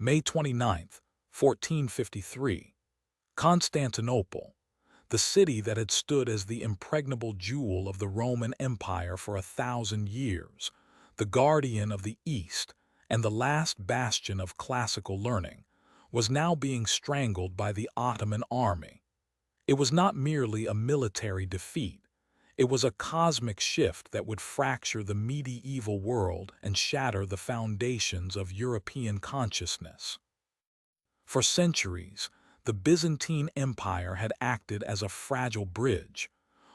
May 29th, 1453. Constantinople, the city that had stood as the impregnable jewel of the Roman Empire for 1,000 years, the guardian of the East and the last bastion of classical learning, was now being strangled by the Ottoman army. It was not merely a military defeat. It was a cosmic shift that would fracture the medieval world and shatter the foundations of European consciousness. For centuries, the Byzantine Empire had acted as a fragile bridge,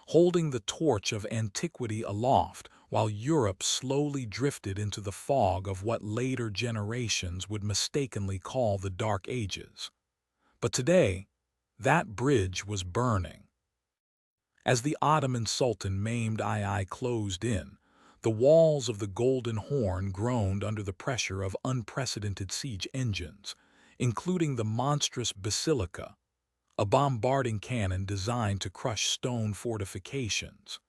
holding the torch of antiquity aloft while Europe slowly drifted into the fog of what later generations would mistakenly call the Dark Ages. But today, that bridge was burning. As the Ottoman Sultan maimed II closed in, the walls of the Golden Horn groaned under the pressure of unprecedented siege engines, including the monstrous Basilica, a bombarding cannon designed to crush stone fortifications.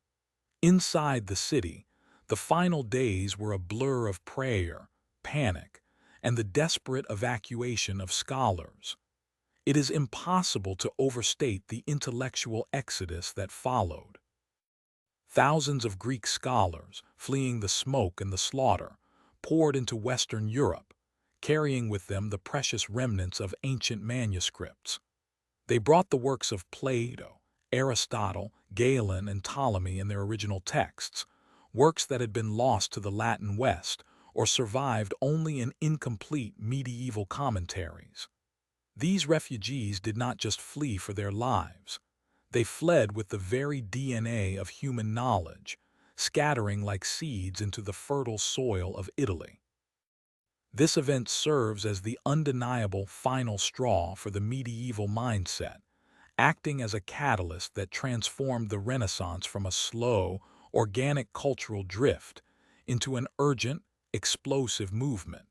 Inside the city, the final days were a blur of prayer, panic, and the desperate evacuation of scholars. It is impossible to overstate the intellectual exodus that followed. Thousands of Greek scholars, fleeing the smoke and the slaughter, poured into Western Europe, carrying with them the precious remnants of ancient manuscripts. They brought the works of Plato, Aristotle, Galen, and Ptolemy in their original texts, works that had been lost to the Latin West or survived only in incomplete medieval commentaries. These refugees did not just flee for their lives. They fled with the very DNA of human knowledge, scattering like seeds into the fertile soil of Italy. This event serves as the undeniable final straw for the medieval mindset, acting as a catalyst that transformed the Renaissance from a slow, organic cultural drift into an urgent, explosive movement.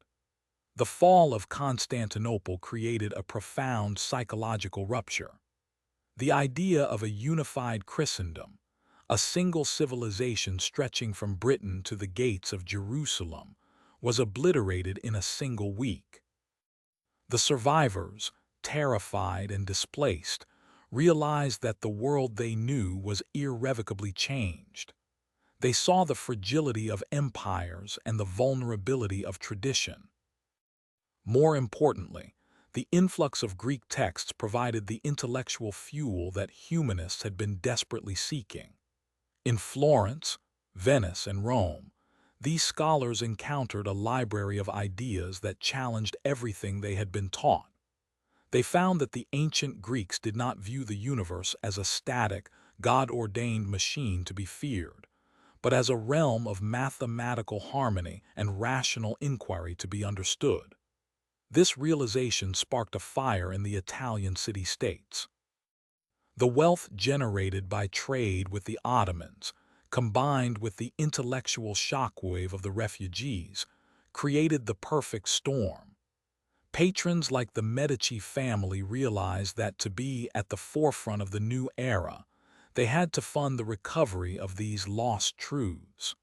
The fall of Constantinople created a profound psychological rupture. The idea of a unified Christendom, a single civilization stretching from Britain to the gates of Jerusalem, was obliterated in a single week. The survivors, terrified and displaced, realized that the world they knew was irrevocably changed. They saw the fragility of empires and the vulnerability of tradition. More importantly, the influx of Greek texts provided the intellectual fuel that humanists had been desperately seeking. In Florence, Venice, and Rome, these scholars encountered a library of ideas that challenged everything they had been taught. They found that the ancient Greeks did not view the universe as a static, God-ordained machine to be feared, but as a realm of mathematical harmony and rational inquiry to be understood. This realization sparked a fire in the Italian city-states. The wealth generated by trade with the Ottomans, combined with the intellectual shockwave of the refugees, created the perfect storm. Patrons like the Medici family realized that to be at the forefront of the new era, they had to fund the recovery of these lost truths.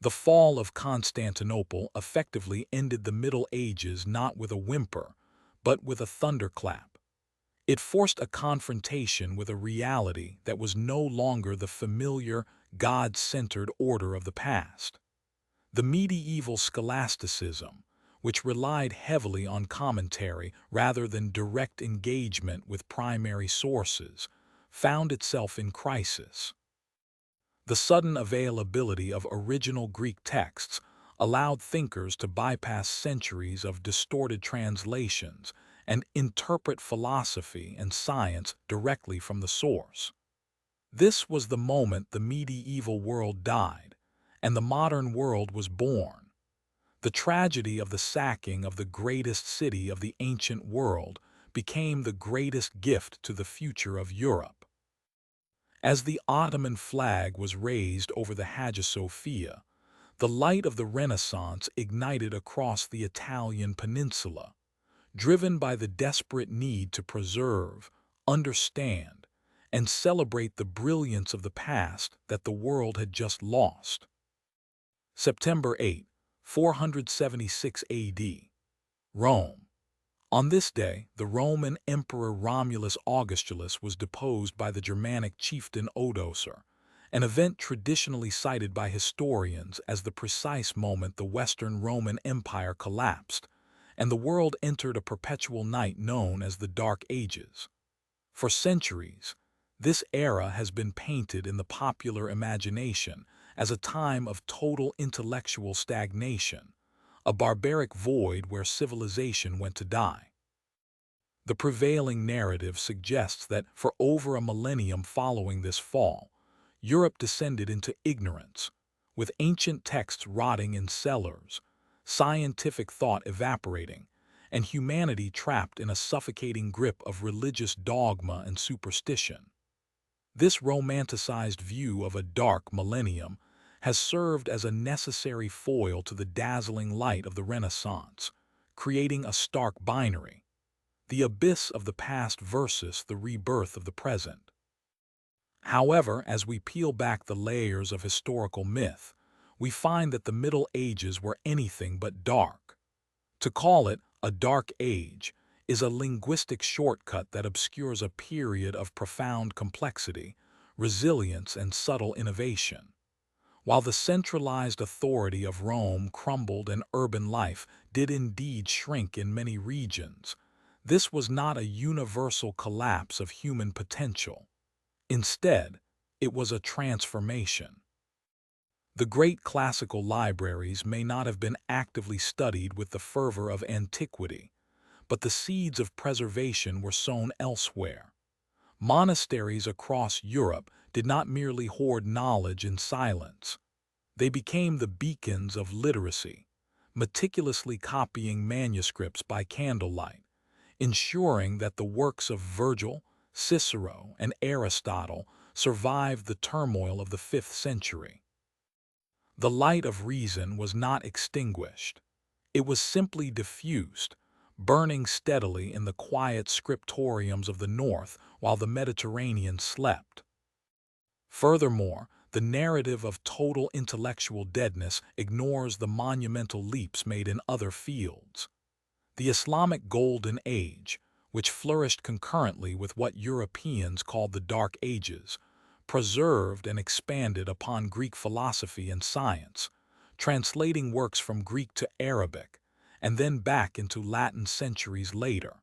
The fall of Constantinople effectively ended the Middle Ages not with a whimper, but with a thunderclap. It forced a confrontation with a reality that was no longer the familiar, God-centered order of the past. The medieval scholasticism, which relied heavily on commentary rather than direct engagement with primary sources, found itself in crisis. The sudden availability of original Greek texts allowed thinkers to bypass centuries of distorted translations and interpret philosophy and science directly from the source. This was the moment the medieval world died, and the modern world was born. The tragedy of the sacking of the greatest city of the ancient world became the greatest gift to the future of Europe. As the Ottoman flag was raised over the Hagia Sophia, the light of the Renaissance ignited across the Italian peninsula, driven by the desperate need to preserve, understand, and celebrate the brilliance of the past that the world had just lost. September 8, 476 AD. Rome. On this day, the Roman Emperor Romulus Augustulus was deposed by the Germanic chieftain Odoacer, an event traditionally cited by historians as the precise moment the Western Roman Empire collapsed, and the world entered a perpetual night known as the Dark Ages. For centuries, this era has been painted in the popular imagination as a time of total intellectual stagnation, a barbaric void where civilization went to die. The prevailing narrative suggests that for over a millennium following this fall, Europe descended into ignorance, with ancient texts rotting in cellars, scientific thought evaporating, and humanity trapped in a suffocating grip of religious dogma and superstition. This romanticized view of a dark millennium has served as a necessary foil to the dazzling light of the Renaissance, creating a stark binary: the abyss of the past versus the rebirth of the present. However, as we peel back the layers of historical myth, we find that the Middle Ages were anything but dark. To call it a dark age is a linguistic shortcut that obscures a period of profound complexity, resilience, and subtle innovation. While the centralized authority of Rome crumbled and urban life did indeed shrink in many regions, this was not a universal collapse of human potential. Instead, it was a transformation. The great classical libraries may not have been actively studied with the fervor of antiquity, but the seeds of preservation were sown elsewhere. Monasteries across Europe did not merely hoard knowledge in silence. They became the beacons of literacy, meticulously copying manuscripts by candlelight, ensuring that the works of Virgil, Cicero, and Aristotle survived the turmoil of the 5th century. The light of reason was not extinguished. It was simply diffused, burning steadily in the quiet scriptoriums of the North while the Mediterranean slept. Furthermore, the narrative of total intellectual deadness ignores the monumental leaps made in other fields. The Islamic Golden Age, which flourished concurrently with what Europeans called the Dark Ages, preserved and expanded upon Greek philosophy and science, translating works from Greek to Arabic, and then back into Latin centuries later.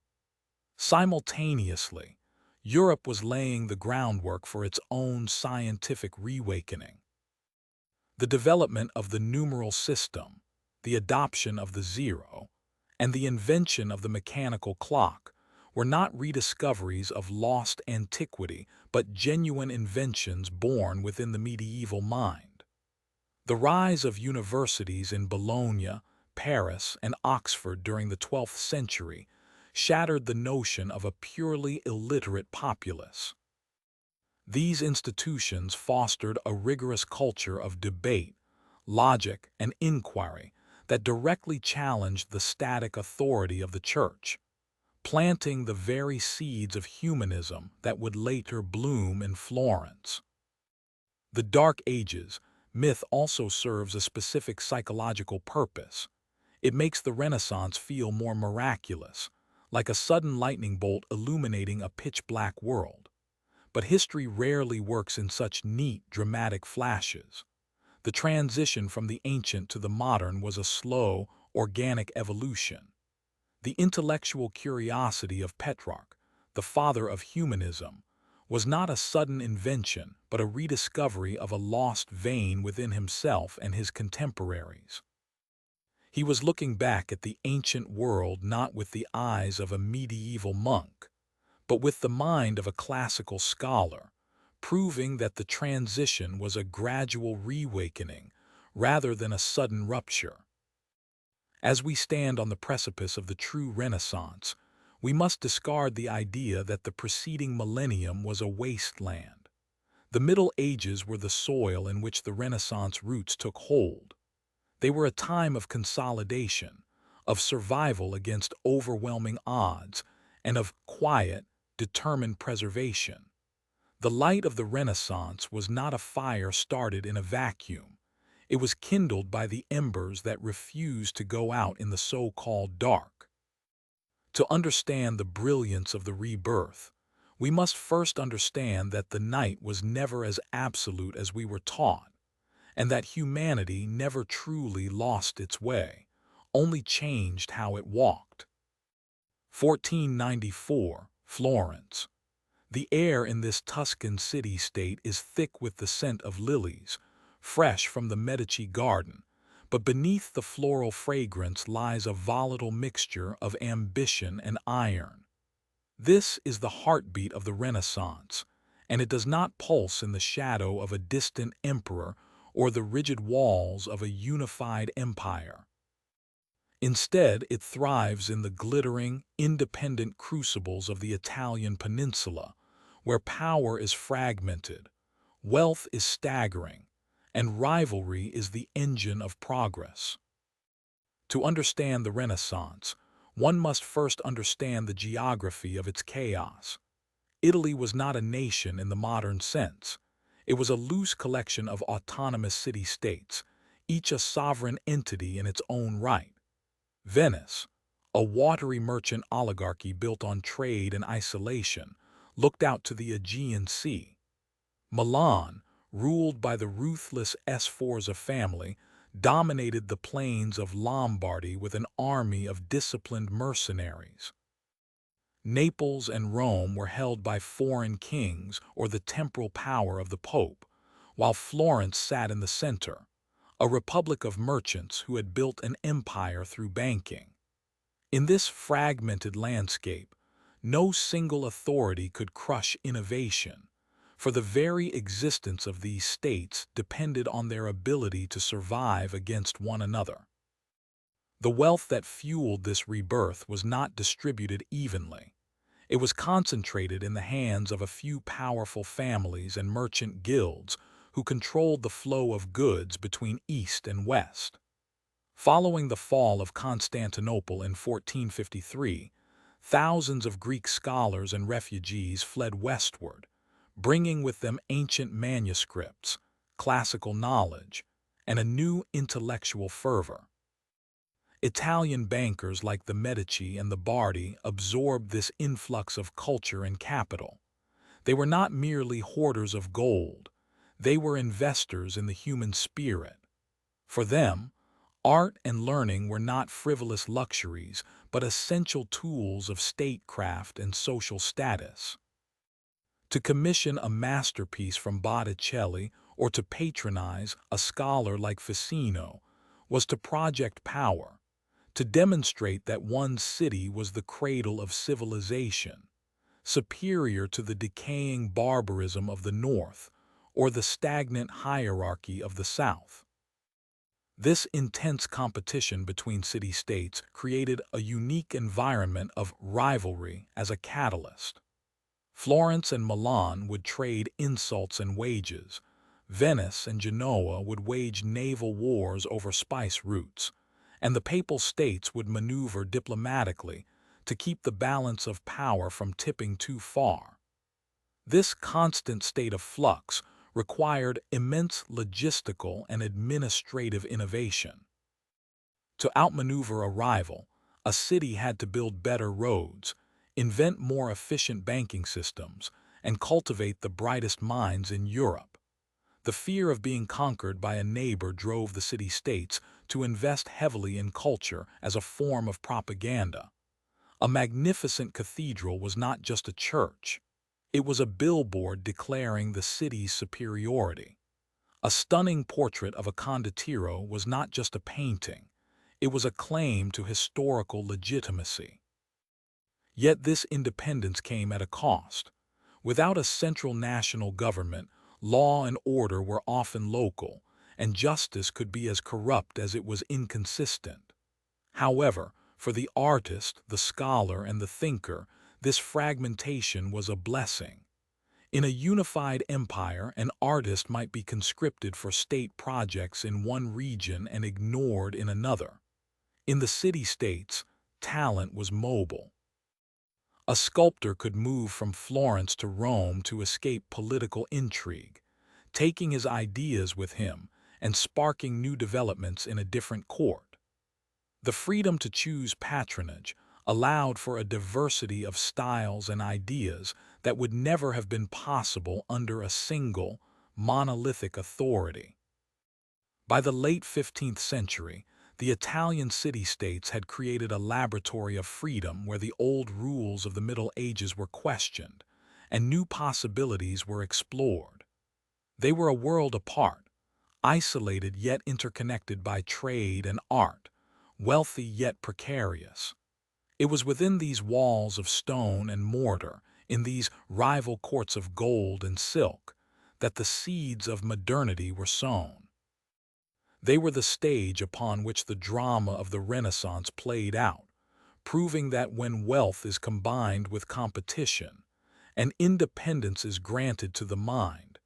Simultaneously, Europe was laying the groundwork for its own scientific reawakening. The development of the numeral system, the adoption of the zero, and the invention of the mechanical clock were not rediscoveries of lost antiquity, but genuine inventions born within the medieval mind. The rise of universities in Bologna, Paris, and Oxford during the 12th century shattered the notion of a purely illiterate populace. These institutions fostered a rigorous culture of debate, logic, and inquiry that directly challenged the static authority of the Church, planting the very seeds of humanism that would later bloom in Florence. The Dark Ages myth also serves a specific psychological purpose. It makes the Renaissance feel more miraculous, like a sudden lightning bolt illuminating a pitch-black world. But history rarely works in such neat, dramatic flashes. The transition from the ancient to the modern was a slow, organic evolution. The intellectual curiosity of Petrarch, the father of humanism, was not a sudden invention but a rediscovery of a lost vein within himself and his contemporaries. He was looking back at the ancient world not with the eyes of a medieval monk, but with the mind of a classical scholar, proving that the transition was a gradual reawakening rather than a sudden rupture. As we stand on the precipice of the true Renaissance, we must discard the idea that the preceding millennium was a wasteland. The Middle Ages were the soil in which the Renaissance roots took hold. They were a time of consolidation, of survival against overwhelming odds, and of quiet, determined preservation. The light of the Renaissance was not a fire started in a vacuum. It was kindled by the embers that refused to go out in the so-called dark. To understand the brilliance of the rebirth, we must first understand that the night was never as absolute as we were taught, and that humanity never truly lost its way, only changed how it walked. 1494, Florence. The air in this Tuscan city-state is thick with the scent of lilies, fresh from the Medici garden, but beneath the floral fragrance lies a volatile mixture of ambition and iron. This is the heartbeat of the Renaissance, and it does not pulse in the shadow of a distant emperor or the rigid walls of a unified empire. Instead, it thrives in the glittering, independent crucibles of the Italian peninsula, where power is fragmented, wealth is staggering, and rivalry is the engine of progress. To understand the Renaissance, one must first understand the geography of its chaos. Italy was not a nation in the modern sense. It was a loose collection of autonomous city-states, each a sovereign entity in its own right. Venice, a watery merchant oligarchy built on trade and isolation, looked out to the Aegean Sea. Milan, ruled by the ruthless Sforza family, dominated the plains of Lombardy with an army of disciplined mercenaries. Naples and Rome were held by foreign kings or the temporal power of the Pope, while Florence sat in the center, a republic of merchants who had built an empire through banking. In this fragmented landscape, no single authority could crush innovation, for the very existence of these states depended on their ability to survive against one another. The wealth that fueled this rebirth was not distributed evenly. It was concentrated in the hands of a few powerful families and merchant guilds who controlled the flow of goods between East and West. Following the fall of Constantinople in 1453, thousands of Greek scholars and refugees fled westward, bringing with them ancient manuscripts, classical knowledge, and a new intellectual fervor. Italian bankers like the Medici and the Bardi absorbed this influx of culture and capital. They were not merely hoarders of gold, they were investors in the human spirit. For them, art and learning were not frivolous luxuries, but essential tools of statecraft and social status. To commission a masterpiece from Botticelli or to patronize a scholar like Ficino was to project power, to demonstrate that one's city was the cradle of civilization, superior to the decaying barbarism of the North or the stagnant hierarchy of the South. This intense competition between city-states created a unique environment of rivalry as a catalyst. Florence and Milan would trade insults and wages. Venice and Genoa would wage naval wars over spice routes, and the Papal States would maneuver diplomatically to keep the balance of power from tipping too far. This constant state of flux required immense logistical and administrative innovation. To outmaneuver a rival, a city had to build better roads, invent more efficient banking systems, and cultivate the brightest minds in Europe. The fear of being conquered by a neighbor drove the city-states to invest heavily in culture as a form of propaganda. A magnificent cathedral was not just a church. It was a billboard declaring the city's superiority. A stunning portrait of a condottiero was not just a painting. It was a claim to historical legitimacy. Yet this independence came at a cost. Without a central national government, law and order were often local, and justice could be as corrupt as it was inconsistent. However, for the artist, the scholar, and the thinker, this fragmentation was a blessing. In a unified empire, an artist might be conscripted for state projects in one region and ignored in another. In the city-states, talent was mobile. A sculptor could move from Florence to Rome to escape political intrigue, taking his ideas with him and sparking new developments in a different court. The freedom to choose patronage, allowed for a diversity of styles and ideas that would never have been possible under a single, monolithic authority. By the late 15th century, the Italian city-states had created a laboratory of freedom where the old rules of the Middle Ages were questioned, and new possibilities were explored. They were a world apart, isolated yet interconnected by trade and art, wealthy yet precarious. It was within these walls of stone and mortar, in these rival courts of gold and silk, that the seeds of modernity were sown. They were the stage upon which the drama of the Renaissance played out, proving that when wealth is combined with competition and independence is granted to the mind,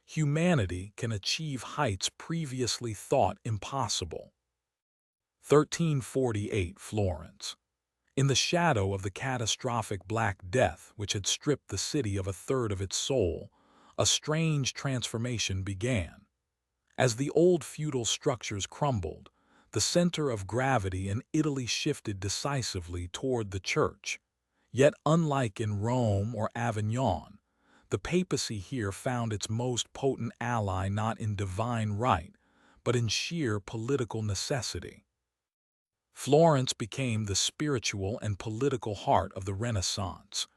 humanity can achieve heights previously thought impossible. 1348 Florence. In the shadow of the catastrophic Black Death which had stripped the city of a third of its soul, a strange transformation began. As the old feudal structures crumbled, the center of gravity in Italy shifted decisively toward the Church. Yet unlike in Rome or Avignon, the papacy here found its most potent ally not in divine right, but in sheer political necessity. Florence became the spiritual and political heart of the Renaissance,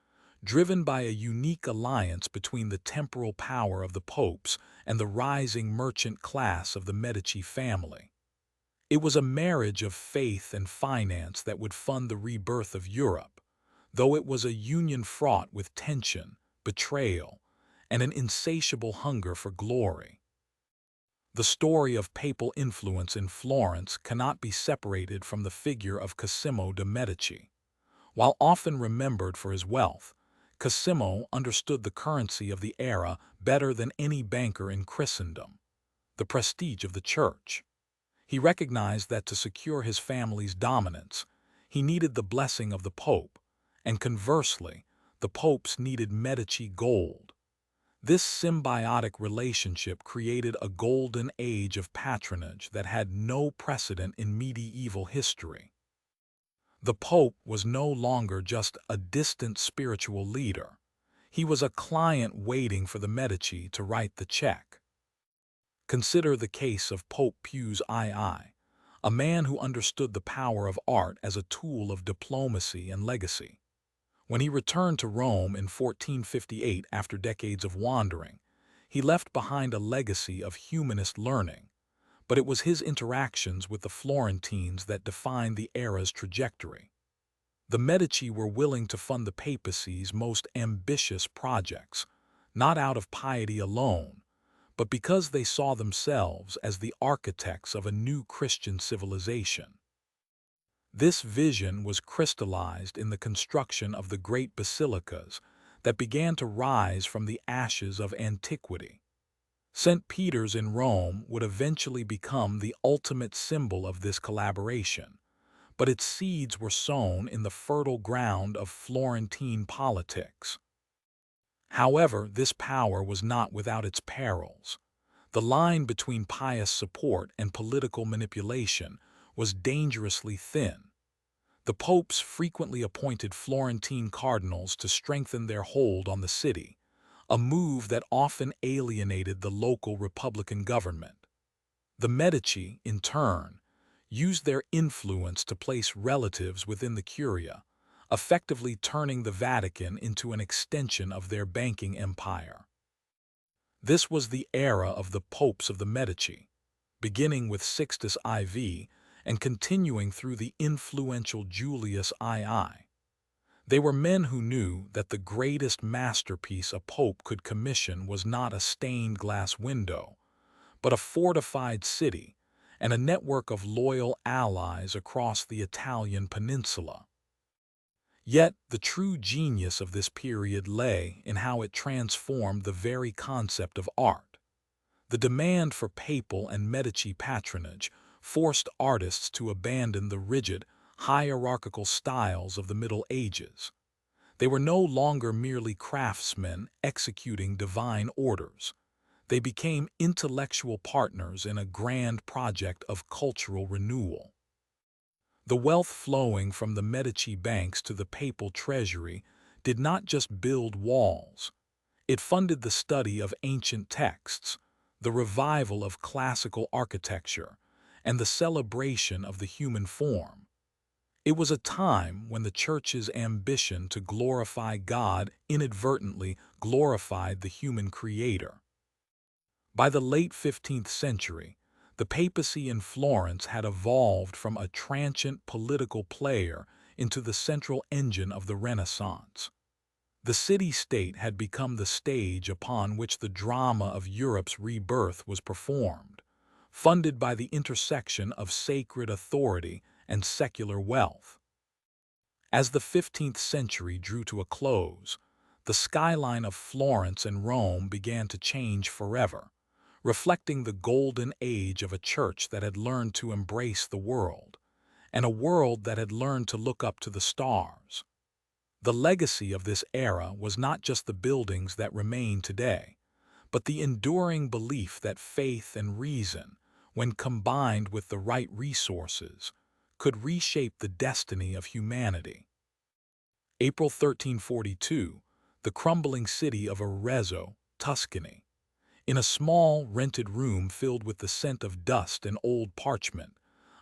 driven by a unique alliance between the temporal power of the popes and the rising merchant class of the Medici family. It was a marriage of faith and finance that would fund the rebirth of Europe, though it was a union fraught with tension, betrayal, and an insatiable hunger for glory. The story of papal influence in Florence cannot be separated from the figure of Cosimo de' Medici. While often remembered for his wealth, Cosimo understood the currency of the era better than any banker in Christendom: the prestige of the Church. He recognized that to secure his family's dominance, he needed the blessing of the Pope, and conversely, the popes needed Medici gold. This symbiotic relationship created a golden age of patronage that had no precedent in medieval history. The Pope was no longer just a distant spiritual leader. He was a client waiting for the Medici to write the check. Consider the case of Pope Pius II, a man who understood the power of art as a tool of diplomacy and legacy. When he returned to Rome in 1458 after decades of wandering, he left behind a legacy of humanist learning, but it was his interactions with the Florentines that defined the era's trajectory. The Medici were willing to fund the papacy's most ambitious projects, not out of piety alone, but because they saw themselves as the architects of a new Christian civilization. This vision was crystallized in the construction of the great basilicas that began to rise from the ashes of antiquity. St. Peter's in Rome would eventually become the ultimate symbol of this collaboration, but its seeds were sown in the fertile ground of Florentine politics. However, this power was not without its perils. The line between pious support and political manipulation was dangerously thin. The popes frequently appointed Florentine cardinals to strengthen their hold on the city, a move that often alienated the local republican government. The Medici, in turn, used their influence to place relatives within the Curia, effectively turning the Vatican into an extension of their banking empire. This was the era of the popes of the Medici, beginning with Sixtus IV and continuing through the influential Julius II. They were men who knew that the greatest masterpiece a pope could commission was not a stained glass window, but a fortified city and a network of loyal allies across the Italian peninsula. Yet the true genius of this period lay in how it transformed the very concept of art. The demand for papal and Medici patronage forced artists to abandon the rigid, hierarchical styles of the Middle Ages. They were no longer merely craftsmen executing divine orders. They became intellectual partners in a grand project of cultural renewal. The wealth flowing from the Medici banks to the papal treasury did not just build walls. It funded the study of ancient texts, the revival of classical architecture, and the celebration of the human form. It was a time when the Church's ambition to glorify God inadvertently glorified the human creator. By the late 15th century, the papacy in Florence had evolved from a transient political player into the central engine of the Renaissance. The city-state had become the stage upon which the drama of Europe's rebirth was performed, funded by the intersection of sacred authority and secular wealth. As the 15th century drew to a close, the skyline of Florence and Rome began to change forever, reflecting the golden age of a church that had learned to embrace the world, and a world that had learned to look up to the stars. The legacy of this era was not just the buildings that remain today, but the enduring belief that faith and reason, when combined with the right resources, could reshape the destiny of humanity. April 1342, the crumbling city of Arezzo, Tuscany. In a small, rented room filled with the scent of dust and old parchment,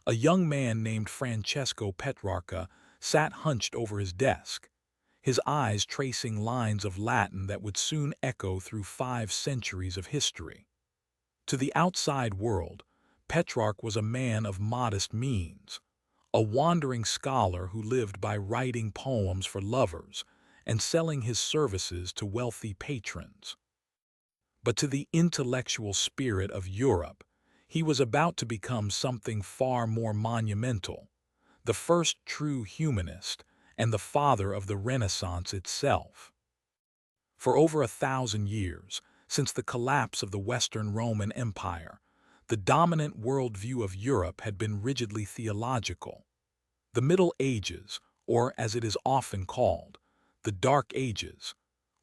a young man named Francesco Petrarca sat hunched over his desk, his eyes tracing lines of Latin that would soon echo through 5 centuries of history. To the outside world, Petrarch was a man of modest means, a wandering scholar who lived by writing poems for lovers and selling his services to wealthy patrons. But to the intellectual spirit of Europe, he was about to become something far more monumental, the first true humanist and the father of the Renaissance itself. For over 1,000 years, since the collapse of the Western Roman Empire, the dominant worldview of Europe had been rigidly theological. The Middle Ages, or as it is often called, the Dark Ages,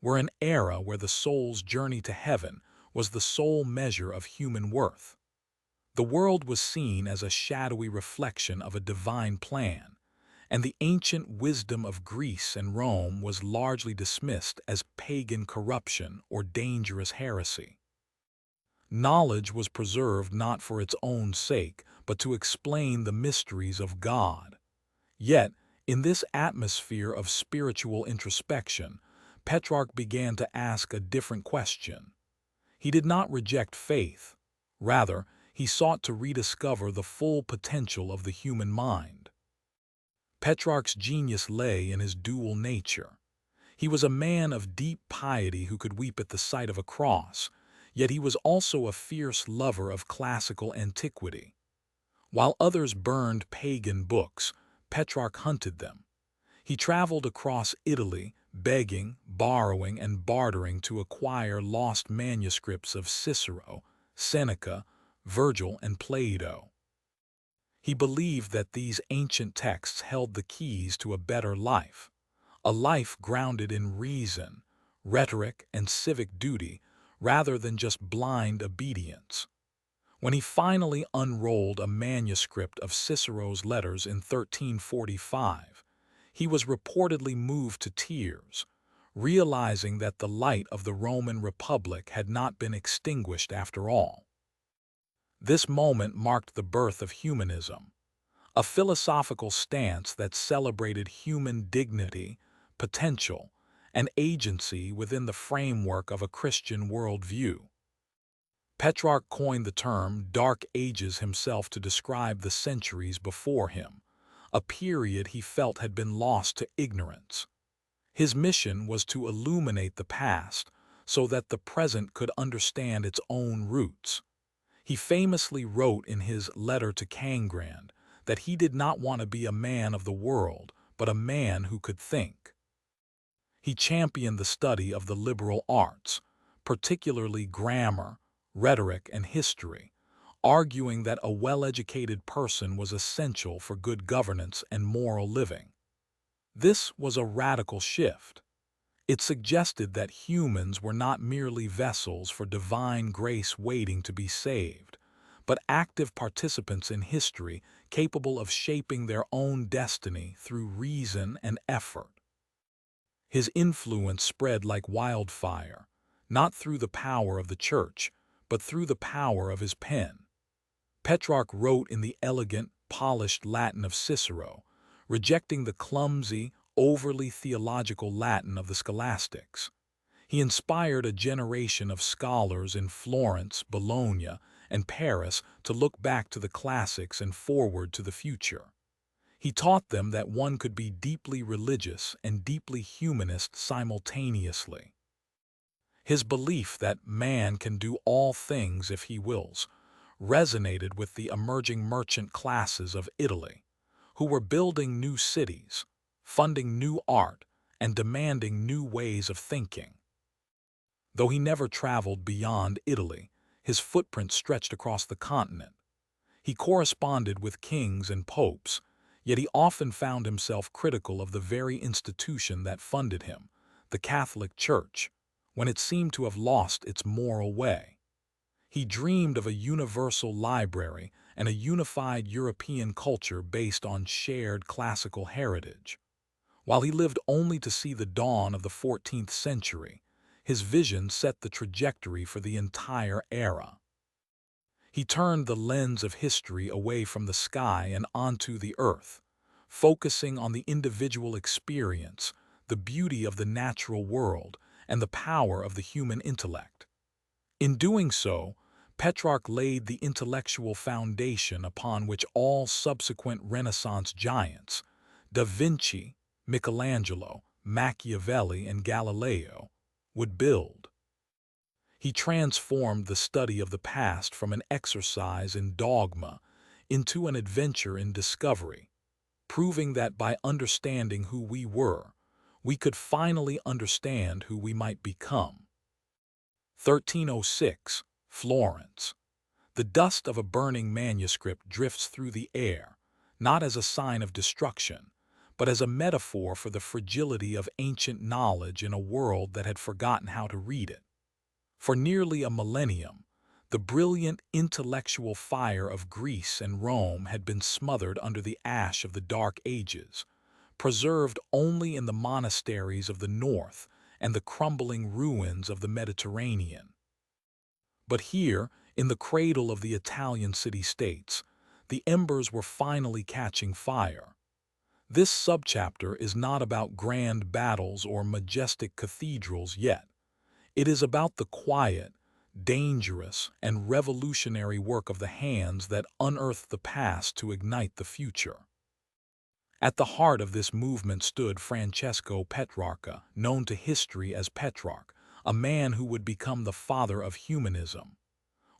were an era where the soul's journey to heaven was the sole measure of human worth. The world was seen as a shadowy reflection of a divine plan, and the ancient wisdom of Greece and Rome was largely dismissed as pagan corruption or dangerous heresy. Knowledge was preserved not for its own sake, but to explain the mysteries of God. Yet, in this atmosphere of spiritual introspection, Petrarch began to ask a different question. He did not reject faith. Rather, he sought to rediscover the full potential of the human mind. Petrarch's genius lay in his dual nature. He was a man of deep piety who could weep at the sight of a cross, yet he was also a fierce lover of classical antiquity. While others burned pagan books, Petrarch hunted them. He traveled across Italy, begging, borrowing, and bartering to acquire lost manuscripts of Cicero, Seneca, Virgil, and Plato. He believed that these ancient texts held the keys to a better life, a life grounded in reason, rhetoric, and civic duty, rather than just blind obedience. When he finally unrolled a manuscript of Cicero's letters in 1345, he was reportedly moved to tears, realizing that the light of the Roman Republic had not been extinguished after all. This moment marked the birth of humanism, a philosophical stance that celebrated human dignity, potential, and agency within the framework of a Christian worldview. Petrarch coined the term Dark Ages himself to describe the centuries before him, a period he felt had been lost to ignorance. His mission was to illuminate the past so that the present could understand its own roots. He famously wrote in his letter to Cangrande that he did not want to be a man of the world, but a man who could think. He championed the study of the liberal arts, particularly grammar, rhetoric, and history, arguing that a well-educated person was essential for good governance and moral living. This was a radical shift. It suggested that humans were not merely vessels for divine grace waiting to be saved, but active participants in history capable of shaping their own destiny through reason and effort. His influence spread like wildfire, not through the power of the church, but through the power of his pen. Petrarch wrote in the elegant, polished Latin of Cicero, rejecting the clumsy, overly theological Latin of the scholastics. He inspired a generation of scholars in Florence, Bologna, and Paris to look back to the classics and forward to the future. He taught them that one could be deeply religious and deeply humanist simultaneously. His belief that man can do all things if he wills resonated with the emerging merchant classes of Italy, who were building new cities, funding new art, and demanding new ways of thinking. Though he never traveled beyond Italy, his footprint stretched across the continent. He corresponded with kings and popes, yet he often found himself critical of the very institution that funded him, the Catholic Church, when it seemed to have lost its moral way. He dreamed of a universal library and a unified European culture based on shared classical heritage. While he lived only to see the dawn of the 14th century, his vision set the trajectory for the entire era. He turned the lens of history away from the sky and onto the earth, focusing on the individual experience, the beauty of the natural world, and the power of the human intellect. In doing so, Petrarch laid the intellectual foundation upon which all subsequent Renaissance giants, Da Vinci, Michelangelo, Machiavelli, and Galileo, would build. He transformed the study of the past from an exercise in dogma into an adventure in discovery, proving that by understanding who we were, we could finally understand who we might become. 1306, Florence. The dust of a burning manuscript drifts through the air, not as a sign of destruction, but as a metaphor for the fragility of ancient knowledge in a world that had forgotten how to read it. For nearly a millennium, the brilliant intellectual fire of Greece and Rome had been smothered under the ash of the Dark Ages, preserved only in the monasteries of the north and the crumbling ruins of the Mediterranean. But here, in the cradle of the Italian city-states, the embers were finally catching fire. This subchapter is not about grand battles or majestic cathedrals yet. It is about the quiet, dangerous, and revolutionary work of the hands that unearthed the past to ignite the future. At the heart of this movement stood Francesco Petrarca, known to history as Petrarch, a man who would become the father of humanism.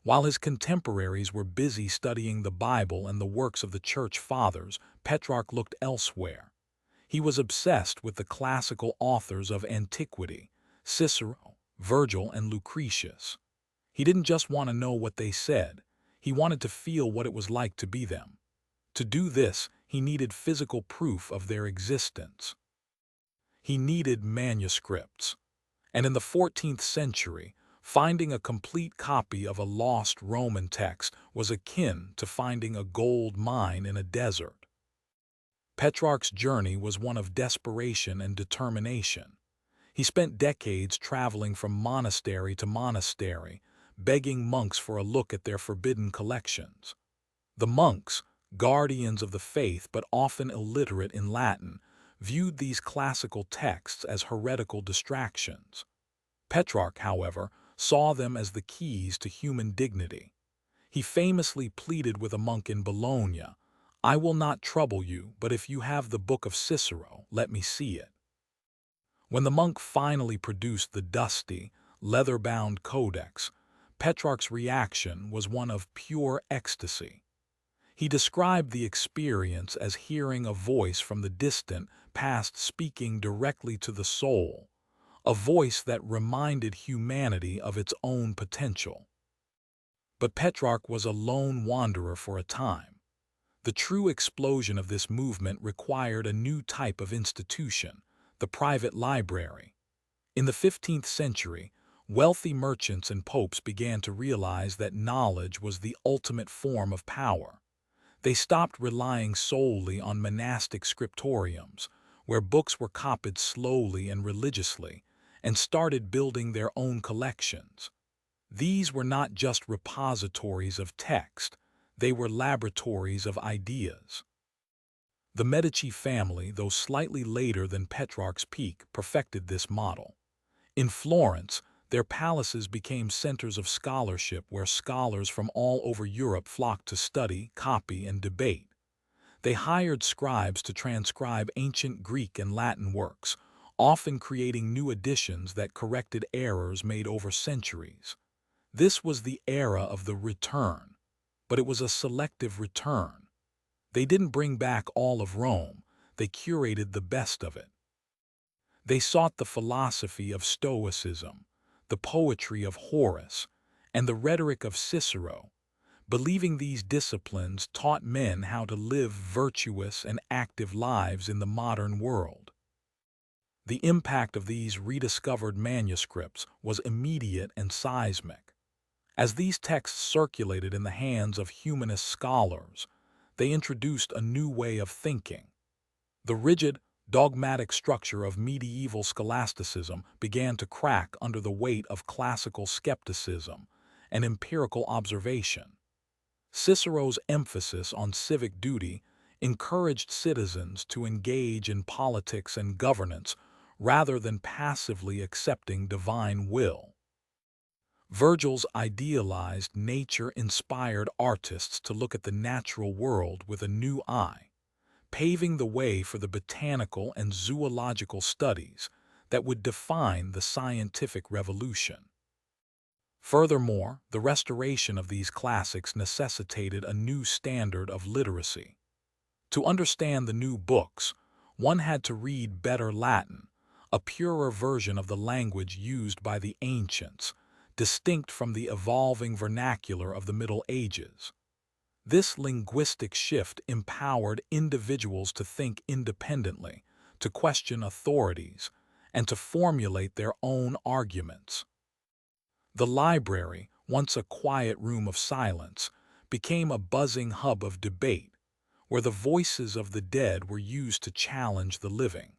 While his contemporaries were busy studying the Bible and the works of the Church Fathers, Petrarch looked elsewhere. He was obsessed with the classical authors of antiquity, Cicero, Virgil, and Lucretius. He didn't just want to know what they said, he wanted to feel what it was like to be them. To do this, he needed physical proof of their existence. He needed manuscripts. And in the 14th century, finding a complete copy of a lost Roman text was akin to finding a gold mine in a desert. Petrarch's journey was one of desperation and determination. He spent decades traveling from monastery to monastery, begging monks for a look at their forbidden collections. The monks, guardians of the faith but often illiterate in Latin, viewed these classical texts as heretical distractions. Petrarch, however, saw them as the keys to human dignity. He famously pleaded with a monk in Bologna, "I will not trouble you, but if you have the book of Cicero, let me see it." When the monk finally produced the dusty, leather-bound codex, Petrarch's reaction was one of pure ecstasy. He described the experience as hearing a voice from the distant past speaking directly to the soul, a voice that reminded humanity of its own potential. But Petrarch was a lone wanderer for a time. The true explosion of this movement required a new type of institution, the private library. In the 15th century, Wealthy merchants and popes began to realize that knowledge was the ultimate form of power. They stopped relying solely on monastic scriptoriums, where books were copied slowly and religiously, and started building their own collections. These were not just repositories of text, they were laboratories of ideas. The Medici family, though slightly later than Petrarch's peak, perfected this model. In Florence, their palaces became centers of scholarship where scholars from all over Europe flocked to study, copy, and debate. They hired scribes to transcribe ancient Greek and Latin works, often creating new editions that corrected errors made over centuries. This was the era of the return, but it was a selective return. They didn't bring back all of Rome, they curated the best of it. They sought the philosophy of Stoicism, the poetry of Horace, and the rhetoric of Cicero, believing these disciplines taught men how to live virtuous and active lives in the modern world. The impact of these rediscovered manuscripts was immediate and seismic. As these texts circulated in the hands of humanist scholars, they introduced a new way of thinking. The rigid, dogmatic structure of medieval scholasticism began to crack under the weight of classical skepticism and empirical observation. Cicero's emphasis on civic duty encouraged citizens to engage in politics and governance rather than passively accepting divine will. Virgil's idealized nature-inspired artists to look at the natural world with a new eye, paving the way for the botanical and zoological studies that would define the scientific revolution. Furthermore, the restoration of these classics necessitated a new standard of literacy. To understand the new books, one had to read better Latin, a purer version of the language used by the ancients, distinct from the evolving vernacular of the Middle Ages. This linguistic shift empowered individuals to think independently, to question authorities, and to formulate their own arguments. The library, once a quiet room of silence, became a buzzing hub of debate, where the voices of the dead were used to challenge the living.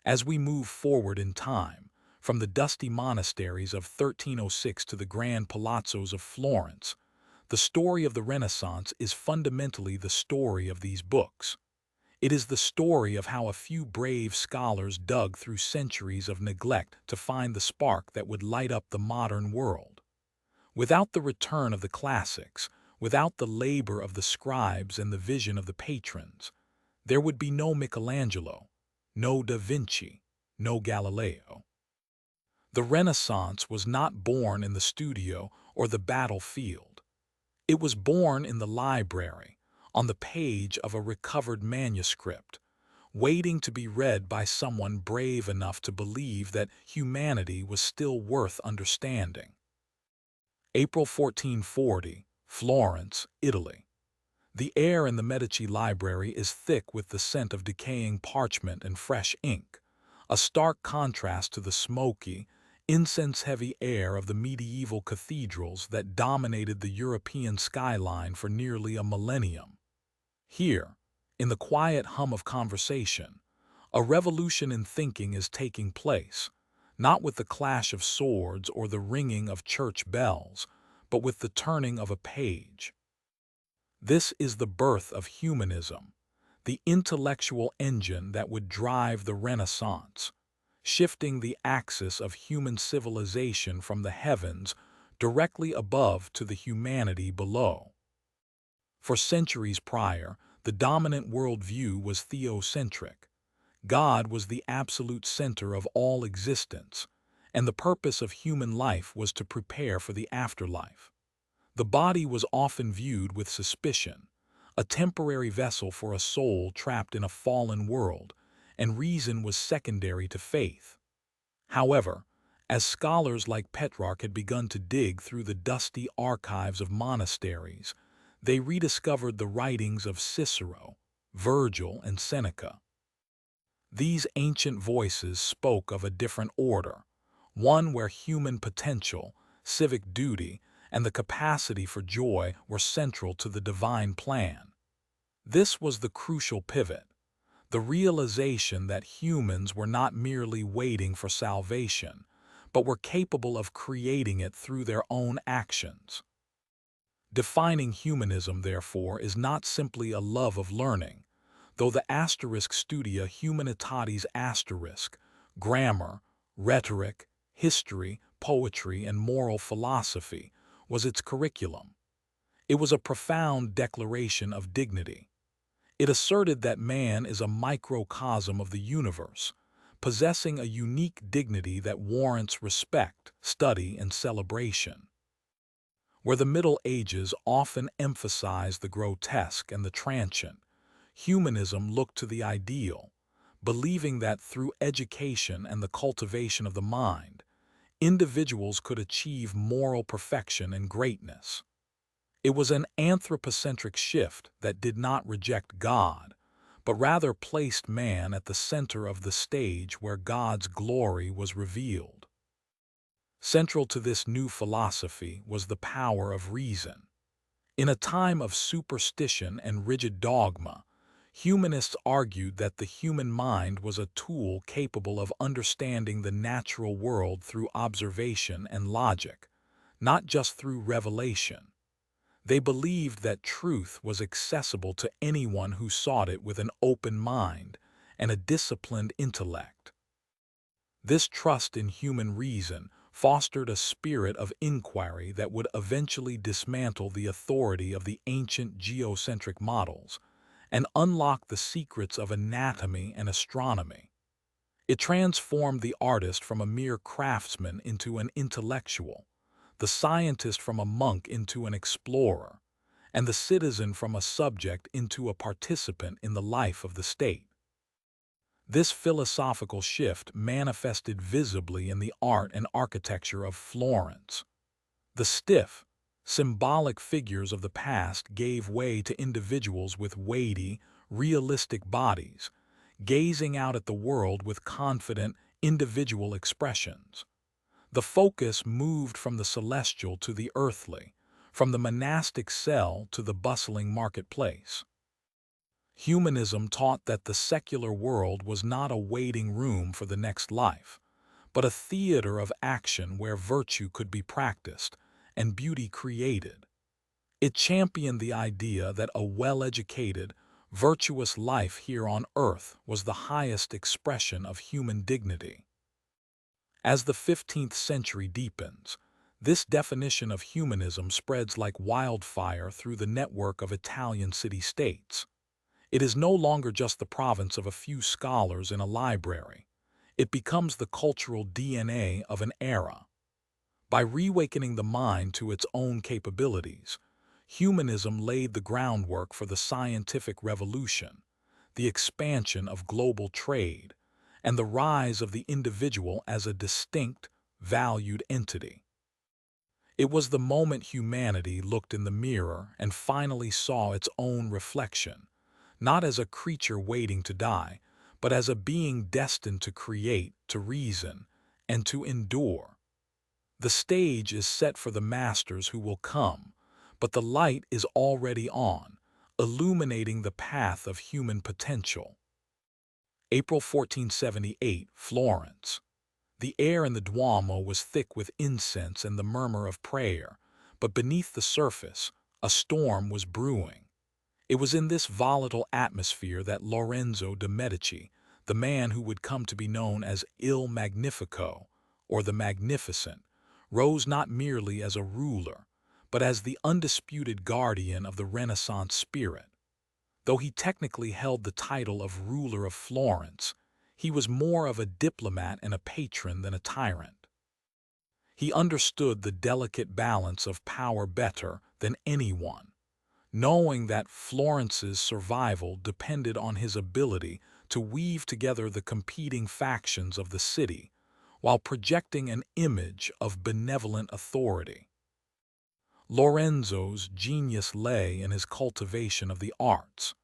As we move forward in time, from the dusty monasteries of 1306 to the grand palazzos of Florence, the story of the Renaissance is fundamentally the story of these books. It is the story of how a few brave scholars dug through centuries of neglect to find the spark that would light up the modern world. Without the return of the classics, without the labor of the scribes and the vision of the patrons, there would be no Michelangelo, no Da Vinci, no Galileo. The Renaissance was not born in the studio or the battlefield. It was born in the library, on the page of a recovered manuscript, waiting to be read by someone brave enough to believe that humanity was still worth understanding. April 1440, Florence, Italy. The air in the Medici library is thick with the scent of decaying parchment and fresh ink, a stark contrast to the smoky, incense-heavy air of the medieval cathedrals that dominated the European skyline for nearly a millennium. Here, in the quiet hum of conversation, a revolution in thinking is taking place, not with the clash of swords or the ringing of church bells, but with the turning of a page. This is the birth of humanism, the intellectual engine that would drive the Renaissance, shifting the axis of human civilization from the heavens directly above to the humanity below. For centuries prior, the dominant worldview was theocentric. God was the absolute center of all existence, and the purpose of human life was to prepare for the afterlife. The body was often viewed with suspicion, a temporary vessel for a soul trapped in a fallen world, and reason was secondary to faith. However, as scholars like Petrarch had begun to dig through the dusty archives of monasteries, they rediscovered the writings of Cicero, Virgil, and Seneca. These ancient voices spoke of a different order, one where human potential, civic duty, and the capacity for joy were central to the divine plan. This was the crucial pivot, the realization that humans were not merely waiting for salvation, but were capable of creating it through their own actions. Defining humanism, therefore, is not simply a love of learning, though the asterisk studia humanitatis asterisk, grammar, rhetoric, history, poetry, and moral philosophy, was its curriculum. It was a profound declaration of dignity. It asserted that man is a microcosm of the universe, possessing a unique dignity that warrants respect, study, and celebration. Where the Middle Ages often emphasized the grotesque and the transient, humanism looked to the ideal, believing that through education and the cultivation of the mind, individuals could achieve moral perfection and greatness. It was an anthropocentric shift that did not reject God, but rather placed man at the center of the stage where God's glory was revealed. Central to this new philosophy was the power of reason. In a time of superstition and rigid dogma, humanists argued that the human mind was a tool capable of understanding the natural world through observation and logic, not just through revelation. They believed that truth was accessible to anyone who sought it with an open mind and a disciplined intellect. This trust in human reason fostered a spirit of inquiry that would eventually dismantle the authority of the ancient geocentric models and unlock the secrets of anatomy and astronomy. It transformed the artist from a mere craftsman into an intellectual, the scientist from a monk into an explorer, and the citizen from a subject into a participant in the life of the state. This philosophical shift manifested visibly in the art and architecture of Florence. The stiff, symbolic figures of the past gave way to individuals with weighty, realistic bodies, gazing out at the world with confident, individual expressions. The focus moved from the celestial to the earthly, from the monastic cell to the bustling marketplace. Humanism taught that the secular world was not a waiting room for the next life, but a theater of action where virtue could be practiced and beauty created. It championed the idea that a well-educated, virtuous life here on earth was the highest expression of human dignity. As the 15th century deepens, this definition of humanism spreads like wildfire through the network of Italian city-states. It is no longer just the province of a few scholars in a library. It becomes the cultural DNA of an era. By reawakening the mind to its own capabilities, humanism laid the groundwork for the scientific revolution, the expansion of global trade, and the rise of the individual as a distinct, valued entity. It was the moment humanity looked in the mirror and finally saw its own reflection, not as a creature waiting to die, but as a being destined to create, to reason, and to endure. The stage is set for the masters who will come, but the light is already on, illuminating the path of human potential. April 1478, Florence. The air in the Duomo was thick with incense and the murmur of prayer, but beneath the surface, a storm was brewing. It was in this volatile atmosphere that Lorenzo de' Medici, the man who would come to be known as Il Magnifico, or the Magnificent, rose not merely as a ruler, but as the undisputed guardian of the Renaissance spirit. Though he technically held the title of ruler of Florence, he was more of a diplomat and a patron than a tyrant. He understood the delicate balance of power better than anyone, knowing that Florence's survival depended on his ability to weave together the competing factions of the city while projecting an image of benevolent authority. Lorenzo's genius lay in his cultivation of the arts.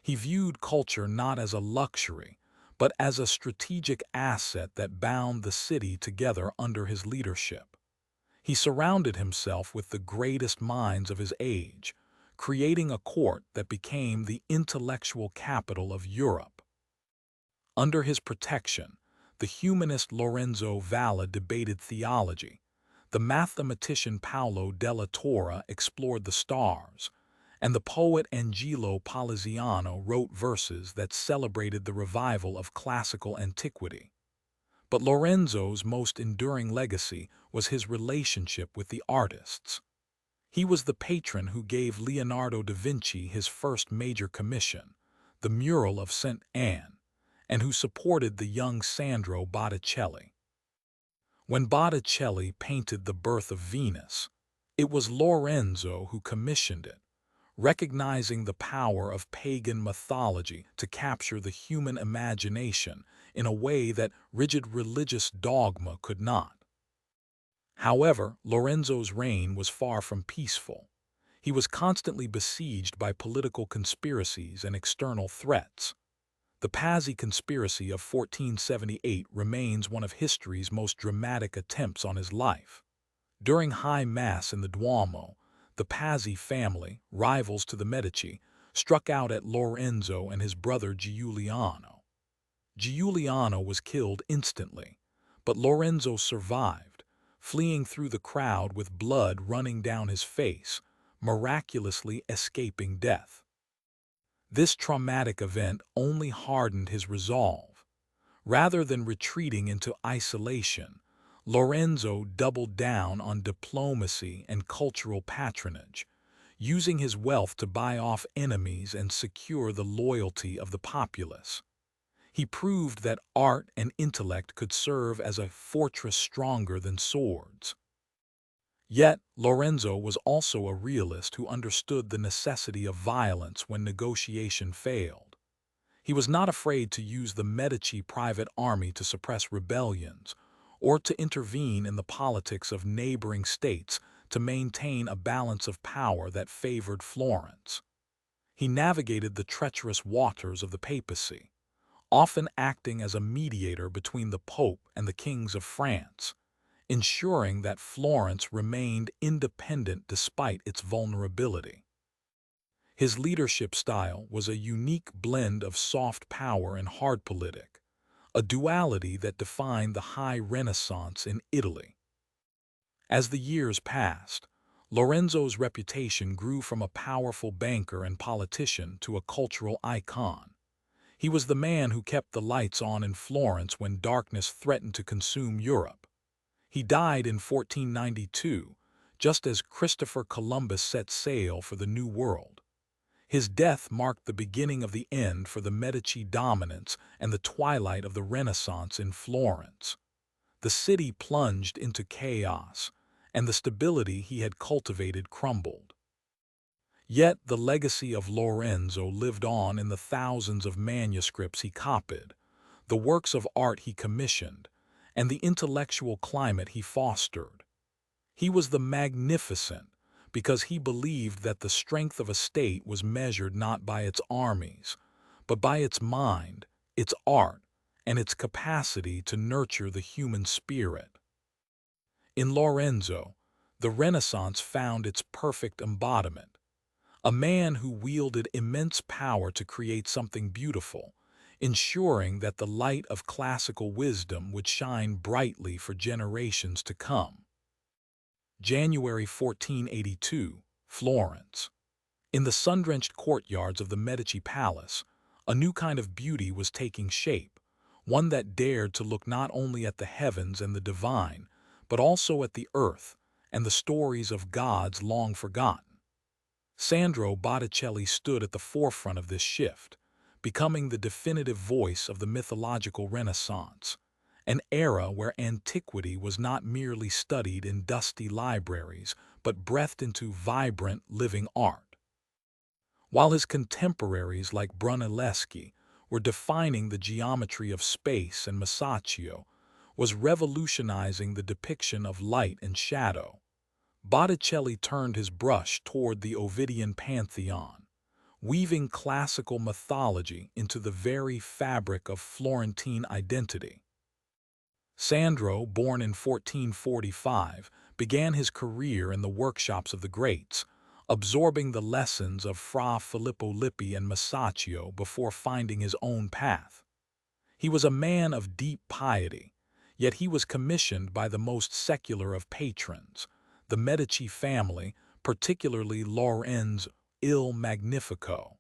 He viewed culture not as a luxury, but as a strategic asset that bound the city together under his leadership. He surrounded himself with the greatest minds of his age, creating a court that became the intellectual capital of Europe. Under his protection, the humanist Lorenzo Valla debated theology, the mathematician Paolo della Torre explored the stars, and the poet Angelo Poliziano wrote verses that celebrated the revival of classical antiquity. But Lorenzo's most enduring legacy was his relationship with the artists. He was the patron who gave Leonardo da Vinci his first major commission, the mural of St. Anne, and who supported the young Sandro Botticelli. When Botticelli painted The Birth of Venus, it was Lorenzo who commissioned it, recognizing the power of pagan mythology to capture the human imagination in a way that rigid religious dogma could not. However, Lorenzo's reign was far from peaceful. He was constantly besieged by political conspiracies and external threats. The Pazzi conspiracy of 1478 remains one of history's most dramatic attempts on his life. During High Mass in the Duomo, the Pazzi family, rivals to the Medici, struck out at Lorenzo and his brother Giuliano. Giuliano was killed instantly, but Lorenzo survived, fleeing through the crowd with blood running down his face, miraculously escaping death. This traumatic event only hardened his resolve. Rather than retreating into isolation, Lorenzo doubled down on diplomacy and cultural patronage, using his wealth to buy off enemies and secure the loyalty of the populace. He proved that art and intellect could serve as a fortress stronger than swords. Yet, Lorenzo was also a realist who understood the necessity of violence when negotiation failed. He was not afraid to use the Medici private army to suppress rebellions, or to intervene in the politics of neighboring states to maintain a balance of power that favored Florence. He navigated the treacherous waters of the papacy, often acting as a mediator between the Pope and the kings of France, ensuring that Florence remained independent despite its vulnerability. His leadership style was a unique blend of soft power and hard politic, a duality that defined the High Renaissance in Italy. As the years passed, Lorenzo's reputation grew from a powerful banker and politician to a cultural icon. He was the man who kept the lights on in Florence when darkness threatened to consume Europe. He died in 1492, just as Christopher Columbus set sail for the New World. His death marked the beginning of the end for the Medici dominance and the twilight of the Renaissance in Florence. The city plunged into chaos, and the stability he had cultivated crumbled. Yet the legacy of Lorenzo lived on in the thousands of manuscripts he copied, the works of art he commissioned, and the intellectual climate he fostered. He was the magnificent because he believed that the strength of a state was measured not by its armies, but by its mind, its art, and its capacity to nurture the human spirit. In Lorenzo, the Renaissance found its perfect embodiment, a man who wielded immense power to create something beautiful, ensuring that the light of classical wisdom would shine brightly for generations to come. January 1482, Florence. In the sun-drenched courtyards of the Medici Palace, a new kind of beauty was taking shape, one that dared to look not only at the heavens and the divine, but also at the earth and the stories of gods long forgotten. Sandro Botticelli stood at the forefront of this shift, becoming the definitive voice of the mythological Renaissance, an era where antiquity was not merely studied in dusty libraries, but breathed into vibrant, living art. While his contemporaries like Brunelleschi were defining the geometry of space and Masaccio was revolutionizing the depiction of light and shadow, Botticelli turned his brush toward the Ovidian pantheon, weaving classical mythology into the very fabric of Florentine identity. Sandro, born in 1445, began his career in the workshops of the greats, absorbing the lessons of Fra Filippo Lippi and Masaccio before finding his own path. He was a man of deep piety, yet he was commissioned by the most secular of patrons, the Medici family, particularly Lorenzo il Magnifico.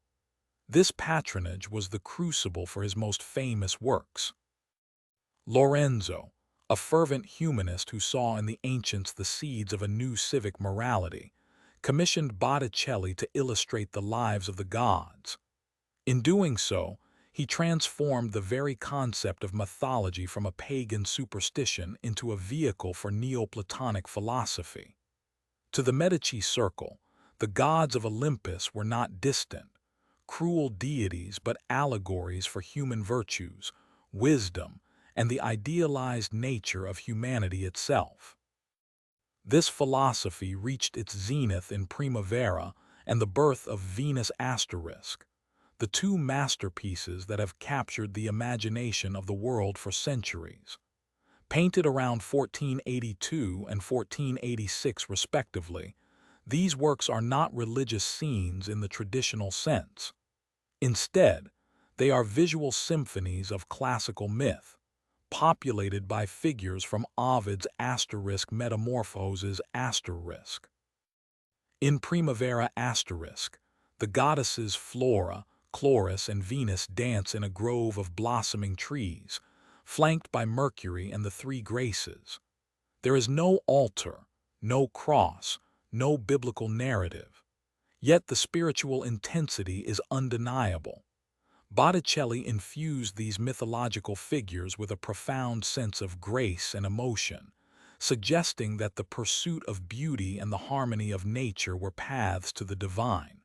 This patronage was the crucible for his most famous works. Lorenzo, a fervent humanist who saw in the ancients the seeds of a new civic morality, commissioned Botticelli to illustrate the lives of the gods. In doing so, he transformed the very concept of mythology from a pagan superstition into a vehicle for Neoplatonic philosophy. To the Medici circle, the gods of Olympus were not distant, cruel deities but allegories for human virtues, wisdom, and the idealized nature of humanity itself. This philosophy reached its zenith in Primavera and the birth of Venus Asterisk, the two masterpieces that have captured the imagination of the world for centuries. Painted around 1482 and 1486 respectively, these works are not religious scenes in the traditional sense. Instead, they are visual symphonies of classical myth, populated by figures from Ovid's Asterisk Metamorphoses Asterisk. In Primavera Asterisk, the goddesses Flora, Chloris, and Venus dance in a grove of blossoming trees, flanked by Mercury and the three Graces. There is no altar, no cross, no biblical narrative. Yet the spiritual intensity is undeniable. Botticelli infused these mythological figures with a profound sense of grace and emotion, suggesting that the pursuit of beauty and the harmony of nature were paths to the divine.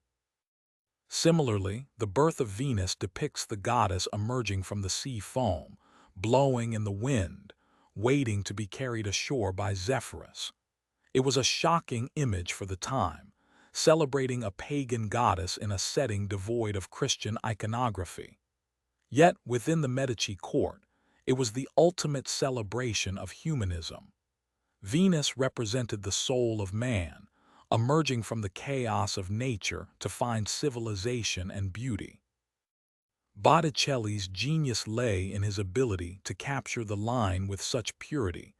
Similarly, the birth of Venus depicts the goddess emerging from the sea foam, blowing in the wind, waiting to be carried ashore by Zephyrus. It was a shocking image for the time, celebrating a pagan goddess in a setting devoid of Christian iconography. Yet, within the Medici court, it was the ultimate celebration of humanism. Venus represented the soul of man, emerging from the chaos of nature to find civilization and beauty. Botticelli's genius lay in his ability to capture the line with such purity,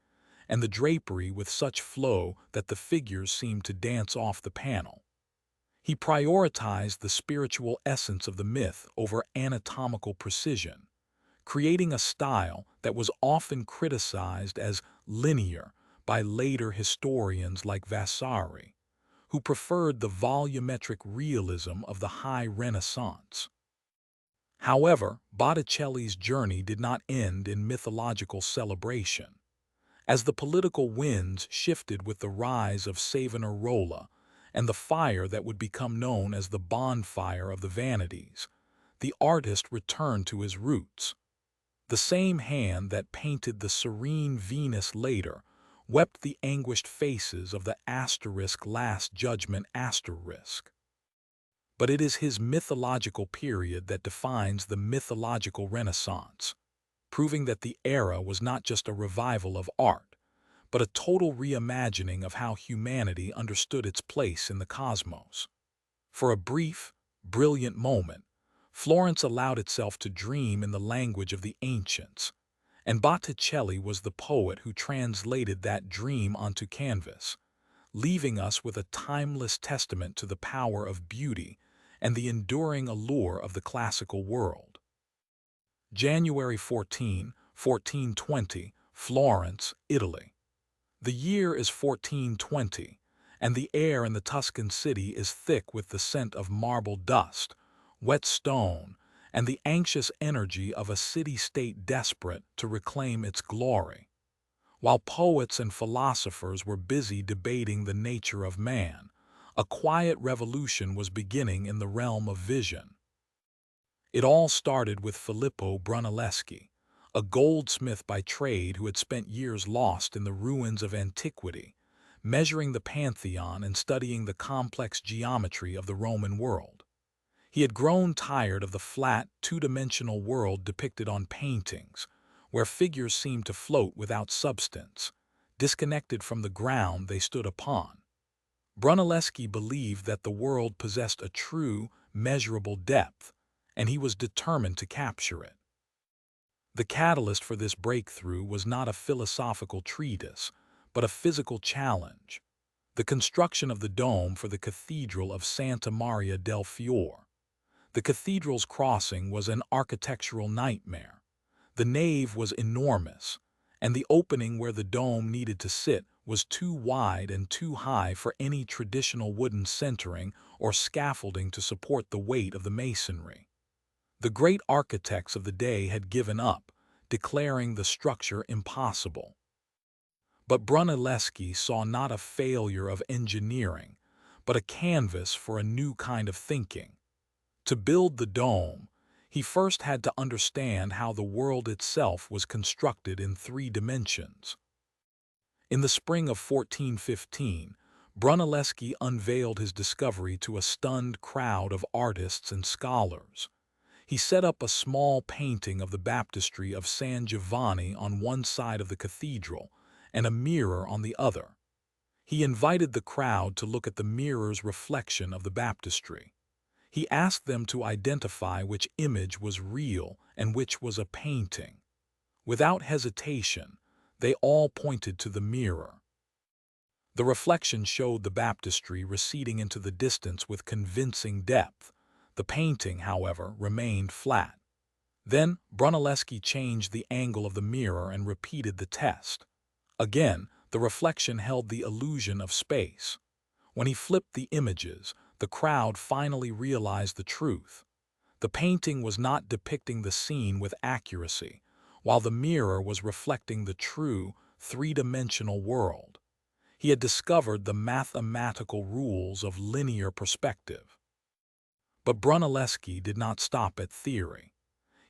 and the drapery with such flow that the figures seemed to dance off the panel. He prioritized the spiritual essence of the myth over anatomical precision, creating a style that was often criticized as linear by later historians like Vasari, who preferred the volumetric realism of the High Renaissance. However, Botticelli's journey did not end in mythological celebration. As the political winds shifted with the rise of Savonarola and the fire that would become known as the bonfire of the vanities, the artist returned to his roots. The same hand that painted the serene Venus later wept the anguished faces of the asterisk Last Judgment asterisk. But it is his mythological period that defines the mythological Renaissance, proving that the era was not just a revival of art, but a total reimagining of how humanity understood its place in the cosmos. For a brief, brilliant moment, Florence allowed itself to dream in the language of the ancients, and Botticelli was the poet who translated that dream onto canvas, leaving us with a timeless testament to the power of beauty and the enduring allure of the classical world. January 14, 1420, Florence, Italy. The year is 1420, and the air in the Tuscan city is thick with the scent of marble dust, wet stone, and the anxious energy of a city-state desperate to reclaim its glory. While poets and philosophers were busy debating the nature of man, a quiet revolution was beginning in the realm of vision. It all started with Filippo Brunelleschi, a goldsmith by trade who had spent years lost in the ruins of antiquity, measuring the Pantheon and studying the complex geometry of the Roman world. He had grown tired of the flat, two-dimensional world depicted on paintings, where figures seemed to float without substance, disconnected from the ground they stood upon. Brunelleschi believed that the world possessed a true, measurable depth, and he was determined to capture it. The catalyst for this breakthrough was not a philosophical treatise, but a physical challenge: the construction of the dome for the Cathedral of Santa Maria del Fiore. The cathedral's crossing was an architectural nightmare. The nave was enormous, and the opening where the dome needed to sit was too wide and too high for any traditional wooden centering or scaffolding to support the weight of the masonry. The great architects of the day had given up, declaring the structure impossible. But Brunelleschi saw not a failure of engineering, but a canvas for a new kind of thinking. To build the dome, he first had to understand how the world itself was constructed in three dimensions. In the spring of 1415, Brunelleschi unveiled his discovery to a stunned crowd of artists and scholars. He set up a small painting of the baptistry of San Giovanni on one side of the cathedral and a mirror on the other. He invited the crowd to look at the mirror's reflection of the baptistry. He asked them to identify which image was real and which was a painting. Without hesitation, they all pointed to the mirror. The reflection showed the baptistry receding into the distance with convincing depth. The painting, however, remained flat. Then Brunelleschi changed the angle of the mirror and repeated the test. Again, the reflection held the illusion of space. When he flipped the images, the crowd finally realized the truth. The painting was not depicting the scene with accuracy, while the mirror was reflecting the true, three-dimensional world. He had discovered the mathematical rules of linear perspective. But Brunelleschi did not stop at theory.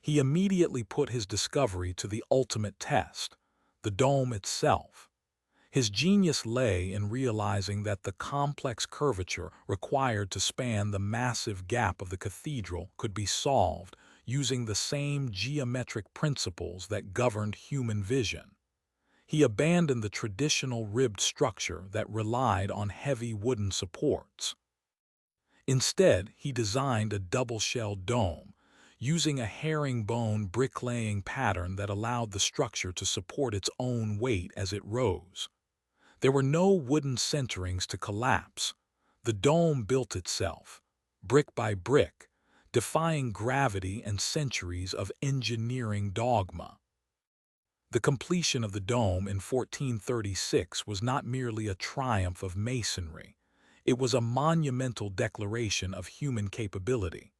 He immediately put his discovery to the ultimate test: the dome itself. His genius lay in realizing that the complex curvature required to span the massive gap of the cathedral could be solved using the same geometric principles that governed human vision. He abandoned the traditional ribbed structure that relied on heavy wooden supports. Instead, he designed a double-shelled dome, using a herringbone bricklaying pattern that allowed the structure to support its own weight as it rose. There were no wooden centerings to collapse. The dome built itself, brick by brick, defying gravity and centuries of engineering dogma. The completion of the dome in 1436 was not merely a triumph of masonry. It was a monumental declaration of human capability.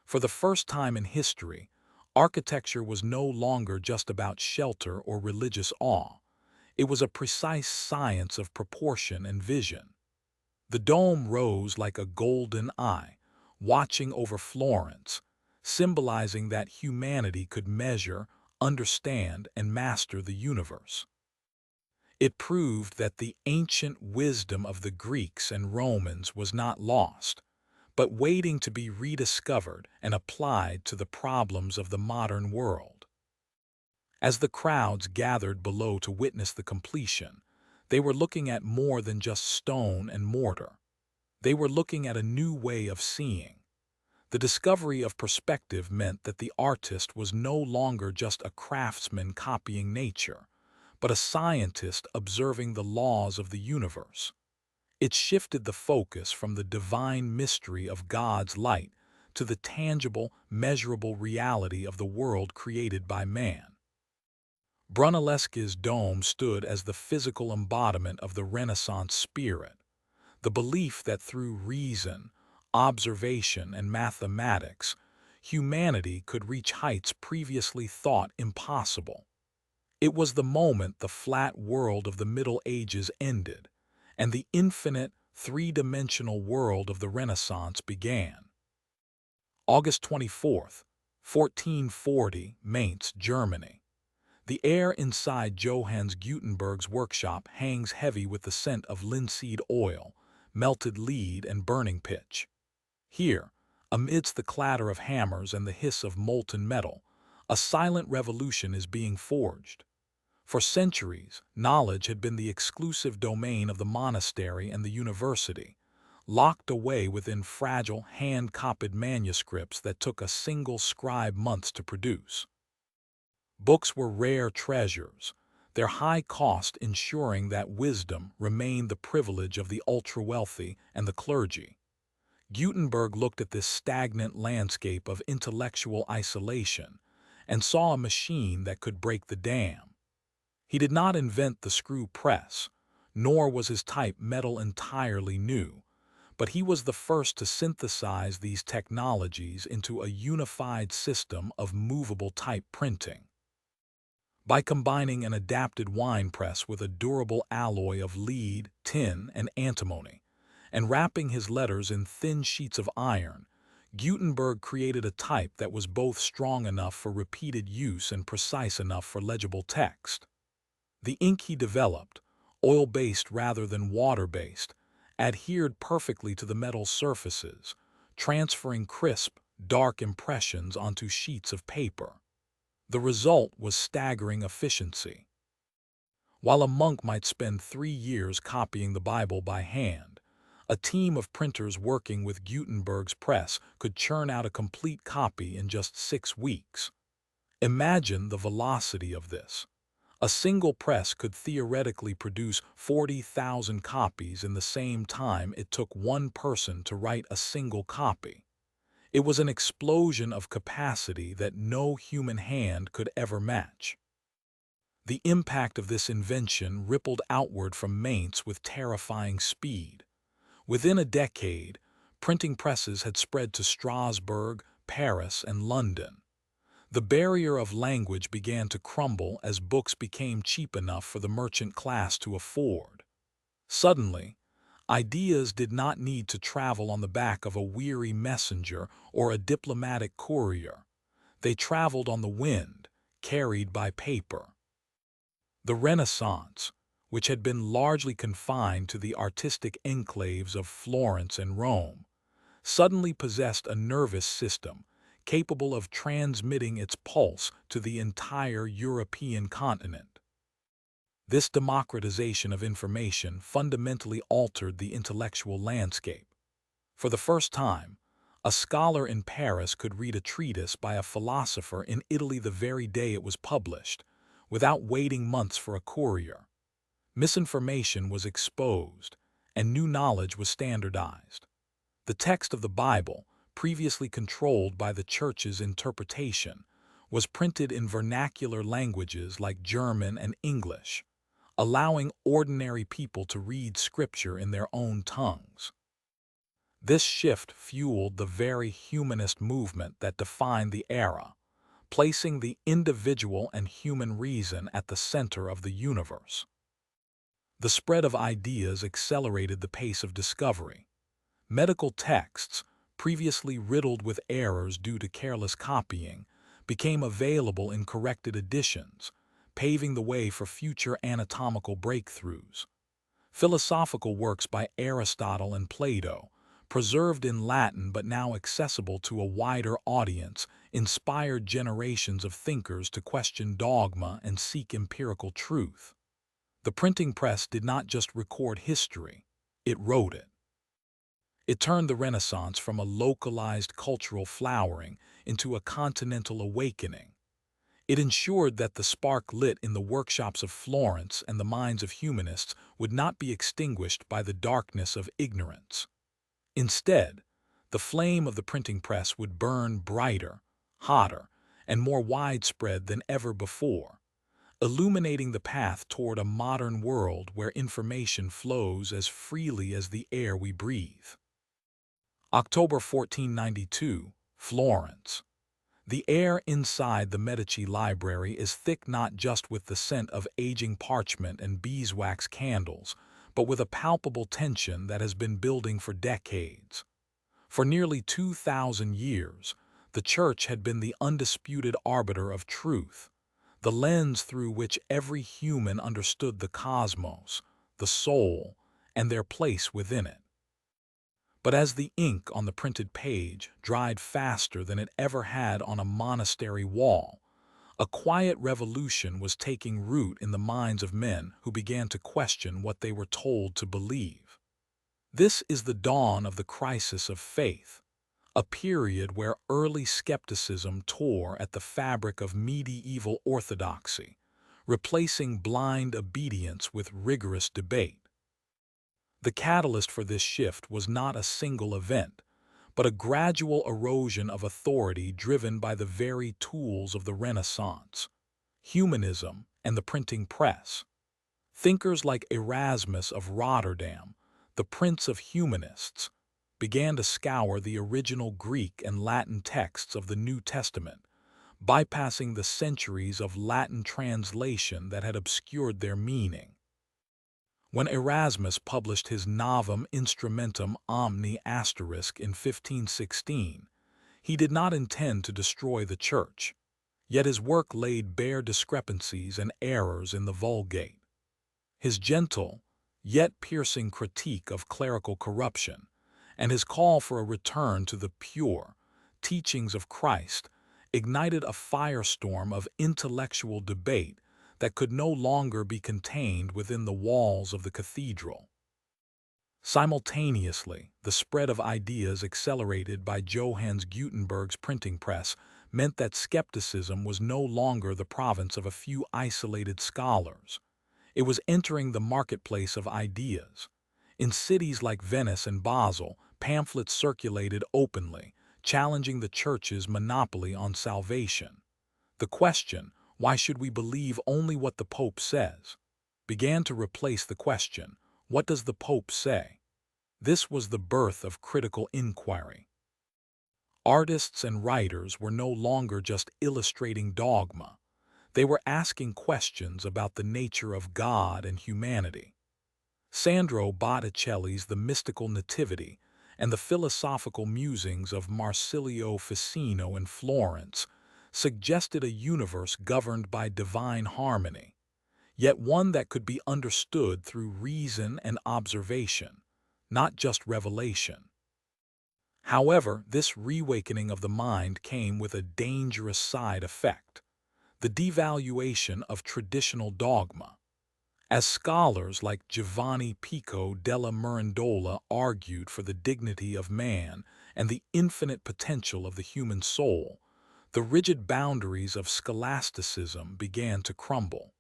For the first time in history, architecture was no longer just about shelter or religious awe. It was a precise science of proportion and vision. The dome rose like a golden eye, watching over Florence, symbolizing that humanity could measure, understand, and master the universe. It proved that the ancient wisdom of the Greeks and Romans was not lost, but waiting to be rediscovered and applied to the problems of the modern world. As the crowds gathered below to witness the completion, they were looking at more than just stone and mortar. They were looking at a new way of seeing. The discovery of perspective meant that the artist was no longer just a craftsman copying nature, but a scientist observing the laws of the universe. It shifted the focus from the divine mystery of God's light to the tangible, measurable reality of the world created by man. Brunelleschi's dome stood as the physical embodiment of the Renaissance spirit, the belief that through reason, observation, and mathematics, humanity could reach heights previously thought impossible. It was the moment the flat world of the Middle Ages ended, and the infinite, three-dimensional world of the Renaissance began. August 24th, 1440, Mainz, Germany. The air inside Johannes Gutenberg's workshop hangs heavy with the scent of linseed oil, melted lead, and burning pitch. Here, Amidst the clatter of hammers and the hiss of molten metal, a silent revolution is being forged. For centuries, knowledge had been the exclusive domain of the monastery and the university, locked away within fragile, hand-copied manuscripts that took a single scribe months to produce. Books were rare treasures, their high cost ensuring that wisdom remained the privilege of the ultra-wealthy and the clergy. Gutenberg looked at this stagnant landscape of intellectual isolation and saw a machine that could break the dam. He did not invent the screw press, nor was his type metal entirely new, but he was the first to synthesize these technologies into a unified system of movable type printing. By combining an adapted wine press with a durable alloy of lead, tin, and antimony, and wrapping his letters in thin sheets of iron, Gutenberg created a type that was both strong enough for repeated use and precise enough for legible text. The ink he developed, oil-based rather than water-based, adhered perfectly to the metal surfaces, transferring crisp, dark impressions onto sheets of paper. The result was staggering efficiency. While a monk might spend 3 years copying the Bible by hand, a team of printers working with Gutenberg's press could churn out a complete copy in just 6 weeks. Imagine the velocity of this. A single press could theoretically produce 40,000 copies in the same time it took one person to write a single copy. It was an explosion of capacity that no human hand could ever match. The impact of this invention rippled outward from Mainz with terrifying speed. Within a decade, printing presses had spread to Strasbourg, Paris, and London. The barrier of language began to crumble as books became cheap enough for the merchant class to afford. Suddenly, ideas did not need to travel on the back of a weary messenger or a diplomatic courier. They traveled on the wind, carried by paper. The Renaissance, which had been largely confined to the artistic enclaves of Florence and Rome, suddenly possessed a nervous system capable of transmitting its pulse to the entire European continent. This democratization of information fundamentally altered the intellectual landscape. For the first time, a scholar in Paris could read a treatise by a philosopher in Italy the very day it was published, without waiting months for a courier. Misinformation was exposed, and new knowledge was standardized. The text of the Bible, previously controlled by the Church's interpretation, was printed in vernacular languages like German and English, allowing ordinary people to read Scripture in their own tongues. This shift fueled the very humanist movement that defined the era, placing the individual and human reason at the center of the universe. The spread of ideas accelerated the pace of discovery. Medical texts, previously riddled with errors due to careless copying, became available in corrected editions, paving the way for future anatomical breakthroughs. Philosophical works by Aristotle and Plato, preserved in Latin but now accessible to a wider audience, inspired generations of thinkers to question dogma and seek empirical truth. The printing press did not just record history, it wrote it. It turned the Renaissance from a localized cultural flowering into a continental awakening. It ensured that the spark lit in the workshops of Florence and the minds of humanists would not be extinguished by the darkness of ignorance. Instead, the flame of the printing press would burn brighter, hotter, and more widespread than ever before, illuminating the path toward a modern world where information flows as freely as the air we breathe. October 1492, Florence. The air inside the Medici Library is thick not just with the scent of aging parchment and beeswax candles, but with a palpable tension that has been building for decades. For nearly 2,000 years, the Church had been the undisputed arbiter of truth, the lens through which every human understood the cosmos, the soul, and their place within it. But as the ink on the printed page dried faster than it ever had on a monastery wall, a quiet revolution was taking root in the minds of men who began to question what they were told to believe. This is the dawn of the crisis of faith, a period where early skepticism tore at the fabric of medieval orthodoxy, replacing blind obedience with rigorous debate. The catalyst for this shift was not a single event, but a gradual erosion of authority driven by the very tools of the Renaissance, humanism and the printing press. Thinkers like Erasmus of Rotterdam, the prince of humanists, began to scour the original Greek and Latin texts of the New Testament, bypassing the centuries of Latin translation that had obscured their meaning. When Erasmus published his Novum Instrumentum Omni Asterisk in 1516, he did not intend to destroy the Church, yet his work laid bare discrepancies and errors in the Vulgate. His gentle, yet piercing critique of clerical corruption, and his call for a return to the pure teachings of Christ ignited a firestorm of intellectual debate that could no longer be contained within the walls of the cathedral. Simultaneously, the spread of ideas accelerated by Johannes Gutenberg's printing press meant that skepticism was no longer the province of a few isolated scholars. It was entering the marketplace of ideas. In cities like Venice and Basel, pamphlets circulated openly, challenging the Church's monopoly on salvation. The question, "Why should we believe only what the Pope says?" began to replace the question, "What does the Pope say?" This was the birth of critical inquiry. Artists and writers were no longer just illustrating dogma. They were asking questions about the nature of God and humanity. Sandro Botticelli's The Mystical Nativity and the philosophical musings of Marsilio Ficino in Florence suggested a universe governed by divine harmony, yet one that could be understood through reason and observation, not just revelation. However, this reawakening of the mind came with a dangerous side effect: the devaluation of traditional dogma. As scholars like Giovanni Pico della Mirandola argued for the dignity of man and the infinite potential of the human soul, the rigid boundaries of scholasticism began to crumble.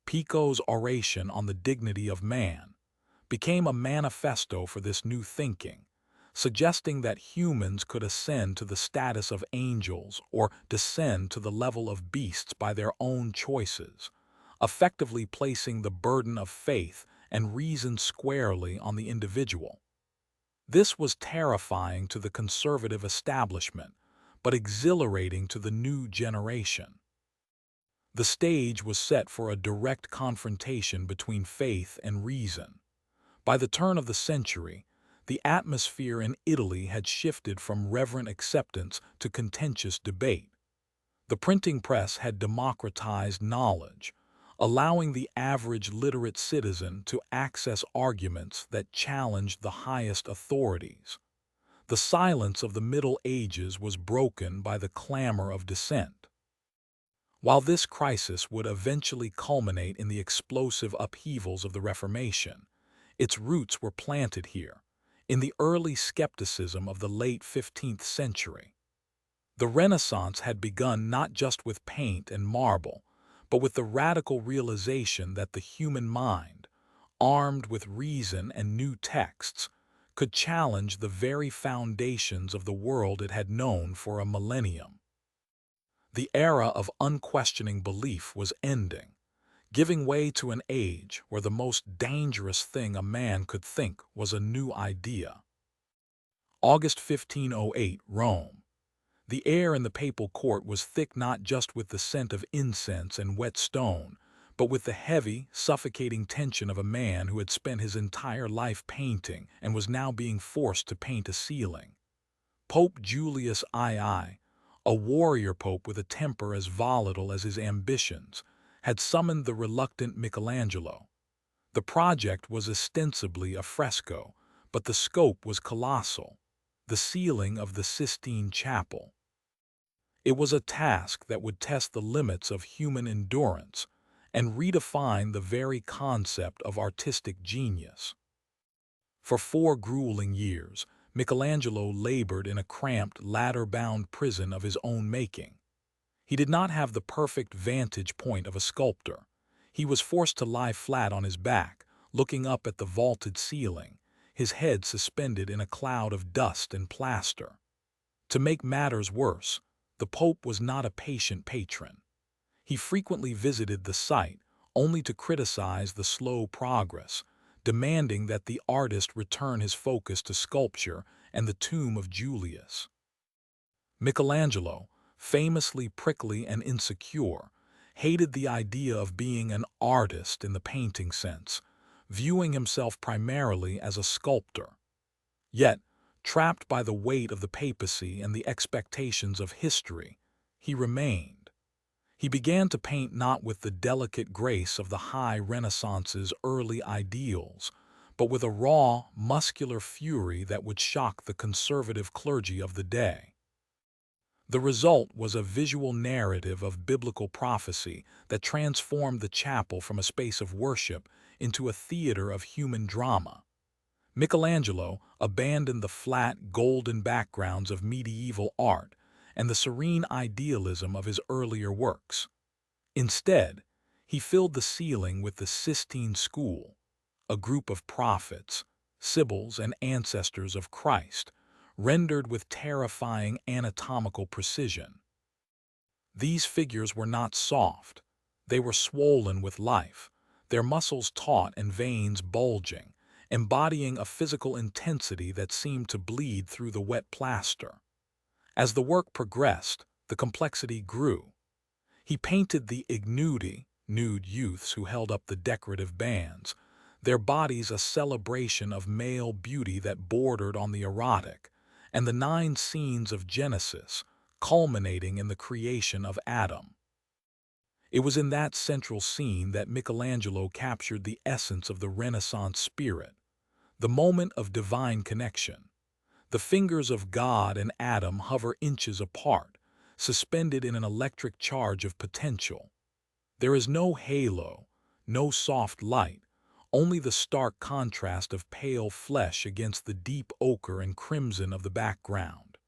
Pico's oration on the dignity of man became a manifesto for this new thinking, suggesting that humans could ascend to the status of angels or descend to the level of beasts by their own choices, effectively placing the burden of faith and reason squarely on the individual. This was terrifying to the conservative establishment, but exhilarating to the new generation. The stage was set for a direct confrontation between faith and reason. By the turn of the century, the atmosphere in Italy had shifted from reverent acceptance to contentious debate. The printing press had democratized knowledge, allowing the average literate citizen to access arguments that challenged the highest authorities. The silence of the Middle Ages was broken by the clamor of dissent. While this crisis would eventually culminate in the explosive upheavals of the Reformation, its roots were planted here, in the early skepticism of the late 15th century. The Renaissance had begun not just with paint and marble, but with the radical realization that the human mind, armed with reason and new texts, could challenge the very foundations of the world it had known for a millennium. The era of unquestioning belief was ending, giving way to an age where the most dangerous thing a man could think was a new idea. August 1508, Rome. The air in the papal court was thick not just with the scent of incense and wet stone, but with the heavy, suffocating tension of a man who had spent his entire life painting and was now being forced to paint a ceiling. Pope Julius II, a warrior pope with a temper as volatile as his ambitions, had summoned the reluctant Michelangelo. The project was ostensibly a fresco, but the scope was colossal: the ceiling of the Sistine Chapel. It was a task that would test the limits of human endurance and redefine the very concept of artistic genius. For 4 grueling years, Michelangelo labored in a cramped, ladder-bound prison of his own making. He did not have the perfect vantage point of a sculptor. He was forced to lie flat on his back, looking up at the vaulted ceiling, his head suspended in a cloud of dust and plaster. To make matters worse, the Pope was not a patient patron. He frequently visited the site, only to criticize the slow progress, demanding that the artist return his focus to sculpture and the tomb of Julius. Michelangelo, famously prickly and insecure, hated the idea of being an artist in the painting sense, viewing himself primarily as a sculptor. Yet, trapped by the weight of the papacy and the expectations of history, he remained. He began to paint not with the delicate grace of the high Renaissance's early ideals, but with a raw, muscular fury that would shock the conservative clergy of the day. The result was a visual narrative of biblical prophecy that transformed the chapel from a space of worship into a theater of human drama. Michelangelo abandoned the flat, golden backgrounds of medieval art and the serene idealism of his earlier works. Instead, he filled the ceiling with the Sistine School, a group of prophets, sibyls, and ancestors of Christ, rendered with terrifying anatomical precision. These figures were not soft. They were swollen with life, their muscles taut and veins bulging, embodying a physical intensity that seemed to bleed through the wet plaster. As the work progressed, the complexity grew. He painted the ignudi, nude youths who held up the decorative bands, their bodies a celebration of male beauty that bordered on the erotic, and the 9 scenes of Genesis, culminating in the creation of Adam. It was in that central scene that Michelangelo captured the essence of the Renaissance spirit, the moment of divine connection. The fingers of God and Adam hover inches apart, suspended in an electric charge of potential. There is no halo, no soft light, only the stark contrast of pale flesh against the deep ochre and crimson of the background.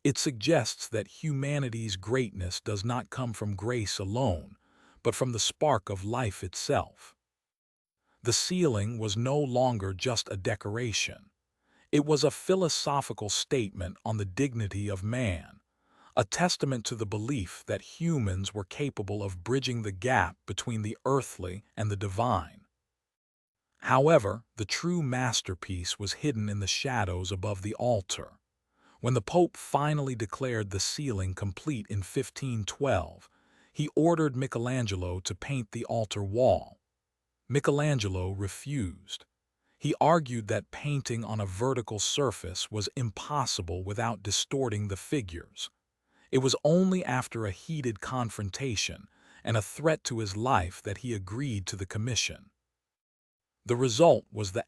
It suggests that humanity's greatness does not come from grace alone, but from the spark of life itself. The ceiling was no longer just a decoration. It was a philosophical statement on the dignity of man, a testament to the belief that humans were capable of bridging the gap between the earthly and the divine. However, the true masterpiece was hidden in the shadows above the altar. When the Pope finally declared the ceiling complete in 1512, he ordered Michelangelo to paint the altar wall. Michelangelo refused. He argued that painting on a vertical surface was impossible without distorting the figures. It was only after a heated confrontation and a threat to his life that he agreed to the commission. The result was the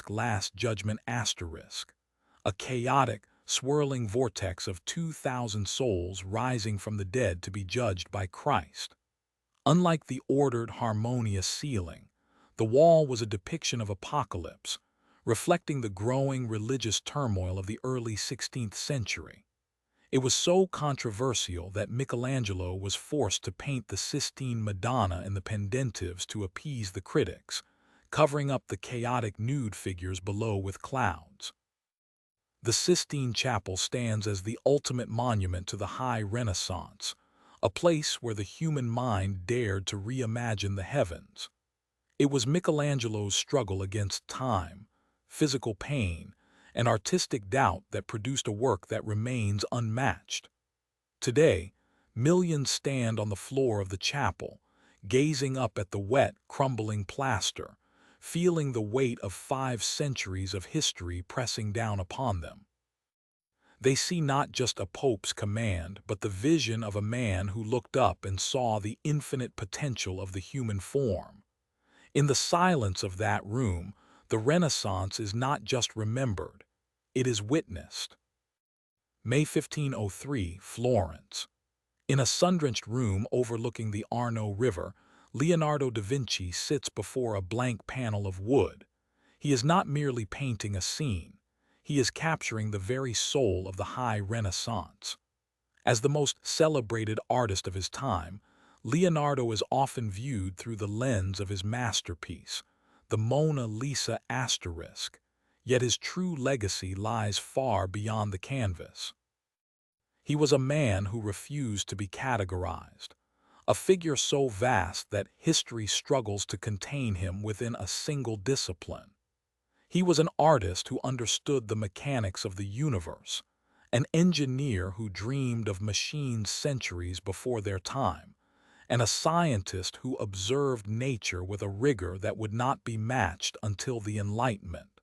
Last Judgment, a chaotic, swirling vortex of 2,000 souls rising from the dead to be judged by Christ. Unlike the ordered, harmonious ceiling, the wall was a depiction of apocalypse, reflecting the growing religious turmoil of the early 16th century. It was so controversial that Michelangelo was forced to paint the Sistine Madonna in the pendentives to appease the critics, covering up the chaotic nude figures below with clouds. The Sistine Chapel stands as the ultimate monument to the High Renaissance, a place where the human mind dared to reimagine the heavens. It was Michelangelo's struggle against time, physical pain, and artistic doubt that produced a work that remains unmatched. Today, millions stand on the floor of the chapel, gazing up at the wet, crumbling plaster, feeling the weight of 5 centuries of history pressing down upon them. They see not just a pope's command, but the vision of a man who looked up and saw the infinite potential of the human form. In the silence of that room, The Renaissance is not just remembered, it is witnessed. May 1503, Florence. In a sun-drenched room overlooking the Arno River, Leonardo da Vinci sits before a blank panel of wood. He is not merely painting a scene, he is capturing the very soul of the High Renaissance. As the most celebrated artist of his time, Leonardo is often viewed through the lens of his masterpiece, the Mona Lisa asterisk, yet his true legacy lies far beyond the canvas. He was a man who refused to be categorized, a figure so vast that history struggles to contain him within a single discipline. He was an artist who understood the mechanics of the universe, an engineer who dreamed of machines centuries before their time, and a scientist who observed nature with a rigor that would not be matched until the Enlightenment.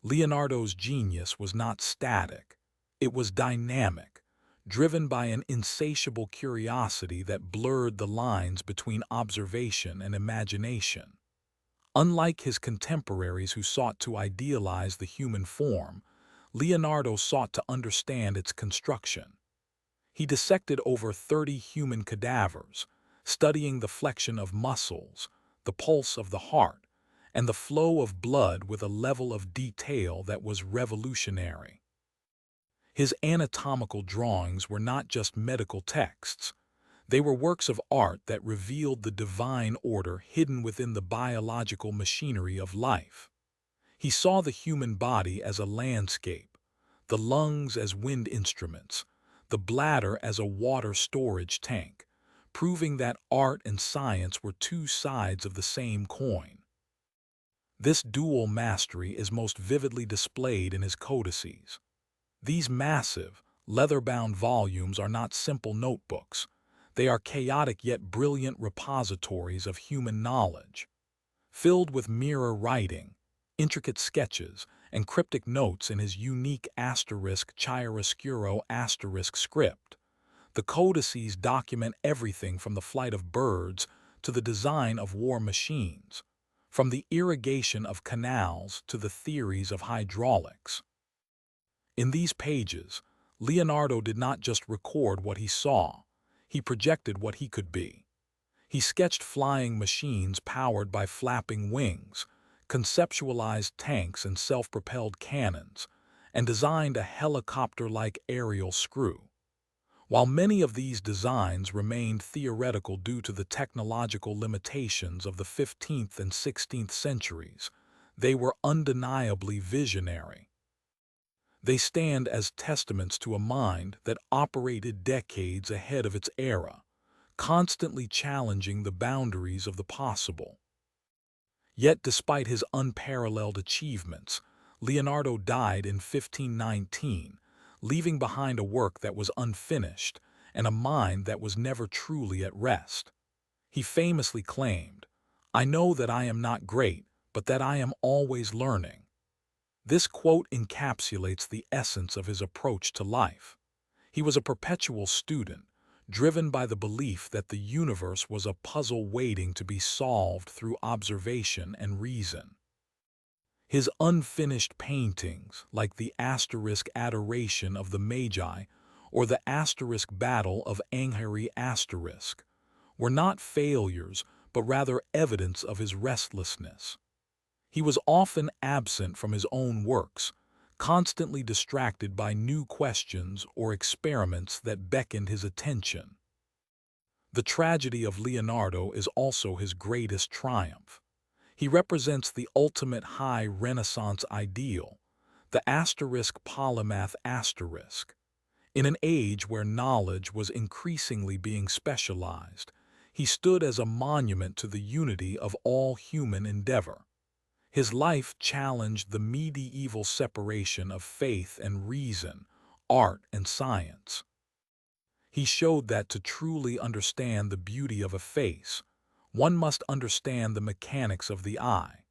Leonardo's genius was not static, it was dynamic, driven by an insatiable curiosity that blurred the lines between observation and imagination. Unlike his contemporaries who sought to idealize the human form, Leonardo sought to understand its construction. He dissected over 30 human cadavers, studying the flexion of muscles, the pulse of the heart, and the flow of blood with a level of detail that was revolutionary. His anatomical drawings were not just medical texts. They were works of art that revealed the divine order hidden within the biological machinery of life. He saw the human body as a landscape, the lungs as wind instruments, the bladder as a water storage tank, proving that art and science were two sides of the same coin. This dual mastery is most vividly displayed in his codices. These massive, leather-bound volumes are not simple notebooks. They are chaotic yet brilliant repositories of human knowledge. Filled with mirror writing, intricate sketches, and cryptic notes in his unique chiaroscuro script, the codices document everything from the flight of birds to the design of war machines, from the irrigation of canals to the theories of hydraulics. In these pages, Leonardo did not just record what he saw, he projected what he could be. He sketched flying machines powered by flapping wings, conceptualized tanks and self-propelled cannons, and designed a helicopter-like aerial screw. While many of these designs remained theoretical due to the technological limitations of the 15th and 16th centuries, they were undeniably visionary. They stand as testaments to a mind that operated decades ahead of its era, constantly challenging the boundaries of the possible. Yet despite his unparalleled achievements, Leonardo died in 1519, leaving behind a work that was unfinished and a mind that was never truly at rest. He famously claimed, "I know that I am not great, but that I am always learning." This quote encapsulates the essence of his approach to life. He was a perpetual student, driven by the belief that the universe was a puzzle waiting to be solved through observation and reason. His unfinished paintings, like the asterisk Adoration of the Magi or the asterisk Battle of Anghiari asterisk, were not failures but rather evidence of his restlessness. He was often absent from his own works, constantly distracted by new questions or experiments that beckoned his attention. The tragedy of Leonardo is also his greatest triumph. He represents the ultimate high Renaissance ideal, the asterisk polymath asterisk. In an age where knowledge was increasingly being specialized, he stood as a monument to the unity of all human endeavor. His life challenged the medieval separation of faith and reason, art and science. He showed that to truly understand the beauty of a face, one must understand the mechanics of the eye.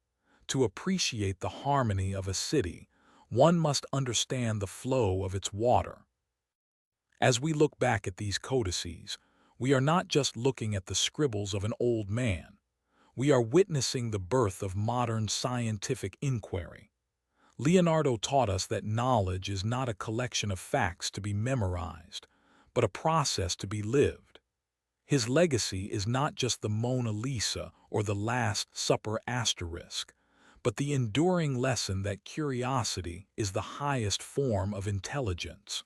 To appreciate the harmony of a city, one must understand the flow of its water. As we look back at these codices, we are not just looking at the scribbles of an old man. we are witnessing the birth of modern scientific inquiry. Leonardo taught us that knowledge is not a collection of facts to be memorized, but a process to be lived. His legacy is not just the Mona Lisa or the Last Supper asterisk, but the enduring lesson that curiosity is the highest form of intelligence.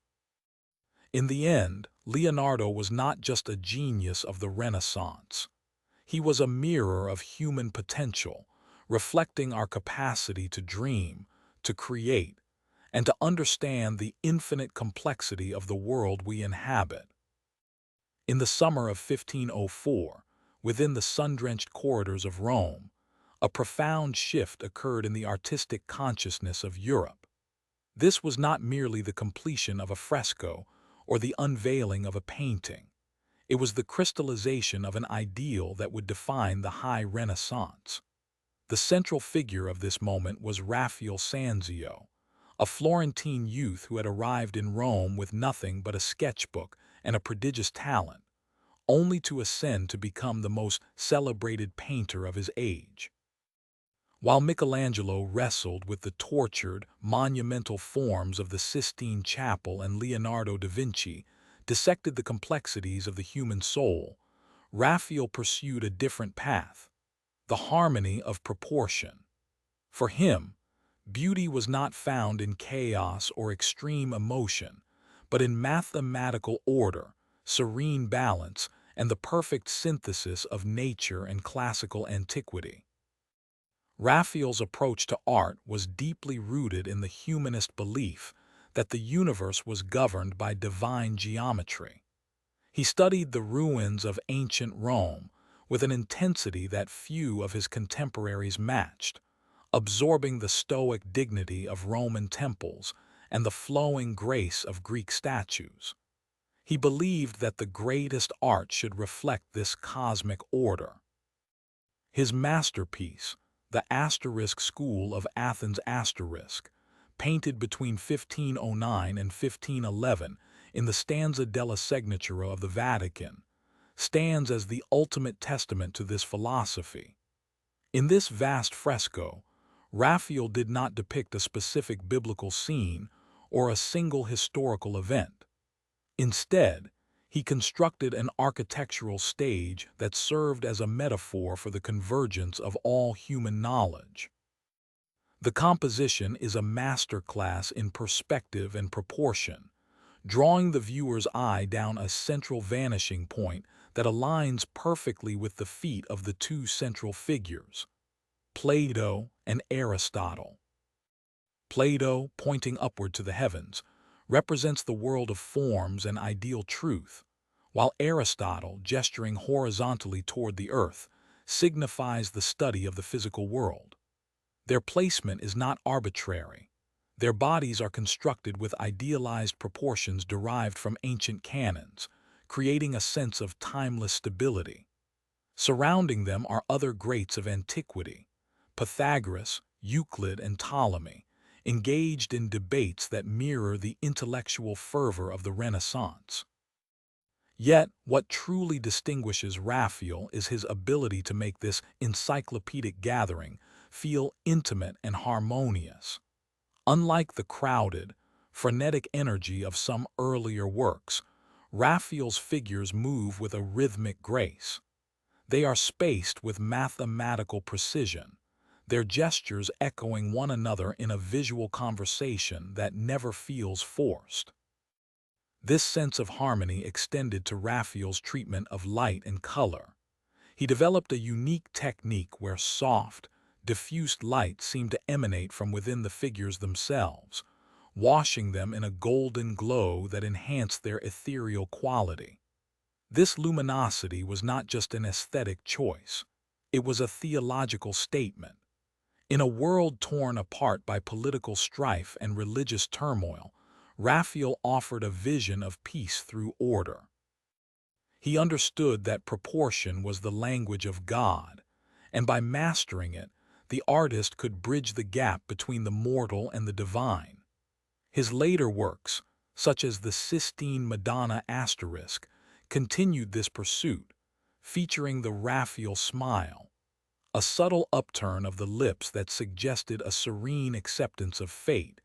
In the end, Leonardo was not just a genius of the Renaissance. He was a mirror of human potential, reflecting our capacity to dream, to create, and to understand the infinite complexity of the world we inhabit. In the summer of 1504, within the sun-drenched corridors of Rome, a profound shift occurred in the artistic consciousness of Europe. This was not merely the completion of a fresco or the unveiling of a painting. It was the crystallization of an ideal that would define the High Renaissance. The central figure of this moment was Raphael Sanzio, a Florentine youth who had arrived in Rome with nothing but a sketchbook and a prodigious talent, only to ascend to become the most celebrated painter of his age. While Michelangelo wrestled with the tortured, monumental forms of the Sistine Chapel and Leonardo da Vinci dissected the complexities of the human soul, Raphael pursued a different path, the harmony of proportion. For him, beauty was not found in chaos or extreme emotion, but in mathematical order, serene balance, and the perfect synthesis of nature and classical antiquity. Raphael's approach to art was deeply rooted in the humanist belief that the universe was governed by divine geometry. He studied the ruins of ancient Rome with an intensity that few of his contemporaries matched, absorbing the stoic dignity of Roman temples and the flowing grace of Greek statues. He believed that the greatest art should reflect this cosmic order. His masterpiece, the Asterisk School of Athens Asterisk, painted between 1509 and 1511 in the Stanza della Signatura of the Vatican, stands as the ultimate testament to this philosophy. In this vast fresco, Raphael did not depict a specific biblical scene or a single historical event. Instead, he constructed an architectural stage that served as a metaphor for the convergence of all human knowledge. The composition is a masterclass in perspective and proportion, drawing the viewer's eye down a central vanishing point that aligns perfectly with the feet of the two central figures, Plato and Aristotle. Plato, pointing upward to the heavens, represents the world of forms and ideal truth, while Aristotle, gesturing horizontally toward the earth, signifies the study of the physical world. Their placement is not arbitrary. Their bodies are constructed with idealized proportions derived from ancient canons, creating a sense of timeless stability. Surrounding them are other greats of antiquity, Pythagoras, Euclid, and Ptolemy, engaged in debates that mirror the intellectual fervor of the Renaissance. Yet, what truly distinguishes Raphael is his ability to make this encyclopedic gathering feel intimate and harmonious. Unlike the crowded, frenetic energy of some earlier works, Raphael's figures move with a rhythmic grace. They are spaced with mathematical precision, their gestures echoing one another in a visual conversation that never feels forced. This sense of harmony extended to Raphael's treatment of light and color. He developed a unique technique where soft, diffused light seemed to emanate from within the figures themselves, washing them in a golden glow that enhanced their ethereal quality. This luminosity was not just an aesthetic choice. It was a theological statement. In a world torn apart by political strife and religious turmoil, Raphael offered a vision of peace through order. He understood that proportion was the language of God, and by mastering it, the artist could bridge the gap between the mortal and the divine. His later works, such as the Sistine Madonna Asterisk, continued this pursuit, featuring the Raphael smile, a subtle upturn of the lips that suggested a serene acceptance of fate,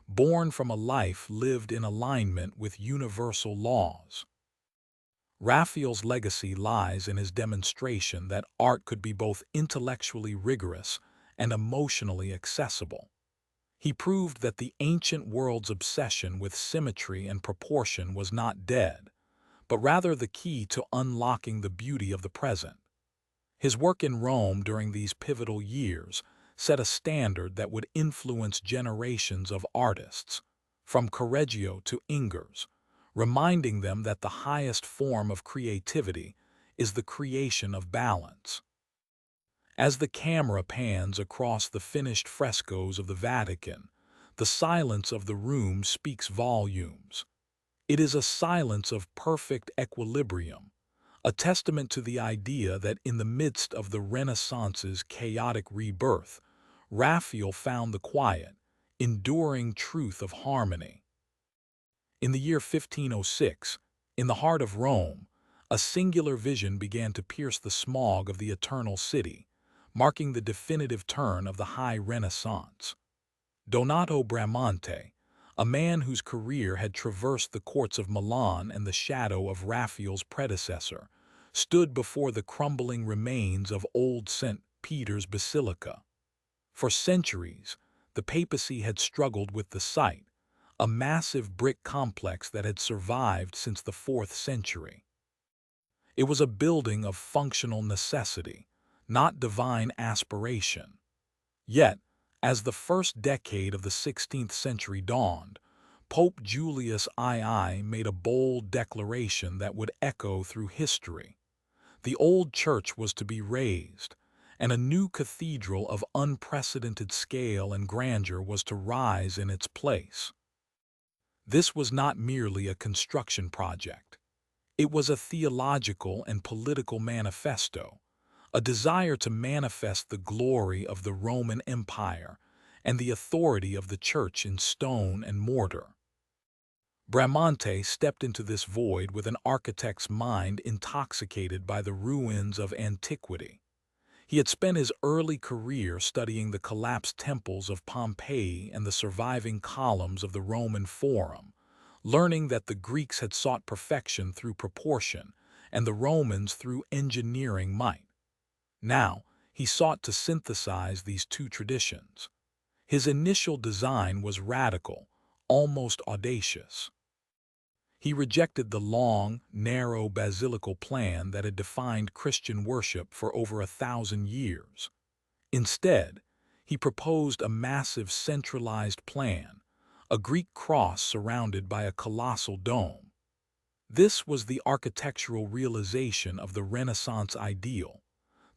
born from a life lived in alignment with universal laws. Raphael's legacy lies in his demonstration that art could be both intellectually rigorous and emotionally accessible. He proved that the ancient world's obsession with symmetry and proportion was not dead, but rather the key to unlocking the beauty of the present. His work in Rome during these pivotal years set a standard that would influence generations of artists, from Correggio to Ingres, reminding them that the highest form of creativity is the creation of balance. As the camera pans across the finished frescoes of the Vatican, the silence of the room speaks volumes. It is a silence of perfect equilibrium, a testament to the idea that in the midst of the Renaissance's chaotic rebirth, Raphael found the quiet, enduring truth of harmony. In the year 1506, in the heart of Rome, a singular vision began to pierce the smog of the Eternal City, marking the definitive turn of the High Renaissance. Donato Bramante, a man whose career had traversed the courts of Milan and the shadow of Raphael's predecessor, stood before the crumbling remains of old St. Peter's Basilica. For centuries, the papacy had struggled with the site, a massive brick complex that had survived since the 4th century. It was a building of functional necessity, not divine aspiration. Yet, as the first decade of the 16th century dawned, Pope Julius II made a bold declaration that would echo through history. The old church was to be razed, and a new cathedral of unprecedented scale and grandeur was to rise in its place. This was not merely a construction project. It was a theological and political manifesto, a desire to manifest the glory of the Roman Empire and the authority of the Church in stone and mortar. Bramante stepped into this void with an architect's mind intoxicated by the ruins of antiquity. He had spent his early career studying the collapsed temples of Pompeii and the surviving columns of the Roman Forum, learning that the Greeks had sought perfection through proportion and the Romans through engineering might. Now, he sought to synthesize these two traditions. His initial design was radical, almost audacious. He rejected the long, narrow basilical plan that had defined Christian worship for over 1,000 years. Instead, he proposed a massive centralized plan, a Greek cross surrounded by a colossal dome. This was the architectural realization of the Renaissance ideal,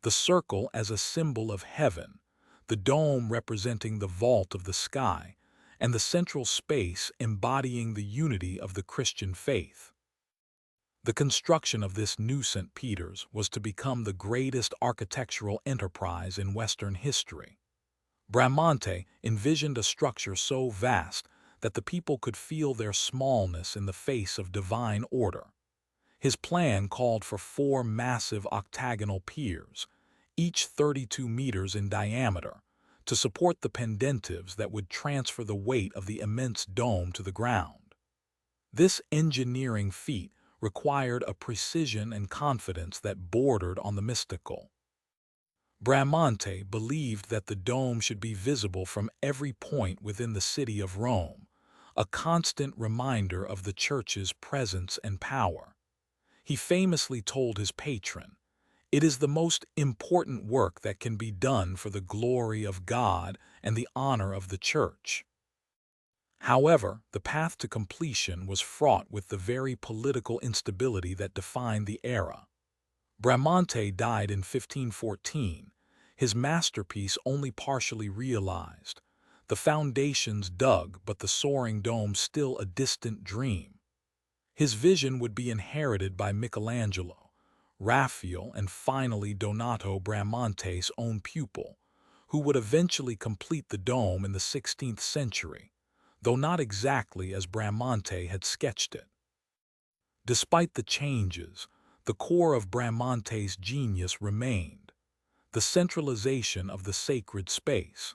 the circle as a symbol of heaven, the dome representing the vault of the sky, and the central space embodying the unity of the Christian faith. The construction of this new St. Peter's was to become the greatest architectural enterprise in Western history. Bramante envisioned a structure so vast that the people could feel their smallness in the face of divine order. His plan called for 4 massive octagonal piers, each 32 meters in diameter, to support the pendentives that would transfer the weight of the immense dome to the ground. This engineering feat required a precision and confidence that bordered on the mystical. Bramante believed that the dome should be visible from every point within the city of Rome, a constant reminder of the Church's presence and power. He famously told his patron, "It is the most important work that can be done for the glory of God and the honor of the Church." However, the path to completion was fraught with the very political instability that defined the era. Bramante died in 1514, his masterpiece only partially realized, the foundations dug but the soaring dome still a distant dream. His vision would be inherited by Michelangelo, Raphael, and finally Donato Bramante's own pupil, who would eventually complete the dome in the 16th century, though not exactly as Bramante had sketched it. Despite the changes, the core of Bramante's genius remained. the centralization of the sacred space.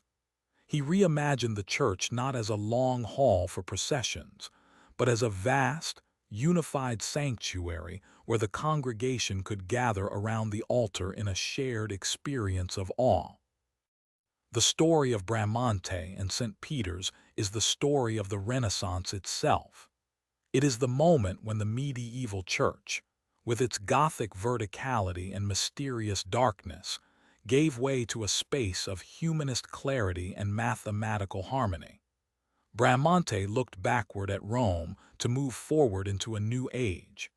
He reimagined the church not as a long hall for processions, but as a vast, unified sanctuary where the congregation could gather around the altar in a shared experience of awe. The story of Bramante and St. Peter's is the story of the Renaissance itself. It is the moment when the medieval church, with its Gothic verticality and mysterious darkness, gave way to a space of humanist clarity and mathematical harmony. Bramante looked backward at Rome to move forward into a new age.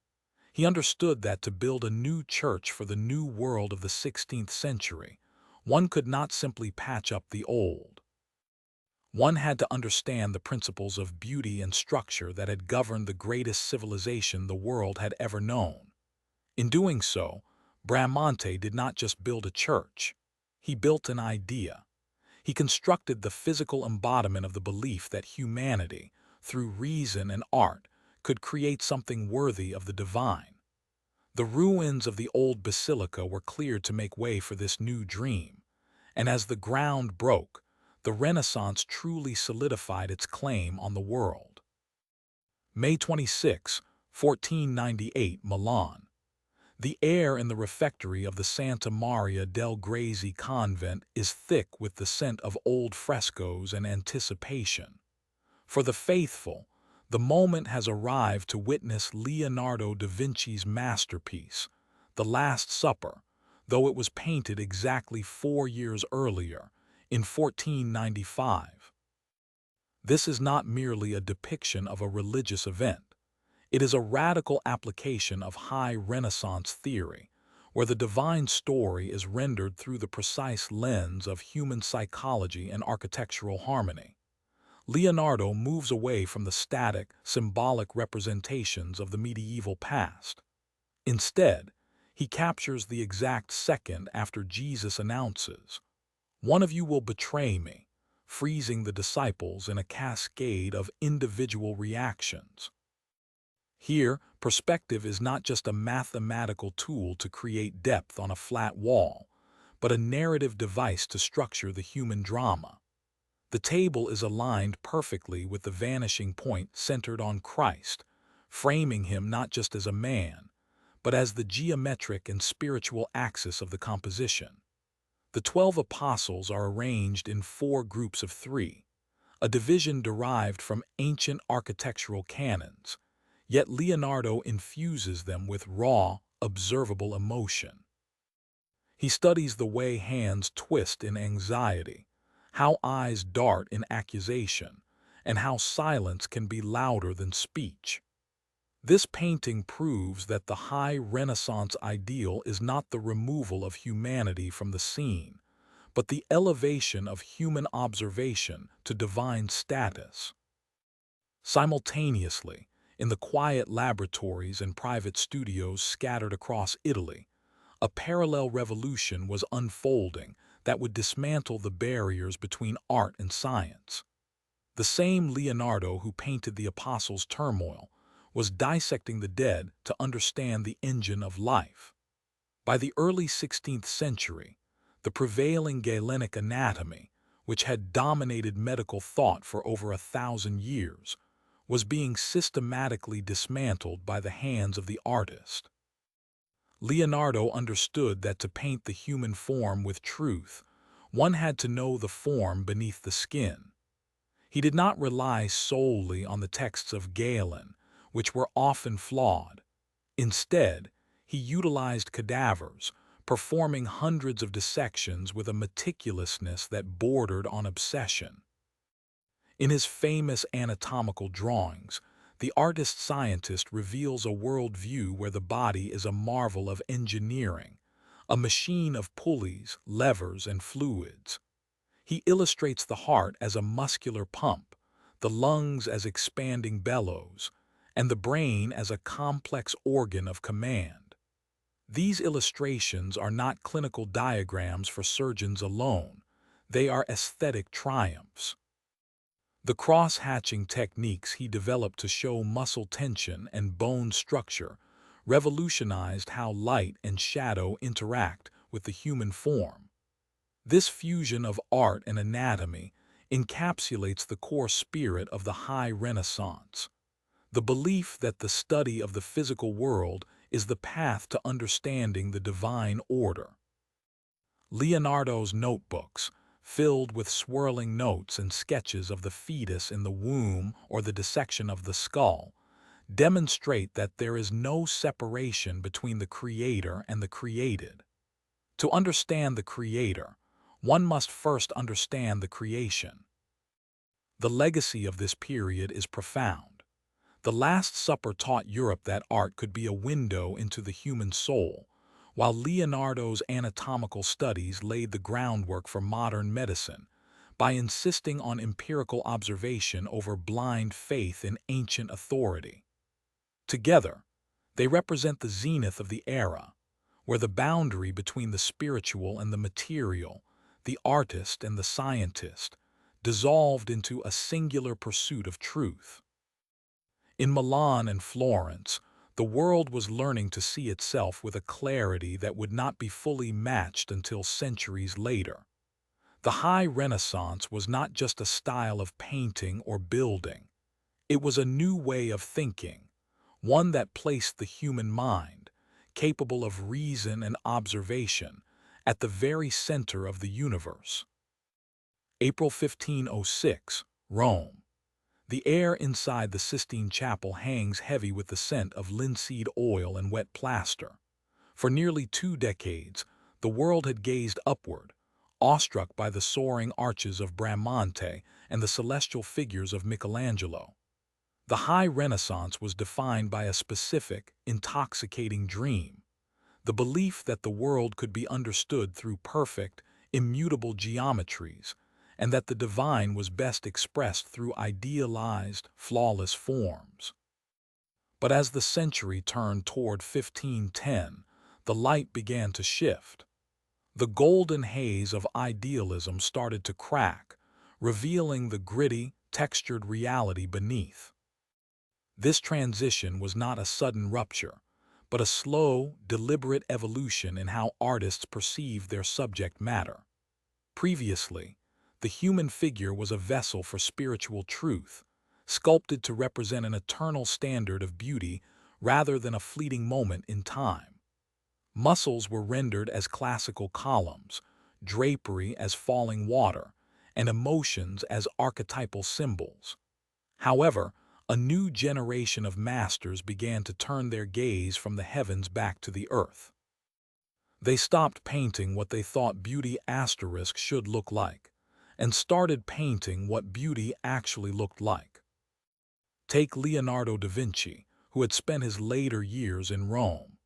He understood that to build a new church for the new world of the 16th century, one could not simply patch up the old. One had to understand the principles of beauty and structure that had governed the greatest civilization the world had ever known. In doing so, Bramante did not just build a church. He built an idea. He constructed the physical embodiment of the belief that humanity, through reason and art, could create something worthy of the divine. The ruins of the old basilica were cleared to make way for this new dream, and as the ground broke, the Renaissance truly solidified its claim on the world. May 26, 1498, Milan. The air in the refectory of the Santa Maria del Grazie convent is thick with the scent of old frescoes and anticipation. For the faithful, the moment has arrived to witness Leonardo da Vinci's masterpiece, The Last Supper, though it was painted exactly 4 years earlier, in 1495. This is not merely a depiction of a religious event. It is a radical application of high Renaissance theory, where the divine story is rendered through the precise lens of human psychology and architectural harmony. Leonardo moves away from the static, symbolic representations of the medieval past. Instead, he captures the exact second after Jesus announces, "One of you will betray me," freezing the disciples in a cascade of individual reactions. Here, perspective is not just a mathematical tool to create depth on a flat wall, but a narrative device to structure the human drama. The table is aligned perfectly with the vanishing point centered on Christ, framing him not just as a man, but as the geometric and spiritual axis of the composition. The 12 apostles are arranged in 4 groups of 3, a division derived from ancient architectural canons, yet Leonardo infuses them with raw, observable emotion. He studies the way hands twist in anxiety, how eyes dart in accusation, and how silence can be louder than speech. This painting proves that the high Renaissance ideal is not the removal of humanity from the scene, but the elevation of human observation to divine status. Simultaneously, in the quiet laboratories and private studios scattered across Italy, a parallel revolution was unfolding that would dismantle the barriers between art and science. The same Leonardo who painted the apostles' turmoil was dissecting the dead to understand the engine of life. By the early 16th century, the prevailing Galenic anatomy, which had dominated medical thought for over 1,000 years, was being systematically dismantled by the hands of the artist. Leonardo understood that to paint the human form with truth, one had to know the form beneath the skin. He did not rely solely on the texts of Galen, which were often flawed. Instead, he utilized cadavers, performing hundreds of dissections with a meticulousness that bordered on obsession. In his famous anatomical drawings, the artist-scientist reveals a worldview where the body is a marvel of engineering, a machine of pulleys, levers, and fluids. He illustrates the heart as a muscular pump, the lungs as expanding bellows, and the brain as a complex organ of command. These illustrations are not clinical diagrams for surgeons alone. They are aesthetic triumphs. The cross-hatching techniques he developed to show muscle tension and bone structure revolutionized how light and shadow interact with the human form. This fusion of art and anatomy encapsulates the core spirit of the High Renaissance, the belief that the study of the physical world is the path to understanding the divine order. Leonardo's notebooks, filled with swirling notes and sketches of the fetus in the womb or the dissection of the skull, demonstrate that there is no separation between the creator and the created. To understand the creator, one must first understand the creation. The legacy of this period is profound. The Last Supper taught Europe that art could be a window into the human soul, while Leonardo's anatomical studies laid the groundwork for modern medicine by insisting on empirical observation over blind faith in ancient authority. Together, they represent the zenith of the era, where the boundary between the spiritual and the material, the artist and the scientist, dissolved into a singular pursuit of truth. In Milan and Florence, the world was learning to see itself with a clarity that would not be fully matched until centuries later. The High Renaissance was not just a style of painting or building. It was a new way of thinking, one that placed the human mind, capable of reason and observation, at the very center of the universe. April 1506, Rome. The air inside the Sistine Chapel hangs heavy with the scent of linseed oil and wet plaster. For nearly 2 decades, the world had gazed upward, awestruck by the soaring arches of Bramante and the celestial figures of Michelangelo. The High Renaissance was defined by a specific, intoxicating dream, the belief that the world could be understood through perfect, immutable geometries, and that the divine was best expressed through idealized, flawless forms. But as the century turned toward 1510, the light began to shift. The golden haze of idealism started to crack, revealing the gritty, textured reality beneath. This transition was not a sudden rupture, but a slow, deliberate evolution in how artists perceived their subject matter. Previously, the human figure was a vessel for spiritual truth, sculpted to represent an eternal standard of beauty rather than a fleeting moment in time. Muscles were rendered as classical columns, drapery as falling water, and emotions as archetypal symbols. However, a new generation of masters began to turn their gaze from the heavens back to the earth. They stopped painting what they thought beauty asterisk should look like, and started painting what beauty actually looked like. Take Leonardo da Vinci, who had spent his later years in Rome.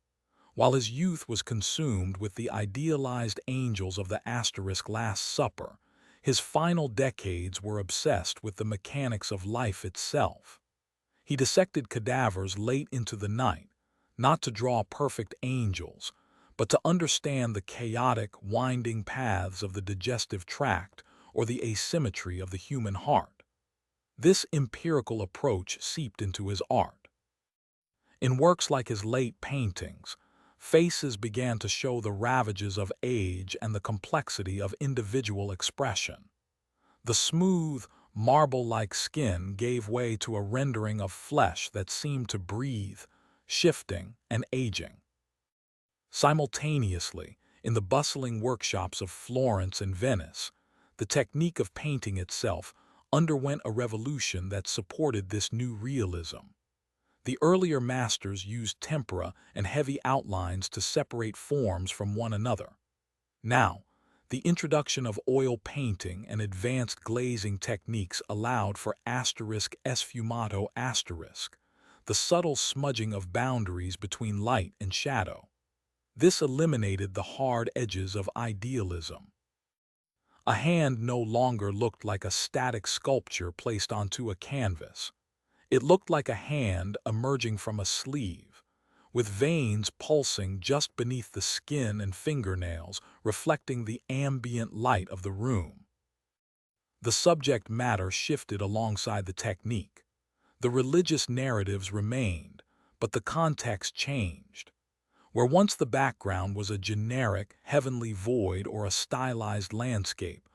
While his youth was consumed with the idealized angels of the asterisk Last Supper, his final decades were obsessed with the mechanics of life itself. He dissected cadavers late into the night, not to draw perfect angels, but to understand the chaotic, winding paths of the digestive tract or the asymmetry of the human heart. This empirical approach seeped into his art. In works like his late paintings, faces began to show the ravages of age and the complexity of individual expression. The smooth, marble-like skin gave way to a rendering of flesh that seemed to breathe, shifting and aging. Simultaneously, in the bustling workshops of Florence and Venice, the technique of painting itself underwent a revolution that supported this new realism. The earlier masters used tempera and heavy outlines to separate forms from one another. Now, the introduction of oil painting and advanced glazing techniques allowed for asterisk sfumato asterisk, the subtle smudging of boundaries between light and shadow. This eliminated the hard edges of idealism. A hand no longer looked like a static sculpture placed onto a canvas. It looked like a hand emerging from a sleeve, with veins pulsing just beneath the skin and fingernails, reflecting the ambient light of the room. The subject matter shifted alongside the technique. The religious narratives remained, but the context changed. Where once the background was a generic, heavenly void or a stylized landscape,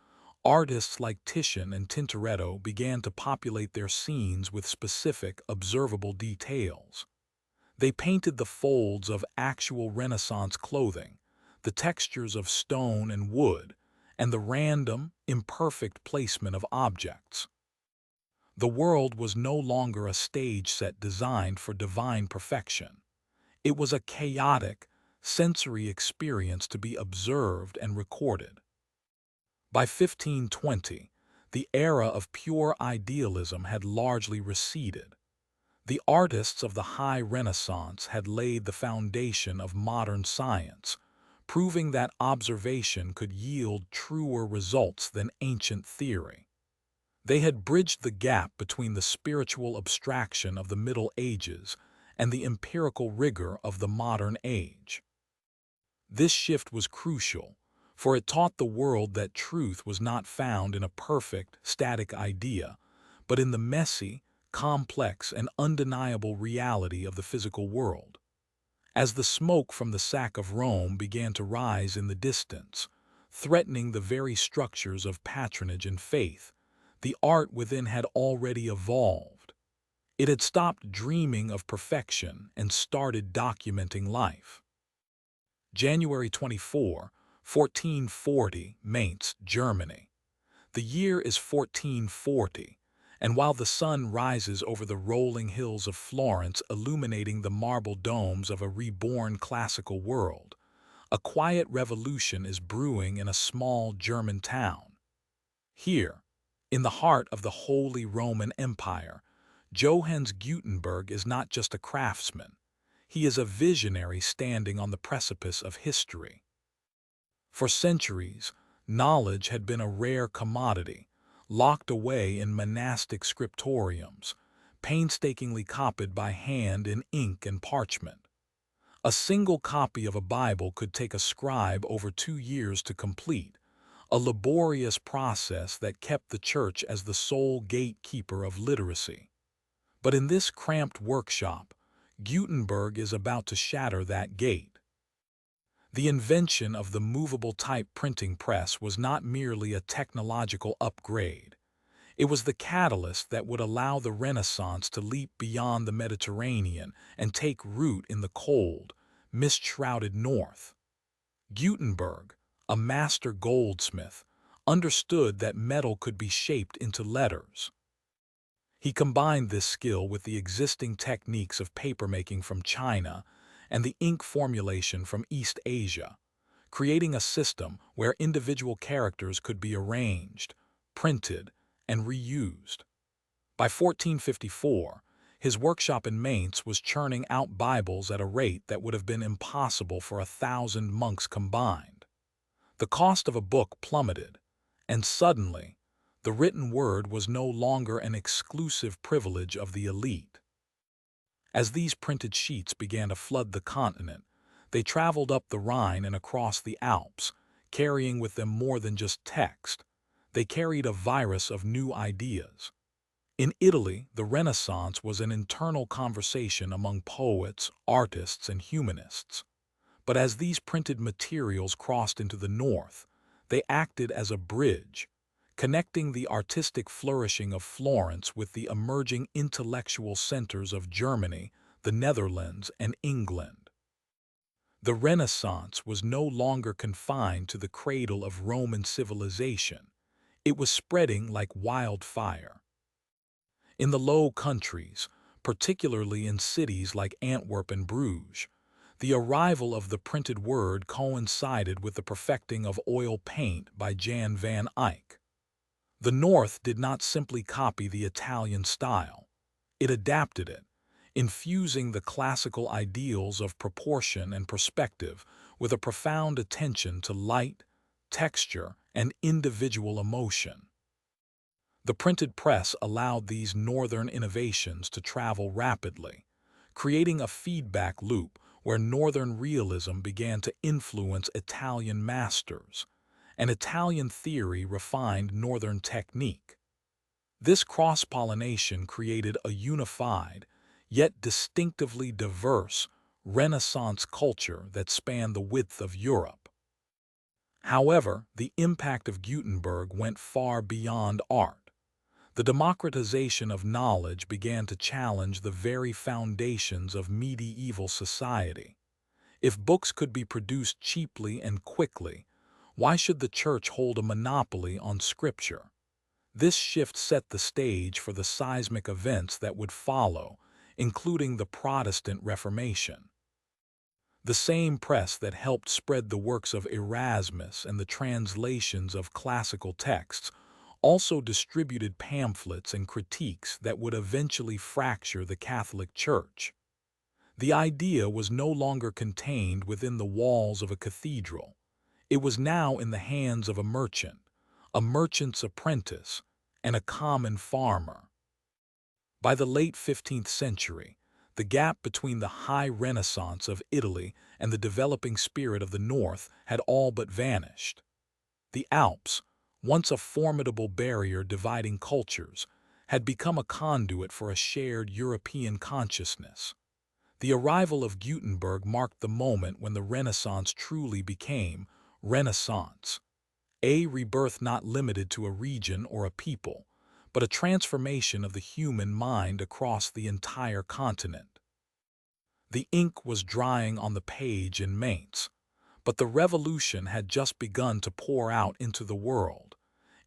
artists like Titian and Tintoretto began to populate their scenes with specific, observable details. They painted the folds of actual Renaissance clothing, the textures of stone and wood, and the random, imperfect placement of objects. The world was no longer a stage set designed for divine perfection. It was a chaotic, sensory experience to be observed and recorded. By 1520, the era of pure idealism had largely receded. The artists of the High Renaissance had laid the foundation of modern science, proving that observation could yield truer results than ancient theory. They had bridged the gap between the spiritual abstraction of the Middle Ages and the empirical rigor of the modern age. This shift was crucial, for it taught the world that truth was not found in a perfect, static idea, but in the messy, complex, and undeniable reality of the physical world. As the smoke from the sack of Rome began to rise in the distance, threatening the very structures of patronage and faith, the art within had already evolved. It had stopped dreaming of perfection and started documenting life. January 24, 1440, Mainz, Germany. The year is 1440, and while the sun rises over the rolling hills of Florence illuminating the marble domes of a reborn classical world, a quiet revolution is brewing in a small German town. Here, in the heart of the Holy Roman Empire, Johannes Gutenberg is not just a craftsman. He is a visionary standing on the precipice of history. For centuries, knowledge had been a rare commodity, locked away in monastic scriptoriums, painstakingly copied by hand in ink and parchment. A single copy of a Bible could take a scribe over 2 years to complete, a laborious process that kept the church as the sole gatekeeper of literacy. But in this cramped workshop, Gutenberg is about to shatter that gate. The invention of the movable type printing press was not merely a technological upgrade. It was the catalyst that would allow the Renaissance to leap beyond the Mediterranean and take root in the cold, mist-shrouded north. Gutenberg, a master goldsmith, understood that metal could be shaped into letters. He combined this skill with the existing techniques of papermaking from China and the ink formulation from East Asia, creating a system where individual characters could be arranged, printed, and reused. By 1454, his workshop in Mainz was churning out Bibles at a rate that would have been impossible for 1,000 monks combined. The cost of a book plummeted, and suddenly, the written word was no longer an exclusive privilege of the elite. As these printed sheets began to flood the continent, they traveled up the Rhine and across the Alps, carrying with them more than just text. They carried a virus of new ideas. In Italy, the Renaissance was an internal conversation among poets, artists, and humanists. But as these printed materials crossed into the north, they acted as a bridge, connecting the artistic flourishing of Florence with the emerging intellectual centers of Germany, the Netherlands, and England. The Renaissance was no longer confined to the cradle of Roman civilization. It was spreading like wildfire. In the Low Countries, particularly in cities like Antwerp and Bruges, the arrival of the printed word coincided with the perfecting of oil paint by Jan van Eyck. The North did not simply copy the Italian style. It adapted it, infusing the classical ideals of proportion and perspective with a profound attention to light, texture, and individual emotion. The printed press allowed these northern innovations to travel rapidly, creating a feedback loop where northern realism began to influence Italian masters, and Italian theory refined northern technique. This cross-pollination created a unified, yet distinctively diverse, Renaissance culture that spanned the width of Europe. However, the impact of Gutenberg went far beyond art. The democratization of knowledge began to challenge the very foundations of medieval society. If books could be produced cheaply and quickly, why should the church hold a monopoly on scripture? This shift set the stage for the seismic events that would follow, including the Protestant Reformation. The same press that helped spread the works of Erasmus and the translations of classical texts also distributed pamphlets and critiques that would eventually fracture the Catholic Church. The idea was no longer contained within the walls of a cathedral. It was now in the hands of a merchant's apprentice, and a common farmer. By the late 15th century, the gap between the high Renaissance of Italy and the developing spirit of the North had all but vanished. The Alps, once a formidable barrier dividing cultures, had become a conduit for a shared European consciousness. The arrival of Gutenberg marked the moment when the Renaissance truly became Renaissance, a rebirth not limited to a region or a people, but a transformation of the human mind across the entire continent. The ink was drying on the page in Mainz, but the revolution had just begun to pour out into the world,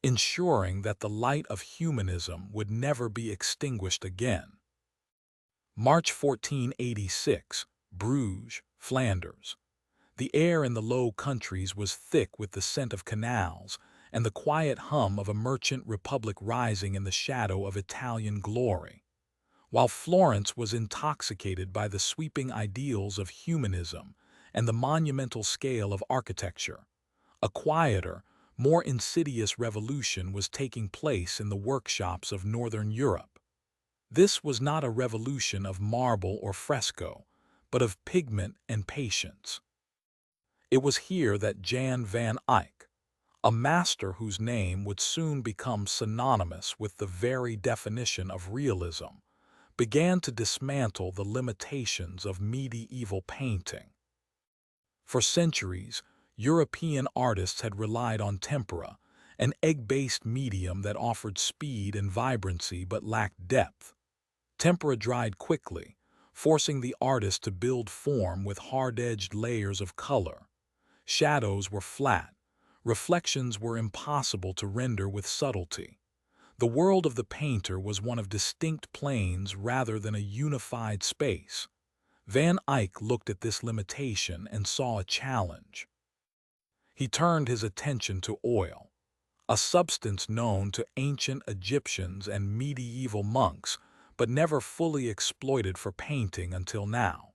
ensuring that the light of humanism would never be extinguished again. March 1486, Bruges, Flanders. The air in the Low Countries was thick with the scent of canals and the quiet hum of a merchant republic rising in the shadow of Italian glory, while Florence was intoxicated by the sweeping ideals of humanism and the monumental scale of architecture. A quieter, more insidious revolution was taking place in the workshops of Northern Europe. This was not a revolution of marble or fresco, but of pigment and patience. It was here that Jan van Eyck, a master whose name would soon become synonymous with the very definition of realism, began to dismantle the limitations of medieval painting. For centuries, European artists had relied on tempera, an egg-based medium that offered speed and vibrancy but lacked depth. Tempera dried quickly, forcing the artist to build form with hard-edged layers of color. Shadows were flat, reflections were impossible to render with subtlety. The world of the painter was one of distinct planes rather than a unified space. Van Eyck looked at this limitation and saw a challenge. He turned his attention to oil, a substance known to ancient Egyptians and medieval monks, but never fully exploited for painting until now.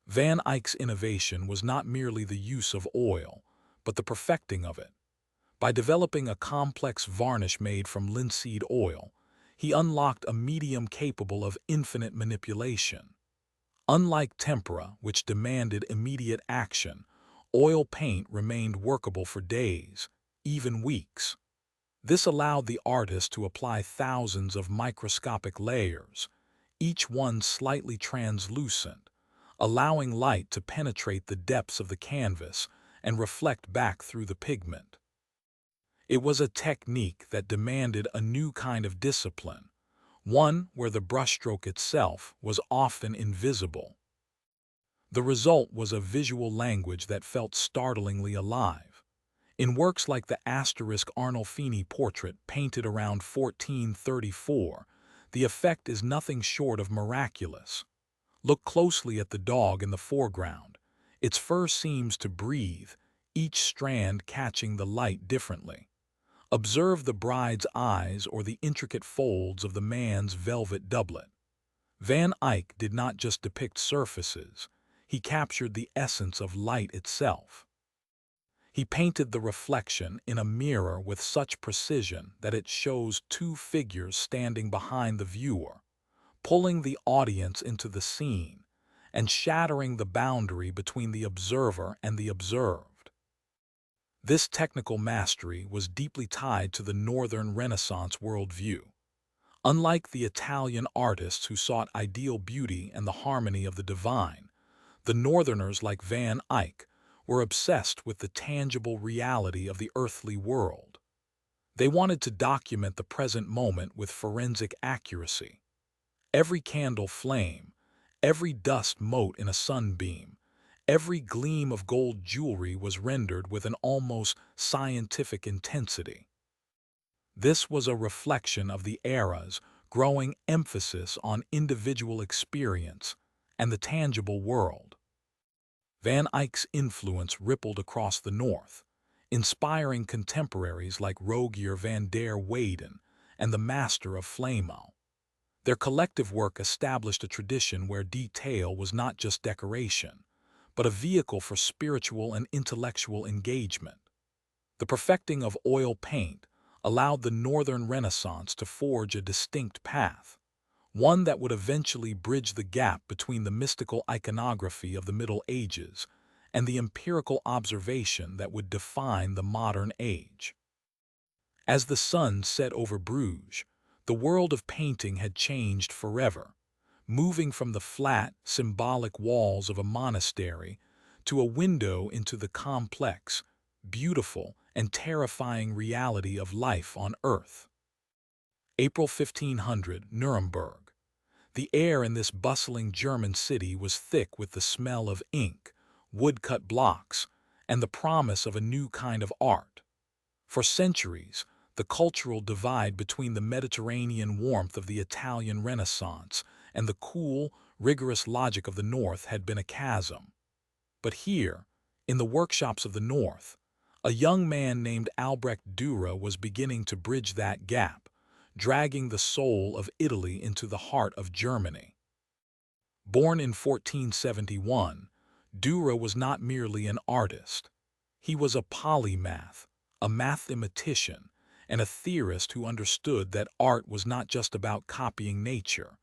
Van Eyck's innovation was not merely the use of oil, but the perfecting of it. By developing a complex varnish made from linseed oil, he unlocked a medium capable of infinite manipulation. Unlike tempera, which demanded immediate action, oil paint remained workable for days, even weeks. This allowed the artist to apply thousands of microscopic layers, each one slightly translucent, allowing light to penetrate the depths of the canvas and reflect back through the pigment. It was a technique that demanded a new kind of discipline, one where the brushstroke itself was often invisible. The result was a visual language that felt startlingly alive. In works like the asterisk Arnolfini portrait painted around 1434, the effect is nothing short of miraculous. Look closely at the dog in the foreground. Its fur seems to breathe, each strand catching the light differently. Observe the bride's eyes or the intricate folds of the man's velvet doublet. Van Eyck did not just depict surfaces, he captured the essence of light itself. He painted the reflection in a mirror with such precision that it shows two figures standing behind the viewer, pulling the audience into the scene and shattering the boundary between the observer and the observed. This technical mastery was deeply tied to the Northern Renaissance worldview. Unlike the Italian artists who sought ideal beauty and the harmony of the divine, The Northerners, like Van Eyck, were obsessed with the tangible reality of the earthly world. They wanted to document the present moment with forensic accuracy. Every candle flame, every dust mote in a sunbeam, every gleam of gold jewelry was rendered with an almost scientific intensity. This was a reflection of the era's growing emphasis on individual experience and the tangible world. Van Eyck's influence rippled across the North, inspiring contemporaries like Rogier van der Weyden and the Master of Flamo. Their collective work established a tradition where detail was not just decoration, but a vehicle for spiritual and intellectual engagement. The perfecting of oil paint allowed the Northern Renaissance to forge a distinct path, one that would eventually bridge the gap between the mystical iconography of the Middle Ages and the empirical observation that would define the modern age. As the sun set over Bruges, the world of painting had changed forever, moving from the flat, symbolic walls of a monastery to a window into the complex, beautiful, and terrifying reality of life on Earth. April 1500, Nuremberg. The air in this bustling German city was thick with the smell of ink, woodcut blocks, and the promise of a new kind of art. For centuries, the cultural divide between the Mediterranean warmth of the Italian Renaissance and the cool, rigorous logic of the North had been a chasm. But here, in the workshops of the North, a young man named Albrecht Dürer was beginning to bridge that gap, dragging the soul of Italy into the heart of Germany. Born in 1471, Dürer was not merely an artist. He was a polymath, a mathematician, and a theorist who understood that art was not just about copying nature,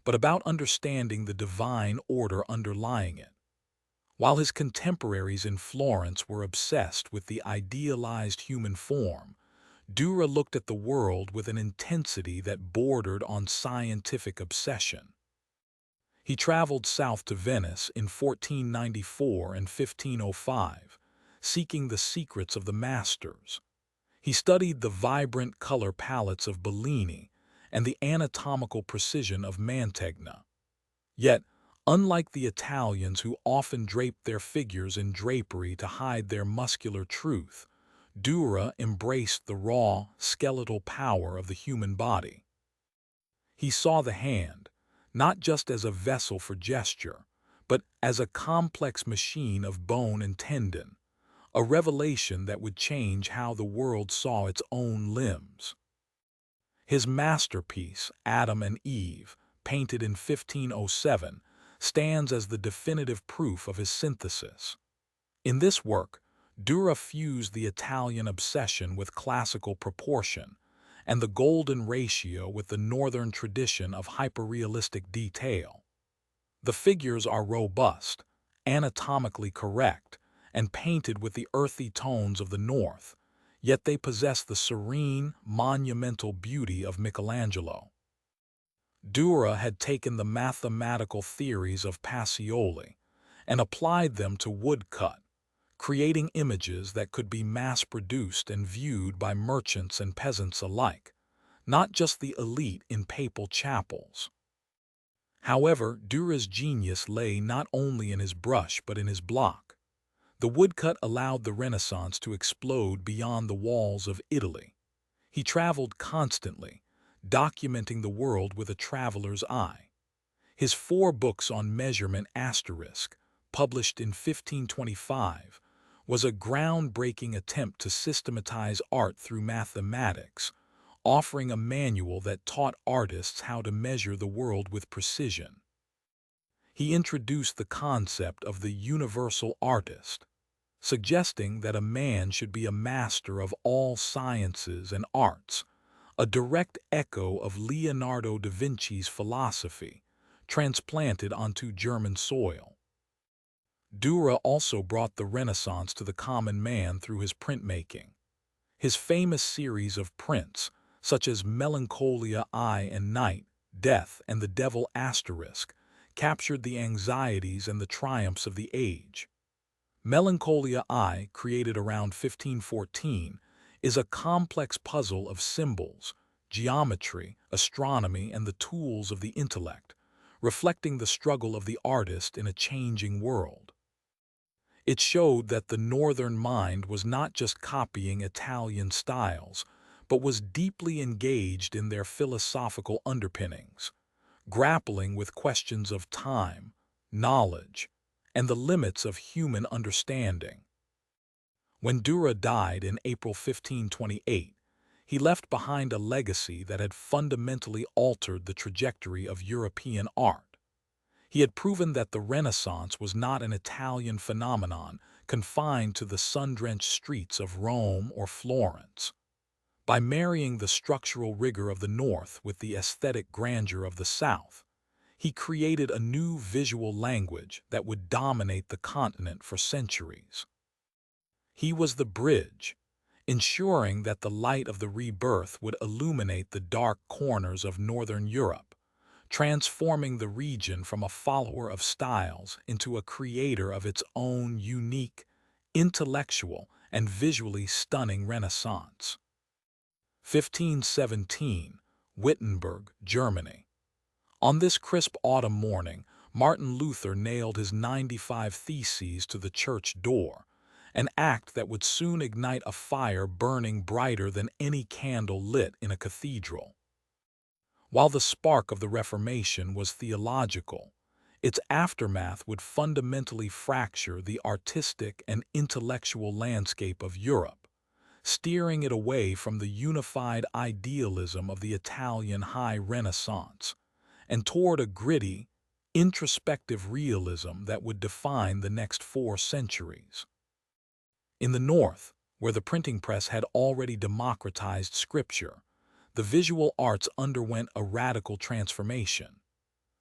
but about understanding the divine order underlying it. While his contemporaries in Florence were obsessed with the idealized human form, Dürer looked at the world with an intensity that bordered on scientific obsession. He traveled south to Venice in 1494 and 1505, seeking the secrets of the masters. He studied the vibrant color palettes of Bellini and the anatomical precision of Mantegna. Yet, unlike the Italians who often draped their figures in drapery to hide their muscular truth, Dürer embraced the raw, skeletal power of the human body. He saw the hand, not just as a vessel for gesture, but as a complex machine of bone and tendon, a revelation that would change how the world saw its own limbs. His masterpiece, Adam and Eve, painted in 1507, stands as the definitive proof of his synthesis. In this work, Dürer fused the Italian obsession with classical proportion, and the golden ratio with the northern tradition of hyperrealistic detail. The figures are robust, anatomically correct, and painted with the earthy tones of the north, yet they possess the serene, monumental beauty of Michelangelo. Dürer had taken the mathematical theories of Pacioli and applied them to woodcut, creating images that could be mass-produced and viewed by merchants and peasants alike, not just the elite in papal chapels. However, Dürer's genius lay not only in his brush but in his block. The woodcut allowed the Renaissance to explode beyond the walls of Italy. He traveled constantly, documenting the world with a traveler's eye. His 4 books on measurement asterisk, published in 1525, was a groundbreaking attempt to systematize art through mathematics, offering a manual that taught artists how to measure the world with precision. He introduced the concept of the universal artist, suggesting that a man should be a master of all sciences and arts, a direct echo of Leonardo da Vinci's philosophy, transplanted onto German soil. Dürer also brought the Renaissance to the common man through his printmaking. His famous series of prints, such as Melancholia I and Night, Death, and the Devil asterisk, captured the anxieties and the triumphs of the age. Melancholia I, created around 1514, is a complex puzzle of symbols, geometry, astronomy, and the tools of the intellect, reflecting the struggle of the artist in a changing world. It showed that the Northern mind was not just copying Italian styles, but was deeply engaged in their philosophical underpinnings, grappling with questions of time, knowledge, and the limits of human understanding. When Dürer died in April 1528, he left behind a legacy that had fundamentally altered the trajectory of European art. He had proven that the Renaissance was not an Italian phenomenon confined to the sun-drenched streets of Rome or Florence. By marrying the structural rigor of the North with the aesthetic grandeur of the South, he created a new visual language that would dominate the continent for centuries. He was the bridge, ensuring that the light of the rebirth would illuminate the dark corners of Northern Europe, transforming the region from a follower of styles into a creator of its own unique, intellectual, and visually stunning Renaissance. 1517, Wittenberg, Germany. On this crisp autumn morning, Martin Luther nailed his 95 Theses to the church door, an act that would soon ignite a fire burning brighter than any candle lit in a cathedral. While the spark of the Reformation was theological, its aftermath would fundamentally fracture the artistic and intellectual landscape of Europe, steering it away from the unified idealism of the Italian High Renaissance and toward a gritty, introspective realism that would define the next 4 centuries. In the North, where the printing press had already democratized scripture, the visual arts underwent a radical transformation.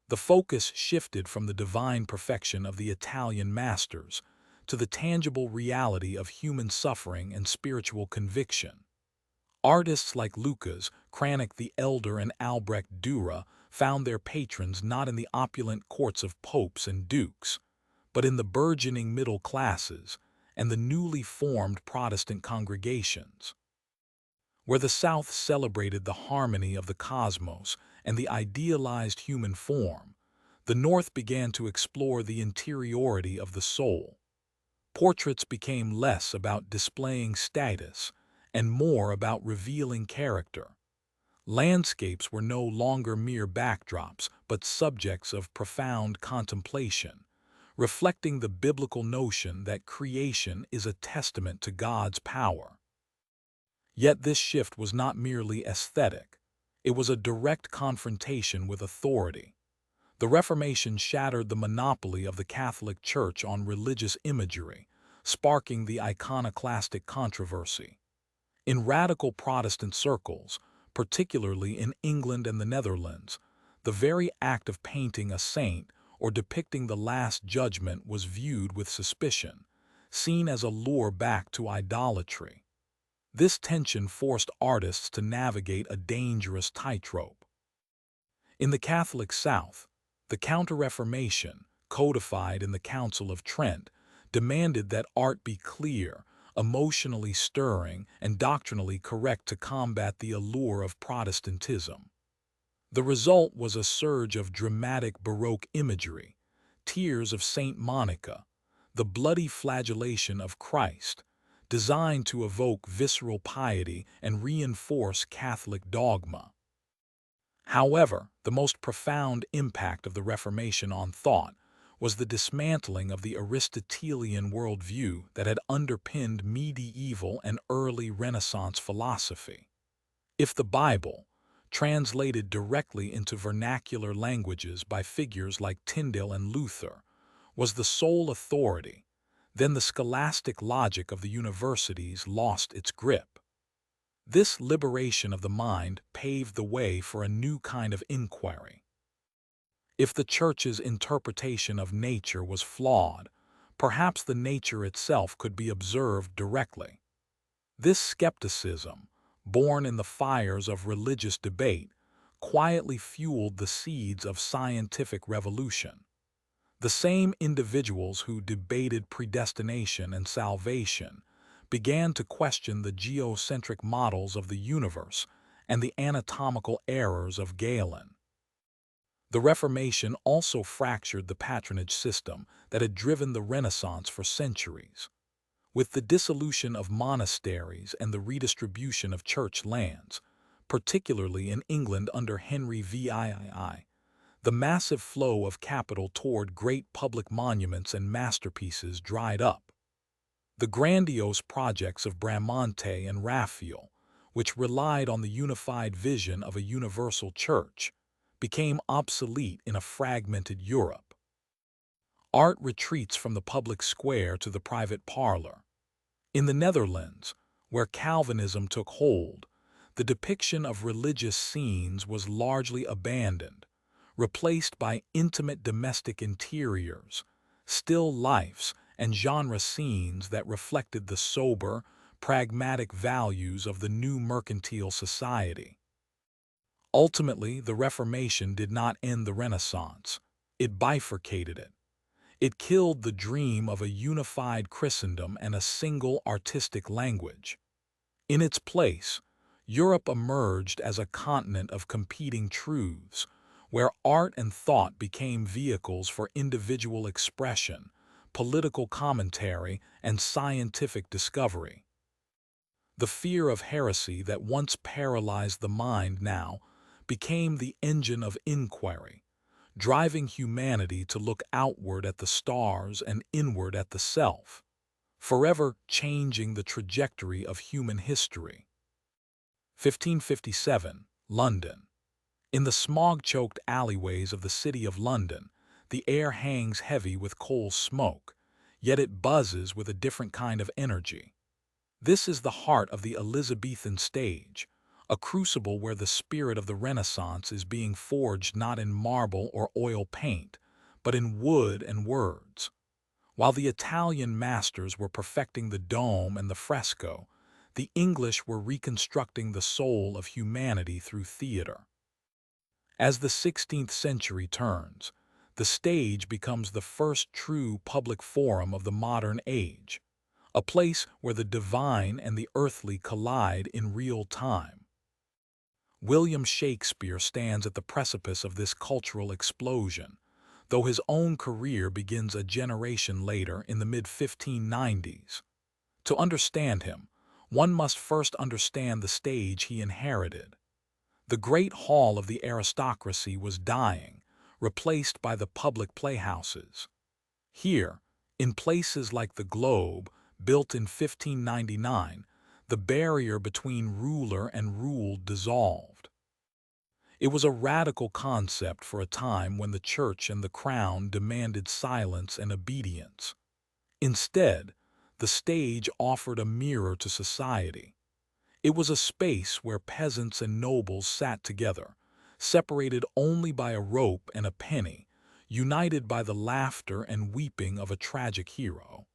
The focus shifted from the divine perfection of the Italian masters to the tangible reality of human suffering and spiritual conviction. Artists like Lucas, Cranach the Elder, and Albrecht Dürer found their patrons not in the opulent courts of popes and dukes, but in the burgeoning middle classes and the newly formed Protestant congregations. Where the South celebrated the harmony of the cosmos and the idealized human form, the North began to explore the interiority of the soul. Portraits became less about displaying status and more about revealing character. Landscapes were no longer mere backdrops, but subjects of profound contemplation, reflecting the biblical notion that creation is a testament to God's power. Yet this shift was not merely aesthetic. It was a direct confrontation with authority. The Reformation shattered the monopoly of the Catholic Church on religious imagery, sparking the iconoclastic controversy. In radical Protestant circles, particularly in England and the Netherlands, the very act of painting a saint or depicting the Last Judgment was viewed with suspicion, seen as a lure back to idolatry. This tension forced artists to navigate a dangerous tightrope. In the Catholic South, the Counter-Reformation, codified in the Council of Trent, demanded that art be clear, emotionally stirring, and doctrinally correct to combat the allure of Protestantism. The result was a surge of dramatic Baroque imagery, tears of Saint Monica, the bloody flagellation of Christ, designed to evoke visceral piety and reinforce Catholic dogma. However, the most profound impact of the Reformation on thought was the dismantling of the Aristotelian worldview that had underpinned medieval and early Renaissance philosophy. If the Bible, translated directly into vernacular languages by figures like Tyndale and Luther, was the sole authority, then the scholastic logic of the universities lost its grip. This liberation of the mind paved the way for a new kind of inquiry. If the Church's interpretation of nature was flawed, perhaps the nature itself could be observed directly. This skepticism, born in the fires of religious debate, quietly fueled the seeds of scientific revolution. The same individuals who debated predestination and salvation began to question the geocentric models of the universe and the anatomical errors of Galen. The Reformation also fractured the patronage system that had driven the Renaissance for centuries. With the dissolution of monasteries and the redistribution of church lands, particularly in England under Henry VII, the massive flow of capital toward great public monuments and masterpieces dried up. The grandiose projects of Bramante and Raphael, which relied on the unified vision of a universal church, became obsolete in a fragmented Europe. Art retreats from the public square to the private parlor. In the Netherlands, where Calvinism took hold, the depiction of religious scenes was largely abandoned, replaced by intimate domestic interiors, still lifes, and genre scenes that reflected the sober, pragmatic values of the new mercantile society. Ultimately, the Reformation did not end the Renaissance. It bifurcated it. It killed the dream of a unified Christendom and a single artistic language. In its place, Europe emerged as a continent of competing truths, where art and thought became vehicles for individual expression, political commentary, and scientific discovery. The fear of heresy that once paralyzed the mind now became the engine of inquiry, driving humanity to look outward at the stars and inward at the self, forever changing the trajectory of human history. 1557, London. In the smog-choked alleyways of the city of London, the air hangs heavy with coal smoke, yet it buzzes with a different kind of energy. This is the heart of the Elizabethan stage, a crucible where the spirit of the Renaissance is being forged not in marble or oil paint, but in wood and words. While the Italian masters were perfecting the dome and the fresco, the English were reconstructing the soul of humanity through theater. As the 16th century turns, the stage becomes the first true public forum of the modern age, a place where the divine and the earthly collide in real time. William Shakespeare stands at the precipice of this cultural explosion, though his own career begins a generation later in the mid-1590s. To understand him, one must first understand the stage he inherited. The great hall of the aristocracy was dying, replaced by the public playhouses. Here, in places like the Globe, built in 1599, the barrier between ruler and ruled dissolved. It was a radical concept for a time when the church and the crown demanded silence and obedience. Instead, the stage offered a mirror to society. It was a space where peasants and nobles sat together, separated only by a rope and a penny, united by the laughter and weeping of a tragic hero.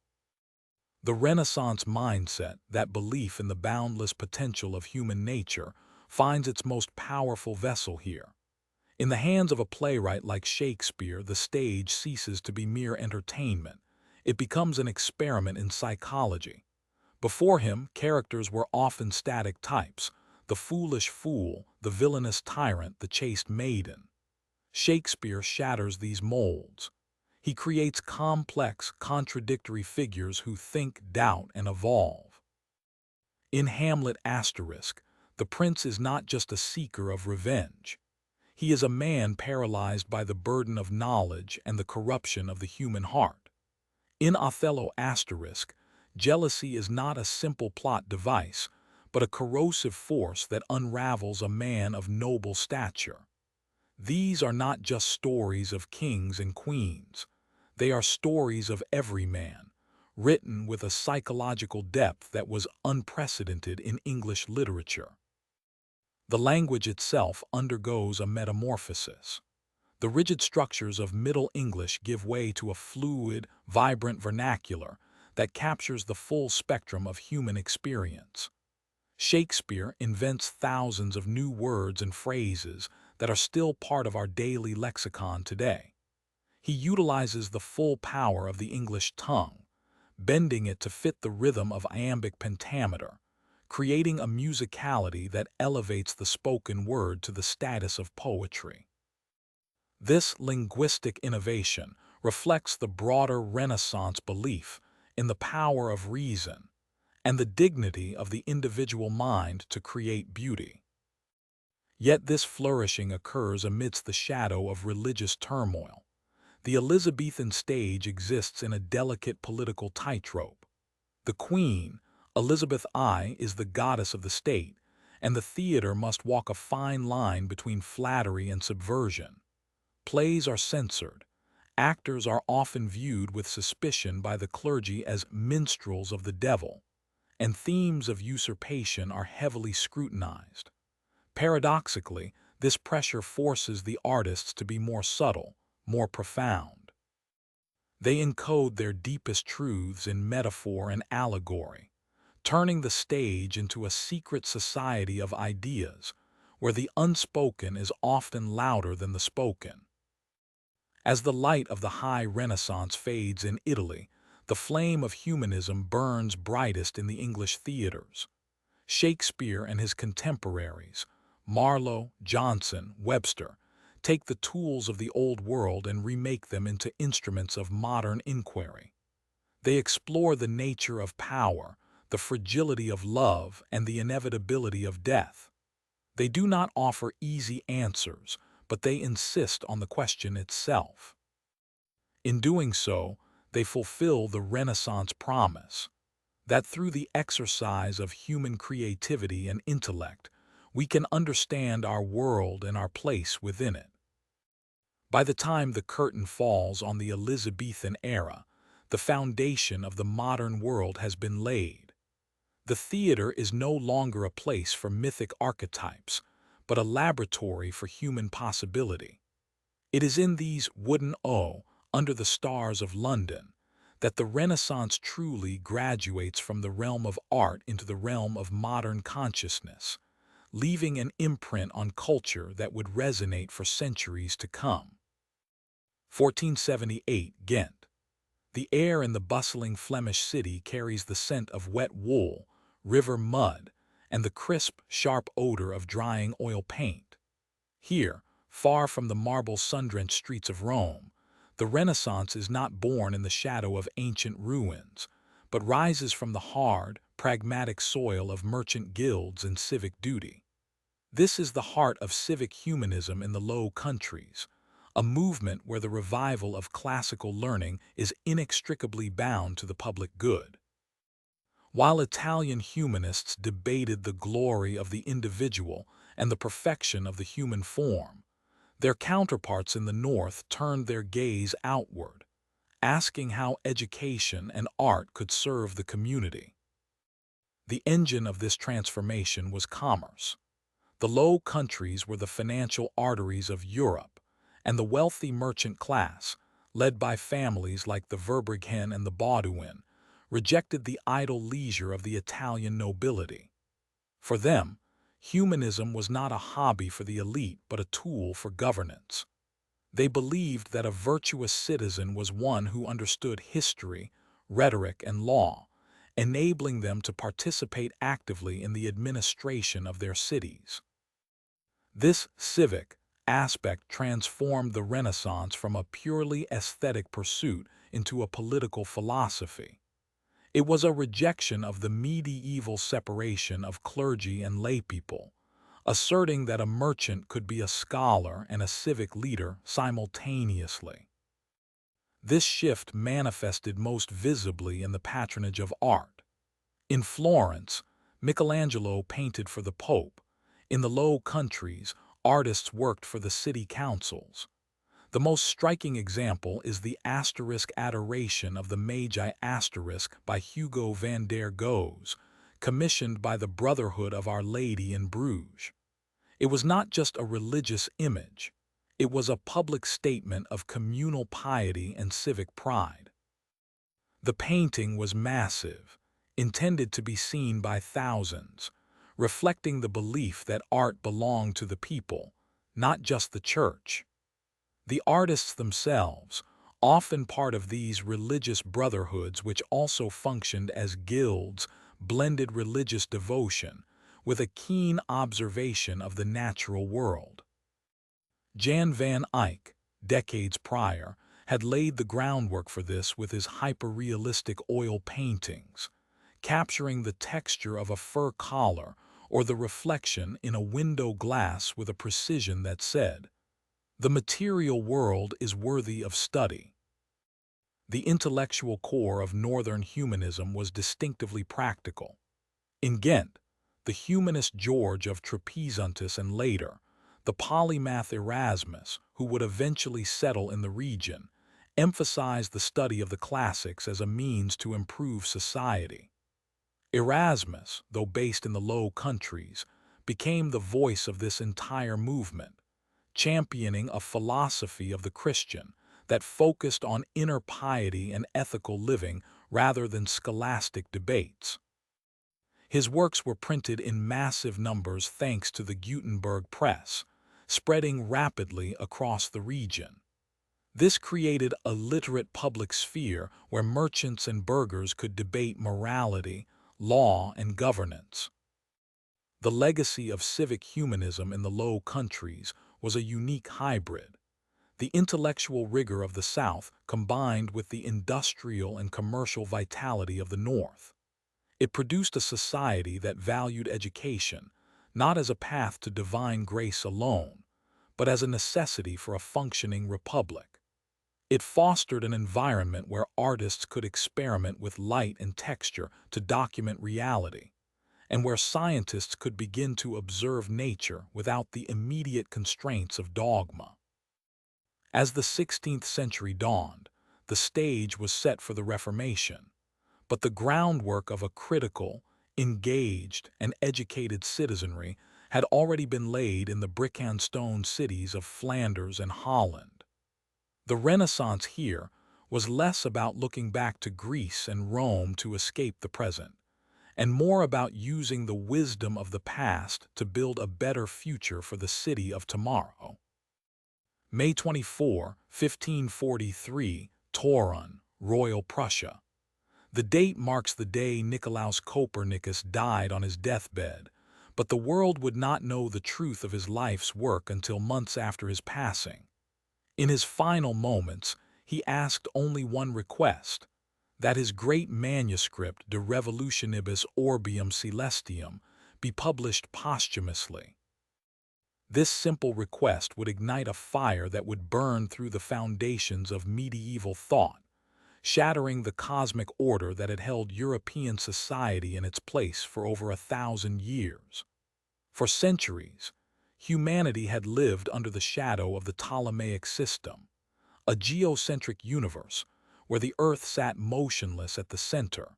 The Renaissance mindset, that belief in the boundless potential of human nature, finds its most powerful vessel here. In the hands of a playwright like Shakespeare, the stage ceases to be mere entertainment. It becomes an experiment in psychology. Before him, characters were often static types: the foolish fool, the villainous tyrant, the chaste maiden. Shakespeare shatters these molds. He creates complex, contradictory figures who think, doubt, and evolve. In Hamlet asterisk, the prince is not just a seeker of revenge. He is a man paralyzed by the burden of knowledge and the corruption of the human heart. In Othello asterisk, jealousy is not a simple plot device, but a corrosive force that unravels a man of noble stature. These are not just stories of kings and queens. They are stories of every man, written with a psychological depth that was unprecedented in English literature. The language itself undergoes a metamorphosis. The rigid structures of Middle English give way to a fluid, vibrant vernacular that captures the full spectrum of human experience. Shakespeare invents thousands of new words and phrases that are still part of our daily lexicon today. He utilizes the full power of the English tongue, bending it to fit the rhythm of iambic pentameter, creating a musicality that elevates the spoken word to the status of poetry. This linguistic innovation reflects the broader Renaissance belief in the power of reason and the dignity of the individual mind to create beauty. Yet this flourishing occurs amidst the shadow of religious turmoil. The Elizabethan stage exists in a delicate political tightrope. The Queen, Elizabeth I, is the goddess of the state, and the theater must walk a fine line between flattery and subversion. Plays are censored. Actors are often viewed with suspicion by the clergy as minstrels of the devil, and themes of usurpation are heavily scrutinized. Paradoxically, this pressure forces the artists to be more subtle, more profound. They encode their deepest truths in metaphor and allegory, turning the stage into a secret society of ideas, where the unspoken is often louder than the spoken. As the light of the high Renaissance fades in Italy, the flame of humanism burns brightest in the English theaters. Shakespeare and his contemporaries, Marlowe, Johnson, Webster, take the tools of the old world and remake them into instruments of modern inquiry. They explore the nature of power, the fragility of love, and the inevitability of death. They do not offer easy answers, but they insist on the question itself. In doing so, they fulfill the Renaissance promise that through the exercise of human creativity and intellect, we can understand our world and our place within it. By the time the curtain falls on the Elizabethan era, the foundation of the modern world has been laid. The theater is no longer a place for mythic archetypes, but a laboratory for human possibility. It is in these wooden O, under the stars of London, that the Renaissance truly graduates from the realm of art into the realm of modern consciousness, leaving an imprint on culture that would resonate for centuries to come. 1478, Ghent. The air in the bustling Flemish city carries the scent of wet wool, river mud, and the crisp, sharp odor of drying oil paint. Here, far from the marble sun-drenched streets of Rome, the Renaissance is not born in the shadow of ancient ruins, but rises from the hard, pragmatic soil of merchant guilds and civic duty. This is the heart of civic humanism in the Low Countries, a movement where the revival of classical learning is inextricably bound to the public good. While Italian humanists debated the glory of the individual and the perfection of the human form, their counterparts in the North turned their gaze outward, asking how education and art could serve the community. The engine of this transformation was commerce. The Low Countries were the financial arteries of Europe, and the wealthy merchant class, led by families like the Verbruggen and the Baudouin, rejected the idle leisure of the Italian nobility. For them, humanism was not a hobby for the elite but a tool for governance. They believed that a virtuous citizen was one who understood history, rhetoric, and law, enabling them to participate actively in the administration of their cities. This civic aspect transformed the Renaissance from a purely aesthetic pursuit into a political philosophy. It was a rejection of the medieval separation of clergy and laypeople, asserting that a merchant could be a scholar and a civic leader simultaneously. This shift manifested most visibly in the patronage of art. In Florence, Michelangelo painted for the Pope. In the Low Countries, artists worked for the city councils. The most striking example is the asterisk adoration of the Magi asterisk by Hugo van der Goes, commissioned by the Brotherhood of Our Lady in Bruges. It was not just a religious image, it was a public statement of communal piety and civic pride. The painting was massive, intended to be seen by thousands, reflecting the belief that art belonged to the people, not just the church. The artists themselves, often part of these religious brotherhoods which also functioned as guilds, blended religious devotion with a keen observation of the natural world. Jan van Eyck, decades prior, had laid the groundwork for this with his hyper-realistic oil paintings, capturing the texture of a fur collar or the reflection in a window glass with a precision that said, "The material world is worthy of study." The intellectual core of Northern humanism was distinctively practical. In Ghent, the humanist George of Trapezuntus and later, the polymath Erasmus, who would eventually settle in the region, emphasized the study of the classics as a means to improve society. Erasmus, though based in the Low Countries, became the voice of this entire movement, championing a philosophy of the Christian that focused on inner piety and ethical living rather than scholastic debates. His works were printed in massive numbers thanks to the Gutenberg press, spreading rapidly across the region. This created a literate public sphere where merchants and burghers could debate morality, law, and governance. The legacy of civic humanism in the Low Countries was a unique hybrid. The intellectual rigor of the South combined with the industrial and commercial vitality of the North. It produced a society that valued education, not as a path to divine grace alone, but as a necessity for a functioning republic. It fostered an environment where artists could experiment with light and texture to document reality, and where scientists could begin to observe nature without the immediate constraints of dogma. As the 16th century dawned, the stage was set for the Reformation, but the groundwork of a critical, engaged, and educated citizenry had already been laid in the brick and stone cities of Flanders and Holland. The Renaissance here was less about looking back to Greece and Rome to escape the present, and more about using the wisdom of the past to build a better future for the city of tomorrow. May 24, 1543, Torun, Royal Prussia. The date marks the day Nicolaus Copernicus died on his deathbed, but the world would not know the truth of his life's work until months after his passing. In his final moments, he asked only one request, that his great manuscript De Revolutionibus Orbium Celestium be published posthumously. This simple request would ignite a fire that would burn through the foundations of medieval thought, shattering the cosmic order that had held European society in its place for over 1,000 years. For centuries, humanity had lived under the shadow of the Ptolemaic system, a geocentric universe where the Earth sat motionless at the center,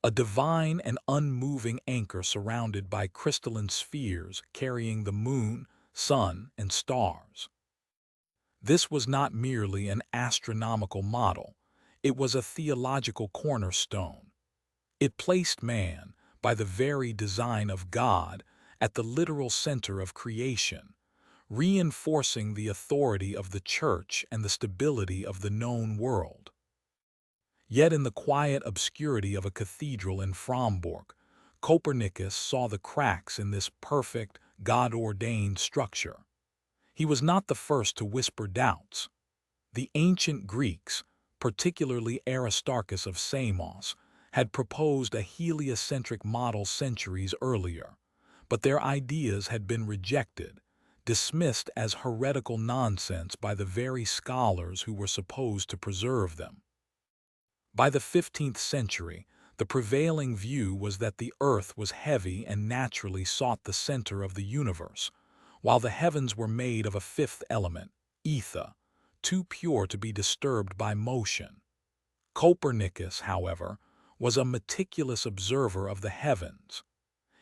a divine and unmoving anchor surrounded by crystalline spheres carrying the moon, sun, and stars. This was not merely an astronomical model, it was a theological cornerstone. It placed man, by the very design of God, at the literal center of creation, reinforcing the authority of the Church and the stability of the known world. Yet in the quiet obscurity of a cathedral in Frombork, Copernicus saw the cracks in this perfect, God-ordained structure. He was not the first to whisper doubts. The ancient Greeks, particularly Aristarchus of Samos, had proposed a heliocentric model centuries earlier, but their ideas had been rejected, dismissed as heretical nonsense by the very scholars who were supposed to preserve them. By the 15th century, the prevailing view was that the earth was heavy and naturally sought the center of the universe, while the heavens were made of a fifth element, ether, too pure to be disturbed by motion. Copernicus, however, was a meticulous observer of the heavens.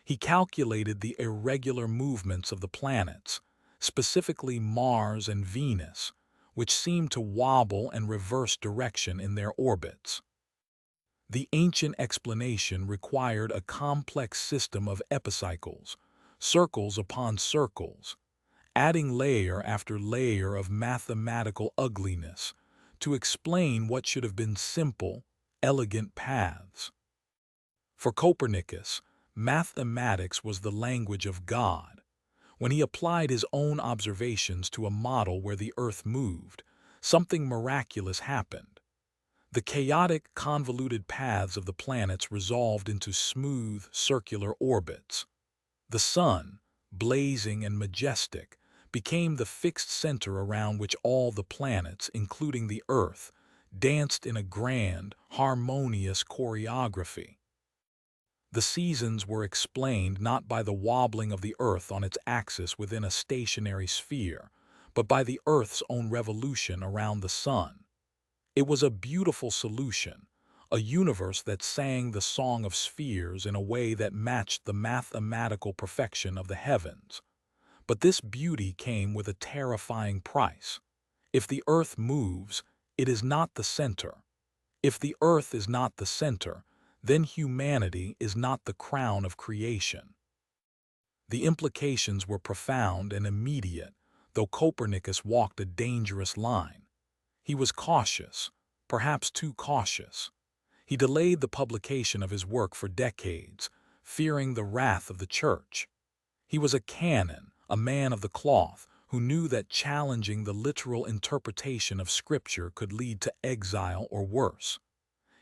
He calculated the irregular movements of the planets, specifically Mars and Venus, which seemed to wobble and reverse direction in their orbits. The ancient explanation required a complex system of epicycles, circles upon circles, adding layer after layer of mathematical ugliness to explain what should have been simple, elegant paths. For Copernicus, mathematics was the language of God. When he applied his own observations to a model where the Earth moved, something miraculous happened. The chaotic, convoluted paths of the planets resolved into smooth, circular orbits. The sun, blazing and majestic, became the fixed center around which all the planets, including the Earth, danced in a grand, harmonious choreography. The seasons were explained not by the wobbling of the Earth on its axis within a stationary sphere, but by the Earth's own revolution around the sun. It was a beautiful solution, a universe that sang the song of spheres in a way that matched the mathematical perfection of the heavens. But this beauty came with a terrifying price. If the Earth moves, it is not the center. If the Earth is not the center, then humanity is not the crown of creation. The implications were profound and immediate, though Copernicus walked a dangerous line. He was cautious, perhaps too cautious. He delayed the publication of his work for decades, fearing the wrath of the Church. He was a canon, a man of the cloth, who knew that challenging the literal interpretation of Scripture could lead to exile or worse.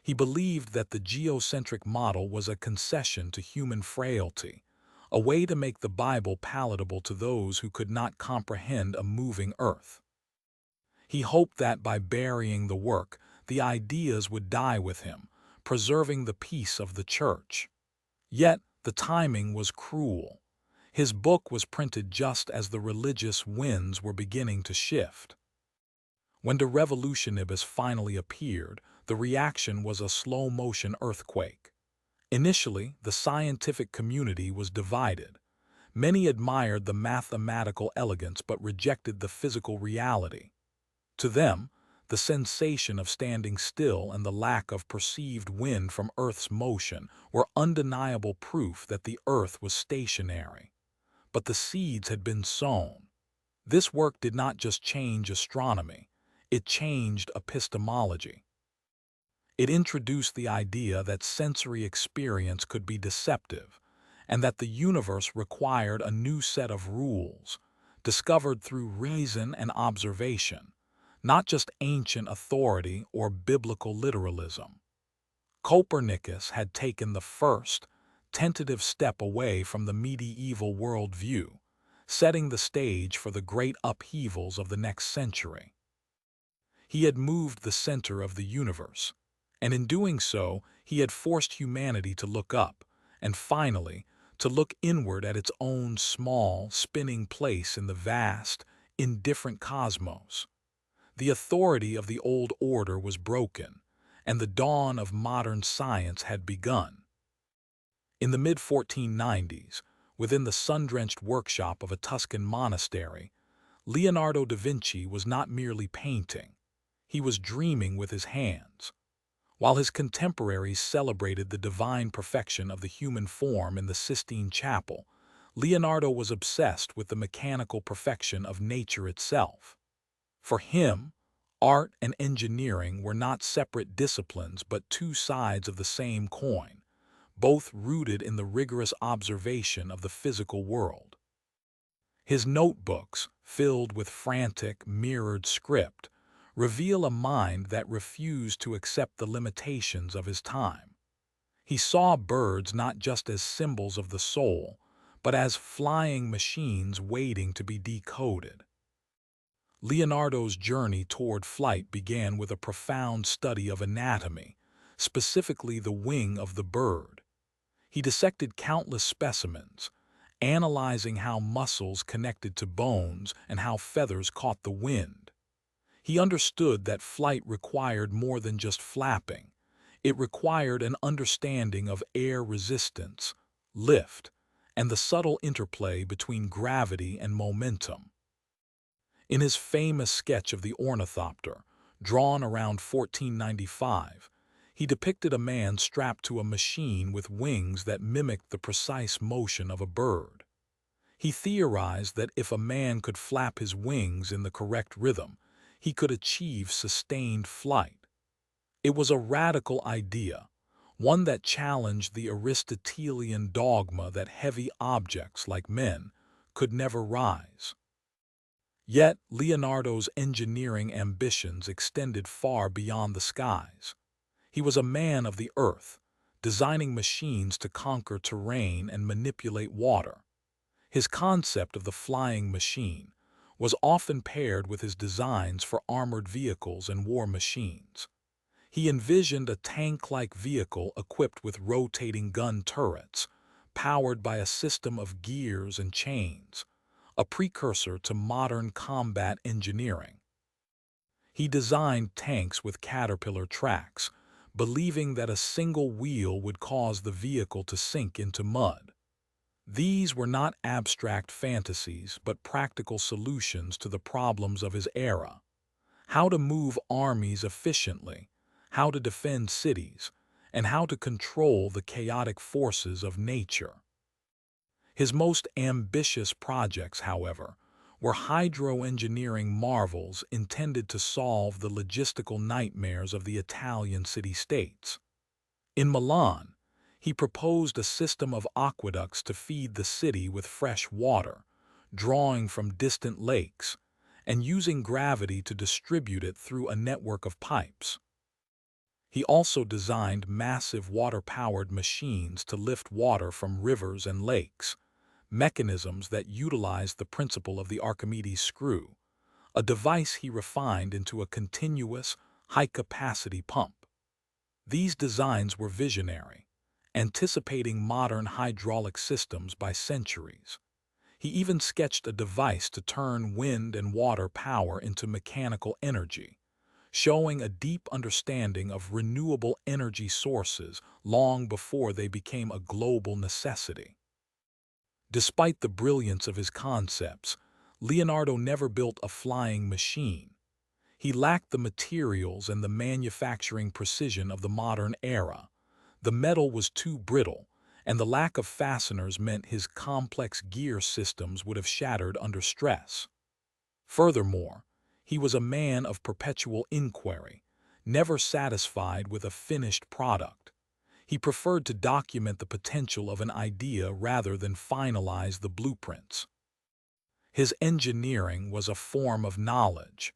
He believed that the geocentric model was a concession to human frailty, a way to make the Bible palatable to those who could not comprehend a moving earth. He hoped that by burying the work, the ideas would die with him, preserving the peace of the Church. Yet the timing was cruel. His book was printed just as the religious winds were beginning to shift. When De Revolutionibus finally appeared, the reaction was a slow-motion earthquake. Initially, the scientific community was divided. Many admired the mathematical elegance but rejected the physical reality. To them, the sensation of standing still and the lack of perceived wind from Earth's motion were undeniable proof that the Earth was stationary. But the seeds had been sown. This work did not just change astronomy, it changed epistemology. It introduced the idea that sensory experience could be deceptive, and that the universe required a new set of rules, discovered through reason and observation, not just ancient authority or biblical literalism. Copernicus had taken the first, tentative step away from the medieval worldview, setting the stage for the great upheavals of the next century. He had moved the center of the universe, and in doing so, he had forced humanity to look up, and finally, to look inward at its own small, spinning place in the vast, indifferent cosmos. The authority of the old order was broken, and the dawn of modern science had begun. In the mid-1490s, within the sun-drenched workshop of a Tuscan monastery, Leonardo da Vinci was not merely painting. He was dreaming with his hands. While his contemporaries celebrated the divine perfection of the human form in the Sistine Chapel, Leonardo was obsessed with the mechanical perfection of nature itself. For him, art and engineering were not separate disciplines but two sides of the same coin, both rooted in the rigorous observation of the physical world. His notebooks, filled with frantic, mirrored script, reveal a mind that refused to accept the limitations of his time. He saw birds not just as symbols of the soul, but as flying machines waiting to be decoded. Leonardo's journey toward flight began with a profound study of anatomy, specifically the wing of the bird. He dissected countless specimens, analyzing how muscles connected to bones and how feathers caught the wind. He understood that flight required more than just flapping. It required an understanding of air resistance, lift, and the subtle interplay between gravity and momentum. In his famous sketch of the ornithopter, drawn around 1495, he depicted a man strapped to a machine with wings that mimicked the precise motion of a bird. He theorized that if a man could flap his wings in the correct rhythm, he could achieve sustained flight. It was a radical idea, one that challenged the Aristotelian dogma that heavy objects like men could never rise. Yet Leonardo's engineering ambitions extended far beyond the skies. He was a man of the earth, designing machines to conquer terrain and manipulate water. His concept of the flying machine was often paired with his designs for armored vehicles and war machines. He envisioned a tank-like vehicle equipped with rotating gun turrets, powered by a system of gears and chains, a precursor to modern combat engineering. He designed tanks with caterpillar tracks, believing that a single wheel would cause the vehicle to sink into mud. These were not abstract fantasies, but practical solutions to the problems of his era: how to move armies efficiently, how to defend cities, and how to control the chaotic forces of nature. His most ambitious projects, however, were hydroengineering marvels intended to solve the logistical nightmares of the Italian city-states. In Milan, he proposed a system of aqueducts to feed the city with fresh water, drawing from distant lakes, and using gravity to distribute it through a network of pipes. He also designed massive water-powered machines to lift water from rivers and lakes, mechanisms that utilized the principle of the Archimedes screw, a device he refined into a continuous, high-capacity pump. These designs were visionary, anticipating modern hydraulic systems by centuries. He even sketched a device to turn wind and water power into mechanical energy, showing a deep understanding of renewable energy sources long before they became a global necessity. Despite the brilliance of his concepts, Leonardo never built a flying machine. He lacked the materials and the manufacturing precision of the modern era. The metal was too brittle, and the lack of fasteners meant his complex gear systems would have shattered under stress. Furthermore, he was a man of perpetual inquiry, never satisfied with a finished product. He preferred to document the potential of an idea rather than finalize the blueprints. His engineering was a form of knowledge,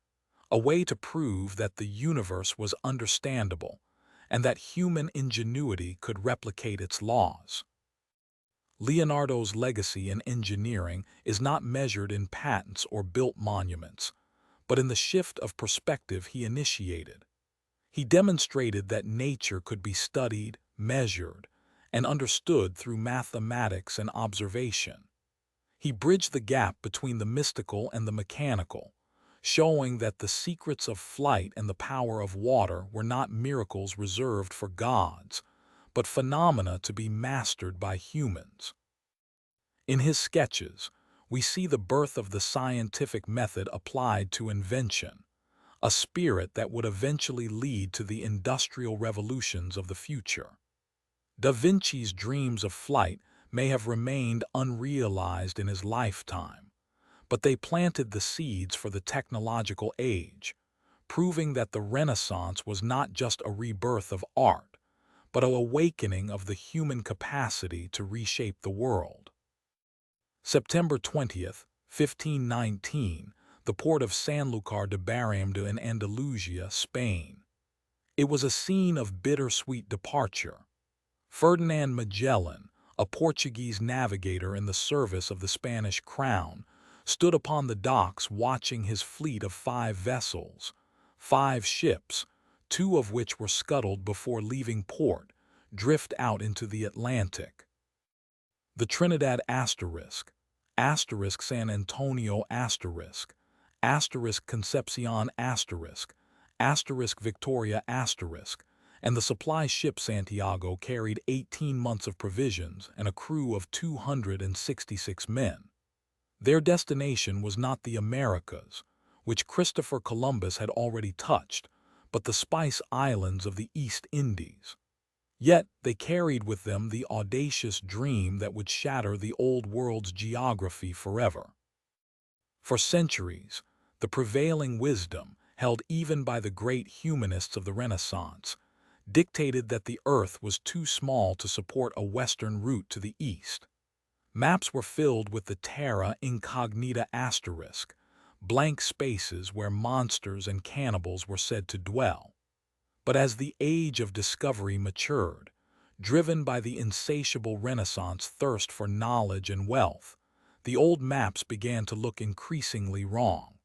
a way to prove that the universe was understandable and that human ingenuity could replicate its laws. Leonardo's legacy in engineering is not measured in patents or built monuments, but in the shift of perspective he initiated. He demonstrated that nature could be studied, measured, and understood through mathematics and observation. He bridged the gap between the mystical and the mechanical, showing that the secrets of flight and the power of water were not miracles reserved for gods, but phenomena to be mastered by humans. In his sketches, we see the birth of the scientific method applied to invention, a spirit that would eventually lead to the industrial revolutions of the future. Da Vinci's dreams of flight may have remained unrealized in his lifetime, but they planted the seeds for the technological age, proving that the Renaissance was not just a rebirth of art, but an awakening of the human capacity to reshape the world. September 20th, 1519, the port of Sanlúcar de Barrameda in Andalusia, Spain. It was a scene of bittersweet departure. Ferdinand Magellan, a Portuguese navigator in the service of the Spanish crown, stood upon the docks watching his fleet of 5 vessels, 5 ships, 2 of which were scuttled before leaving port, drift out into the Atlantic. The Trinidad asterisk, asterisk San Antonio asterisk, asterisk Concepcion asterisk, asterisk Victoria asterisk, and the supply ship Santiago carried 18 months of provisions and a crew of 266 men. Their destination was not the Americas, which Christopher Columbus had already touched, but the Spice Islands of the East Indies. Yet they carried with them the audacious dream that would shatter the old world's geography forever. For centuries, the prevailing wisdom, held even by the great humanists of the Renaissance, dictated that the Earth was too small to support a western route to the east. Maps were filled with the terra incognita asterisk, blank spaces where monsters and cannibals were said to dwell. But as the age of discovery matured, driven by the insatiable Renaissance thirst for knowledge and wealth, the old maps began to look increasingly wrong.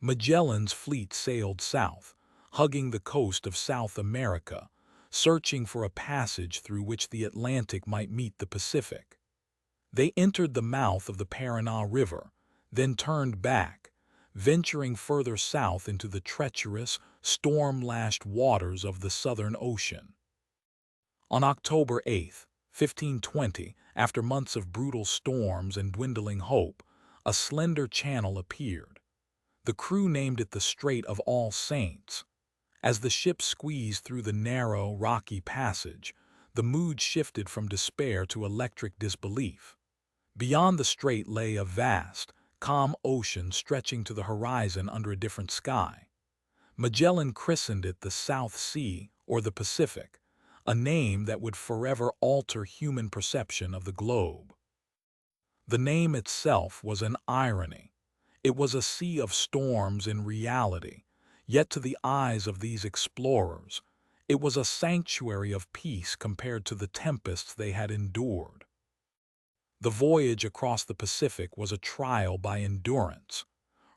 Magellan's fleet sailed south, hugging the coast of South America, searching for a passage through which the Atlantic might meet the Pacific. They entered the mouth of the Paraná River, then turned back, venturing further south into the treacherous, storm-lashed waters of the Southern Ocean. On October 8, 1520, after months of brutal storms and dwindling hope, a slender channel appeared. The crew named it the Strait of All Saints. As the ship squeezed through the narrow, rocky passage, the mood shifted from despair to electric disbelief. Beyond the strait lay a vast, calm ocean stretching to the horizon under a different sky. Magellan christened it the South Sea or the Pacific, a name that would forever alter human perception of the globe. The name itself was an irony. It was a sea of storms in reality, yet to the eyes of these explorers, it was a sanctuary of peace compared to the tempests they had endured. The voyage across the Pacific was a trial by endurance.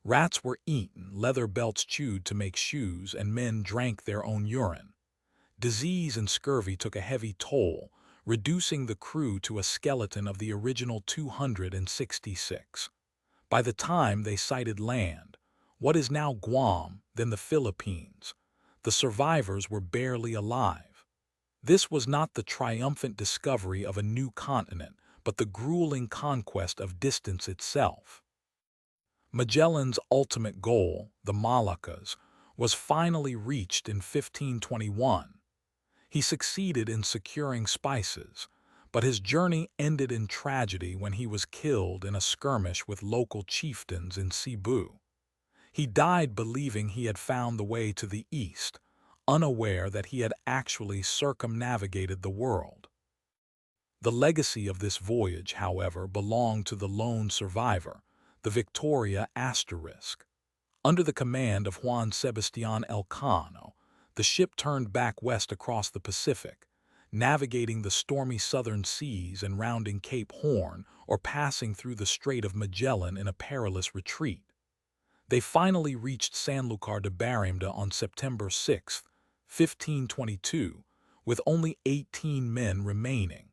Rats were eaten, leather belts chewed to make shoes, and men drank their own urine. Disease and scurvy took a heavy toll, reducing the crew to a skeleton of the original 266. By the time they sighted land, what is now Guam, then the Philippines, the survivors were barely alive. This was not the triumphant discovery of a new continent, but the grueling conquest of distance itself. Magellan's ultimate goal, the Moluccas, was finally reached in 1521. He succeeded in securing spices, but his journey ended in tragedy when he was killed in a skirmish with local chieftains in Cebu. He died believing he had found the way to the east, unaware that he had actually circumnavigated the world. The legacy of this voyage, however, belonged to the lone survivor, the Victoria Asterisk. Under the command of Juan Sebastián Elcano, the ship turned back west across the Pacific, navigating the stormy southern seas and rounding Cape Horn or passing through the Strait of Magellan in a perilous retreat. They finally reached Sanlúcar de Barrameda on September 6, 1522, with only 18 men remaining.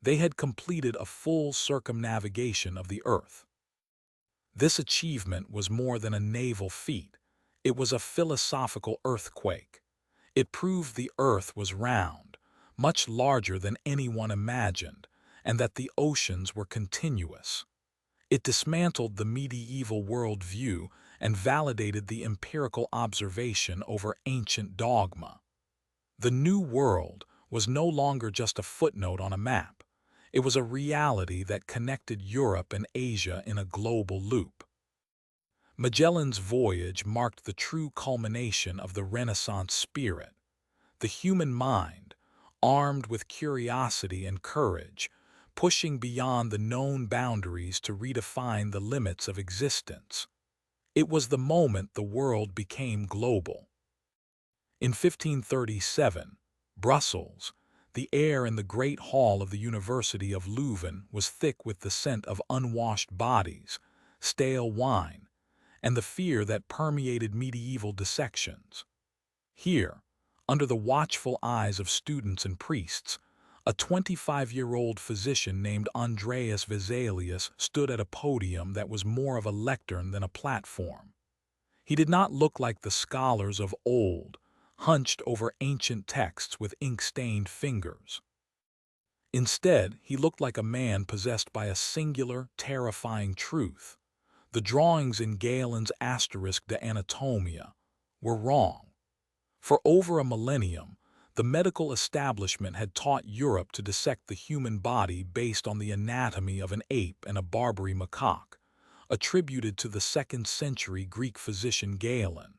They had completed a full circumnavigation of the Earth. This achievement was more than a naval feat. It was a philosophical earthquake. It proved the Earth was round, much larger than anyone imagined, and that the oceans were continuous. It dismantled the medieval worldview and validated the empirical observation over ancient dogma. The New World was no longer just a footnote on a map. It was a reality that connected Europe and Asia in a global loop. Magellan's voyage marked the true culmination of the Renaissance spirit. The human mind, armed with curiosity and courage, pushing beyond the known boundaries to redefine the limits of existence. It was the moment the world became global. In 1537, Brussels, the air in the Great Hall of the University of Leuven was thick with the scent of unwashed bodies, stale wine, and the fear that permeated medieval dissections. Here, under the watchful eyes of students and priests, a 25-year-old physician named Andreas Vesalius stood at a podium that was more of a lectern than a platform. He did not look like the scholars of old, hunched over ancient texts with ink-stained fingers. Instead, he looked like a man possessed by a singular, terrifying truth. The drawings in Galen's Asterisk de Anatomia were wrong. For over a millennium, The medical establishment had taught Europe to dissect the human body based on the anatomy of an ape and a Barbary macaque, attributed to the 2nd century Greek physician Galen.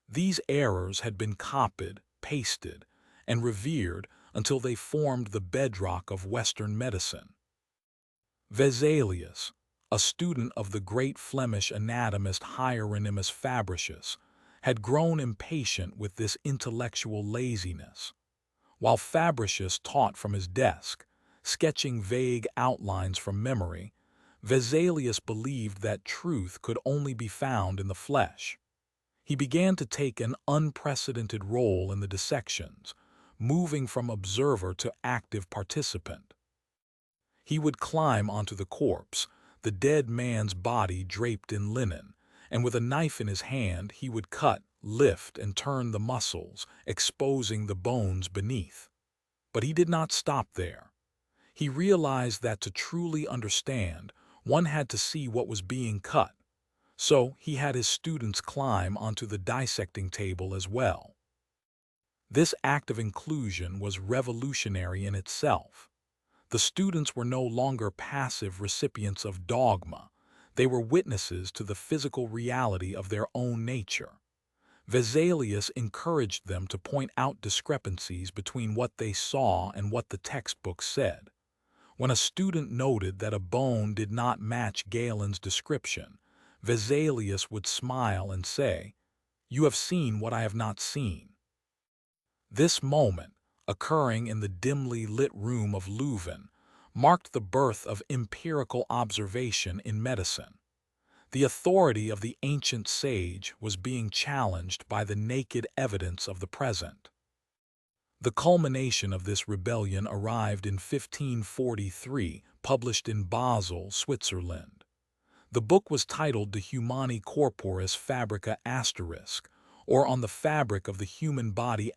These errors had been copied, pasted, and revered until they formed the bedrock of Western medicine. Vesalius, a student of the great Flemish anatomist Hieronymus Fabricius, had grown impatient with this intellectual laziness. While Fabricius taught from his desk, sketching vague outlines from memory, Vesalius believed that truth could only be found in the flesh. He began to take an unprecedented role in the dissections, moving from observer to active participant. He would climb onto the corpse, the dead man's body draped in linen, and with a knife in his hand he would cut, lift, and turn the muscles, exposing the bones beneath. But he did not stop there. He realized that to truly understand, one had to see what was being cut. So he had his students climb onto the dissecting table as well. This act of inclusion was revolutionary in itself. The students were no longer passive recipients of dogma. They were witnesses to the physical reality of their own nature. Vesalius encouraged them to point out discrepancies between what they saw and what the textbook said. When a student noted that a bone did not match Galen's description, Vesalius would smile and say, "You have seen what I have not seen." This moment, occurring in the dimly lit room of Leuven, marked the birth of empirical observation in medicine. The authority of the ancient sage was being challenged by the naked evidence of the present. The culmination of this rebellion arrived in 1543, published in Basel, Switzerland. The book was titled De Humani Corporis Fabrica *, or On the Fabric of the Human Body *.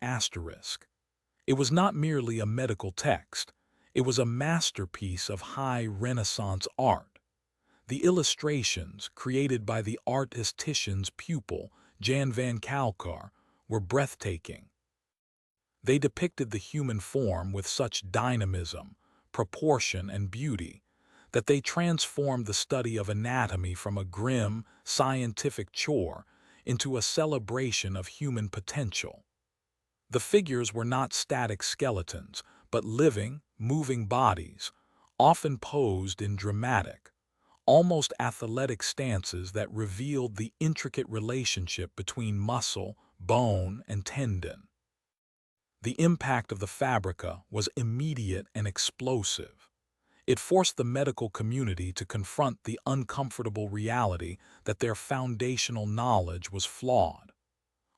It was not merely a medical text, it was a masterpiece of high Renaissance art. The illustrations, created by the artistician's pupil, Jan van Kalkar, were breathtaking. They depicted the human form with such dynamism, proportion, and beauty that they transformed the study of anatomy from a grim, scientific chore into a celebration of human potential. The figures were not static skeletons, but living, moving bodies, often posed in dramatic, almost athletic stances that revealed the intricate relationship between muscle, bone, and tendon. The impact of the Fabrica was immediate and explosive. It forced the medical community to confront the uncomfortable reality that their foundational knowledge was flawed.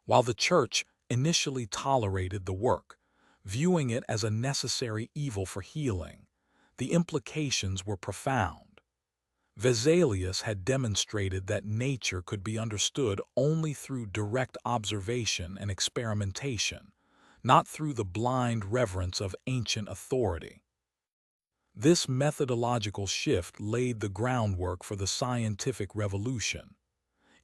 While the Church initially tolerated the work, viewing it as a necessary evil for healing, the implications were profound. Vesalius had demonstrated that nature could be understood only through direct observation and experimentation, not through the blind reverence of ancient authority. This methodological shift laid the groundwork for the scientific revolution.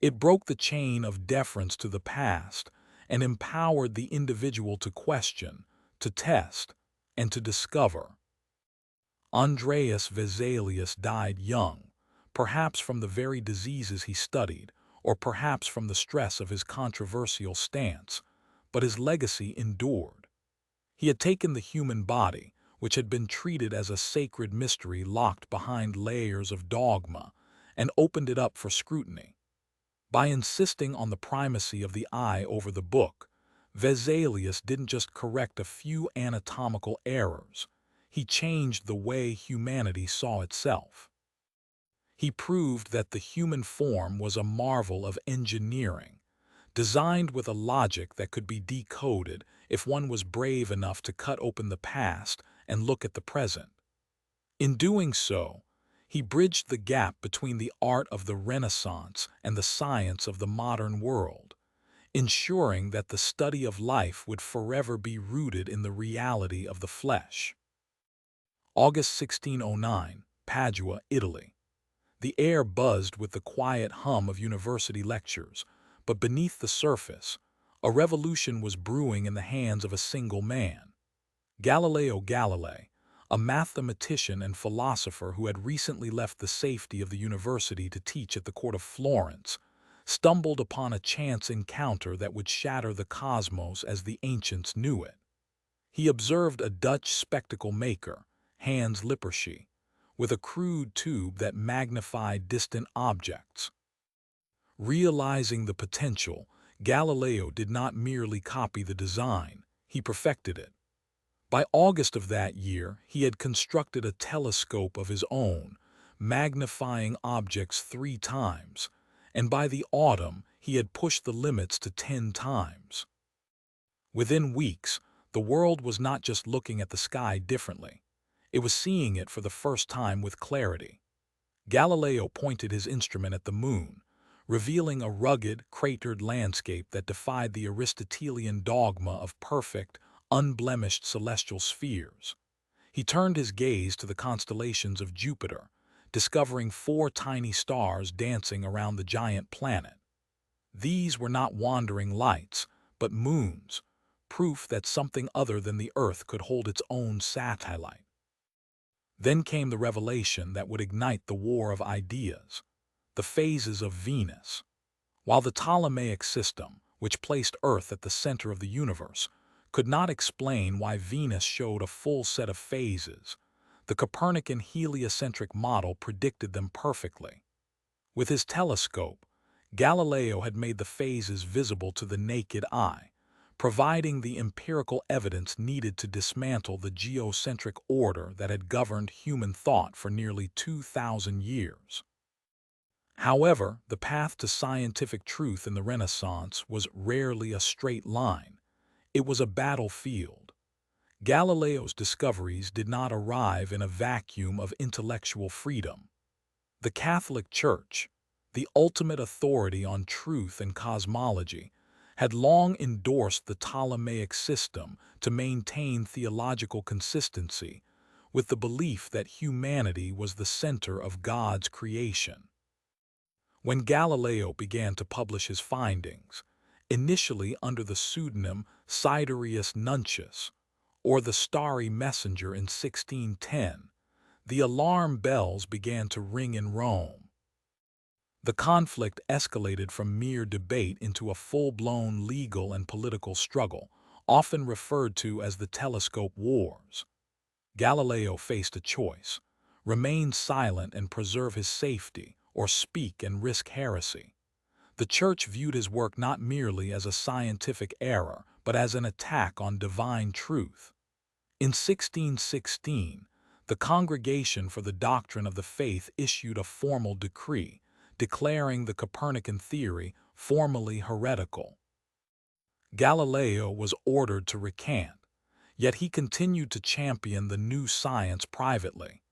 It broke the chain of deference to the past and empowered the individual to question, to test, and to discover. Andreas Vesalius died young, perhaps from the very diseases he studied, or perhaps from the stress of his controversial stance, but his legacy endured. He had taken the human body, which had been treated as a sacred mystery locked behind layers of dogma, and opened it up for scrutiny. By insisting on the primacy of the eye over the book, Vesalius didn't just correct a few anatomical errors, he changed the way humanity saw itself. He proved that the human form was a marvel of engineering, designed with a logic that could be decoded if one was brave enough to cut open the past and look at the present. In doing so, he bridged the gap between the art of the Renaissance and the science of the modern world, ensuring that the study of life would forever be rooted in the reality of the flesh. August 1609, Padua, Italy. The air buzzed with the quiet hum of university lectures, but beneath the surface, A revolution was brewing in the hands of a single man. Galileo Galilei, a mathematician and philosopher who had recently left the safety of the university to teach at the court of Florence, stumbled upon a chance encounter that would shatter the cosmos as the ancients knew it. He observed a Dutch spectacle maker, Hans Lippershey, with a crude tube that magnified distant objects. Realizing the potential, Galileo did not merely copy the design, he perfected it. By August of that year, he had constructed a telescope of his own, magnifying objects 3 times, and by the autumn he had pushed the limits to 10 times. Within weeks, the world was not just looking at the sky differently. It was seeing it for the first time with clarity. Galileo pointed his instrument at the moon, revealing a rugged, cratered landscape that defied the Aristotelian dogma of perfect, unblemished celestial spheres. He turned his gaze to the constellations of Jupiter, discovering 4 tiny stars dancing around the giant planet. These were not wandering lights, but moons, proof that something other than the Earth could hold its own satellite. Then came the revelation that would ignite the war of ideas, the phases of Venus. While the Ptolemaic system, which placed Earth at the center of the universe, could not explain why Venus showed a full set of phases, the Copernican heliocentric model predicted them perfectly. With his telescope, Galileo had made the phases visible to the naked eye, providing the empirical evidence needed to dismantle the geocentric order that had governed human thought for nearly 2,000 years. However, the path to scientific truth in the Renaissance was rarely a straight line. It was a battlefield. Galileo's discoveries did not arrive in a vacuum of intellectual freedom. The Catholic Church, the ultimate authority on truth and cosmology, had long endorsed the Ptolemaic system to maintain theological consistency, with the belief that humanity was the center of God's creation. When Galileo began to publish his findings, initially under the pseudonym Sidereus Nuncius, or the Starry Messenger in 1610, the alarm bells began to ring in Rome. The conflict escalated from mere debate into a full-blown legal and political struggle, often referred to as the Telescope Wars. Galileo faced a choice: remain silent and preserve his safety, or speak and risk heresy. The Church viewed his work not merely as a scientific error, but as an attack on divine truth. In 1616, the Congregation for the Doctrine of the Faith issued a formal decree, declaring the Copernican theory formally heretical. Galileo was ordered to recant, yet he continued to champion the new science privately,